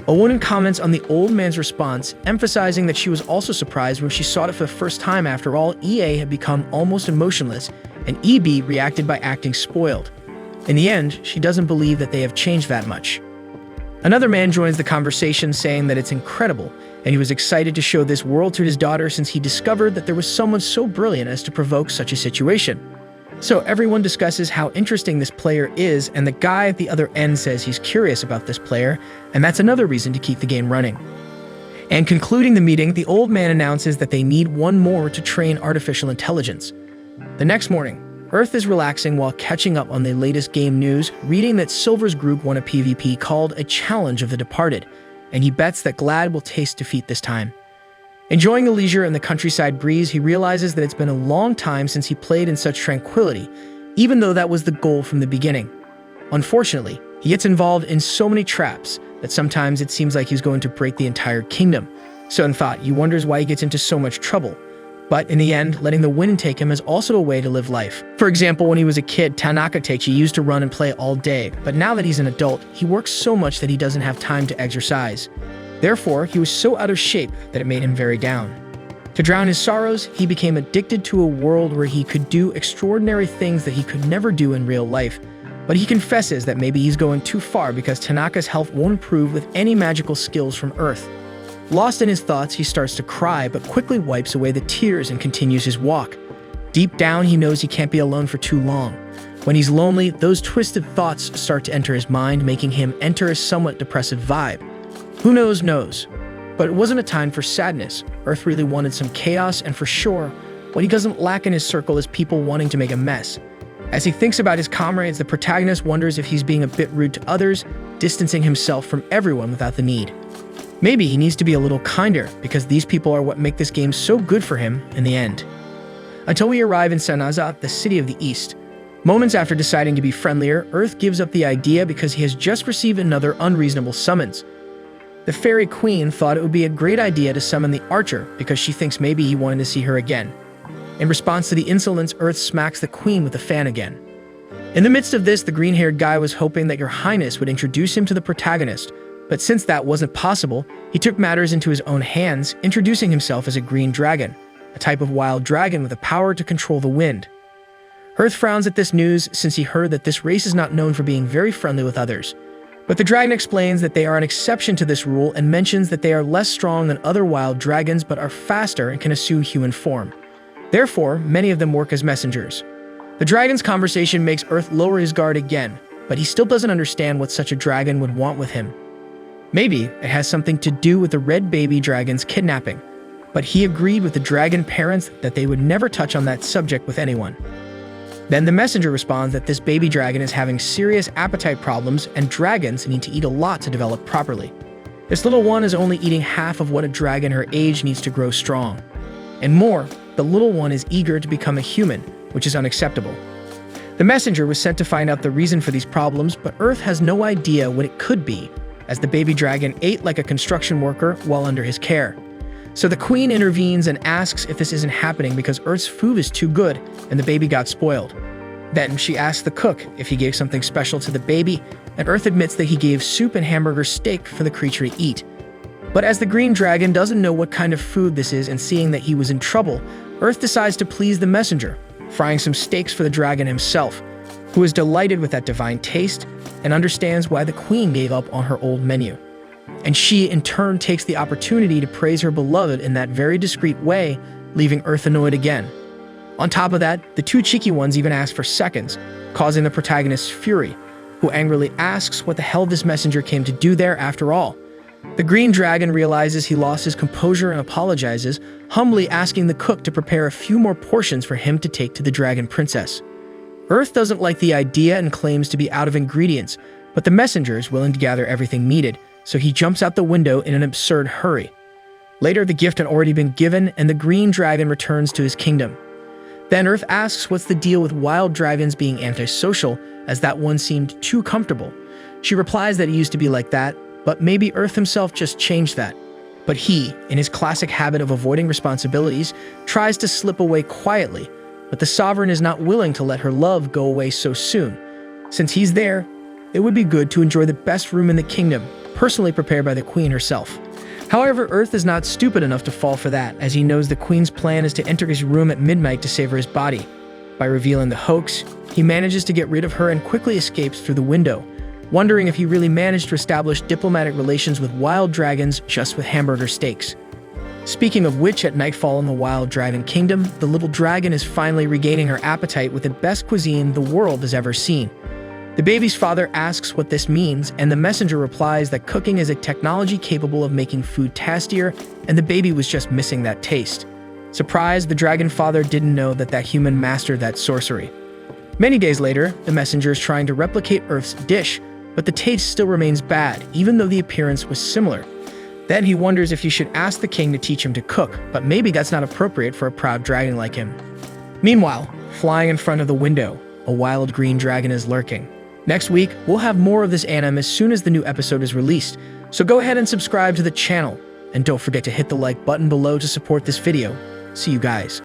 A woman comments on the old man's response, emphasizing that she was also surprised when she saw it for the first time. After all, EA had become almost emotionless, and EB reacted by acting spoiled. In the end, she doesn't believe that they have changed that much. Another man joins the conversation, saying that it's incredible, and he was excited to show this world to his daughter since he discovered that there was someone so brilliant as to provoke such a situation. So everyone discusses how interesting this player is, and the guy at the other end says he's curious about this player, and that's another reason to keep the game running. And concluding the meeting, the old man announces that they need one more to train artificial intelligence. The next morning, Earth is relaxing while catching up on the latest game news, reading that Silver's group won a PvP called a Challenge of the Departed, and he bets that Glad will taste defeat this time. Enjoying the leisure and the countryside breeze, he realizes that it's been a long time since he played in such tranquility, even though that was the goal from the beginning. Unfortunately, he gets involved in so many traps that sometimes it seems like he's going to break the entire kingdom. So in thought, he wonders why he gets into so much trouble. But in the end, letting the wind take him is also a way to live life. For example, when he was a kid, Tanaka Teichi used to run and play all day, but now that he's an adult, he works so much that he doesn't have time to exercise. Therefore, he was so out of shape that it made him very down. To drown his sorrows, he became addicted to a world where he could do extraordinary things that he could never do in real life. But he confesses that maybe he's going too far because Tanaka's health won't improve with any magical skills from Earth. Lost in his thoughts, he starts to cry, but quickly wipes away the tears and continues his walk. Deep down, he knows he can't be alone for too long. When he's lonely, those twisted thoughts start to enter his mind, making him enter a somewhat depressive vibe. Who knows? But it wasn't a time for sadness. Earth really wanted some chaos, and for sure, what he doesn't lack in his circle is people wanting to make a mess. As he thinks about his comrades, the protagonist wonders if he's being a bit rude to others, distancing himself from everyone without the need. Maybe he needs to be a little kinder, because these people are what make this game so good for him in the end. Until we arrive in Sanaza, the city of the East. Moments after deciding to be friendlier, Earth gives up the idea because he has just received another unreasonable summons. The fairy queen thought it would be a great idea to summon the archer because she thinks maybe he wanted to see her again. In response to the insolence, Earth smacks the queen with a fan again. In the midst of this, the green-haired guy was hoping that Your Highness would introduce him to the protagonist, but since that wasn't possible, he took matters into his own hands, introducing himself as a green dragon, a type of wild dragon with the power to control the wind. Earth frowns at this news since he heard that this race is not known for being very friendly with others. But the dragon explains that they are an exception to this rule and mentions that they are less strong than other wild dragons but are faster and can assume human form. Therefore, many of them work as messengers. The dragon's conversation makes Earth lower his guard again, but he still doesn't understand what such a dragon would want with him. Maybe it has something to do with the red baby dragon's kidnapping, but he agreed with the dragon parents that they would never touch on that subject with anyone. Then the messenger responds that this baby dragon is having serious appetite problems and dragons need to eat a lot to develop properly. This little one is only eating half of what a dragon her age needs to grow strong. And more, the little one is eager to become a human, which is unacceptable. The messenger was sent to find out the reason for these problems, but Earth has no idea what it could be, as the baby dragon ate like a construction worker while under his care. So the queen intervenes and asks if this isn't happening because Earth's food is too good and the baby got spoiled. Then she asks the cook if he gave something special to the baby, and Earth admits that he gave soup and hamburger steak for the creature to eat. But as the green dragon doesn't know what kind of food this is and seeing that he was in trouble, Earth decides to please the messenger, frying some steaks for the dragon himself, who is delighted with that divine taste and understands why the queen gave up on her old menu. And she, in turn, takes the opportunity to praise her beloved in that very discreet way, leaving Earth annoyed again. On top of that, the two cheeky ones even ask for seconds, causing the protagonist's fury, who angrily asks what the hell this messenger came to do there after all. The green dragon realizes he lost his composure and apologizes, humbly asking the cook to prepare a few more portions for him to take to the dragon princess. Earth doesn't like the idea and claims to be out of ingredients, but the messenger is willing to gather everything needed, so he jumps out the window in an absurd hurry. Later, the gift had already been given, and the green dragon returns to his kingdom. Then Earth asks what's the deal with wild dragons being antisocial, as that one seemed too comfortable. She replies that it used to be like that, but maybe Earth himself just changed that. But he, in his classic habit of avoiding responsibilities, tries to slip away quietly, but the sovereign is not willing to let her love go away so soon. Since he's there, it would be good to enjoy the best room in the kingdom, personally prepared by the queen herself. However, Earth is not stupid enough to fall for that, as he knows the queen's plan is to enter his room at midnight to savor his body. By revealing the hoax, he manages to get rid of her and quickly escapes through the window, wondering if he really managed to establish diplomatic relations with wild dragons just with hamburger steaks. Speaking of which, at nightfall in the wild dragon kingdom, the little dragon is finally regaining her appetite with the best cuisine the world has ever seen. The baby's father asks what this means, and the messenger replies that cooking is a technology capable of making food tastier, and the baby was just missing that taste. Surprised, the dragon father didn't know that human mastered that sorcery. Many days later, the messenger is trying to replicate Earth's dish, but the taste still remains bad, even though the appearance was similar. Then he wonders if he should ask the king to teach him to cook, but maybe that's not appropriate for a proud dragon like him. Meanwhile, flying in front of the window, a wild green dragon is lurking. Next week, we'll have more of this anime as soon as the new episode is released, so go ahead and subscribe to the channel, and don't forget to hit the like button below to support this video. See you guys.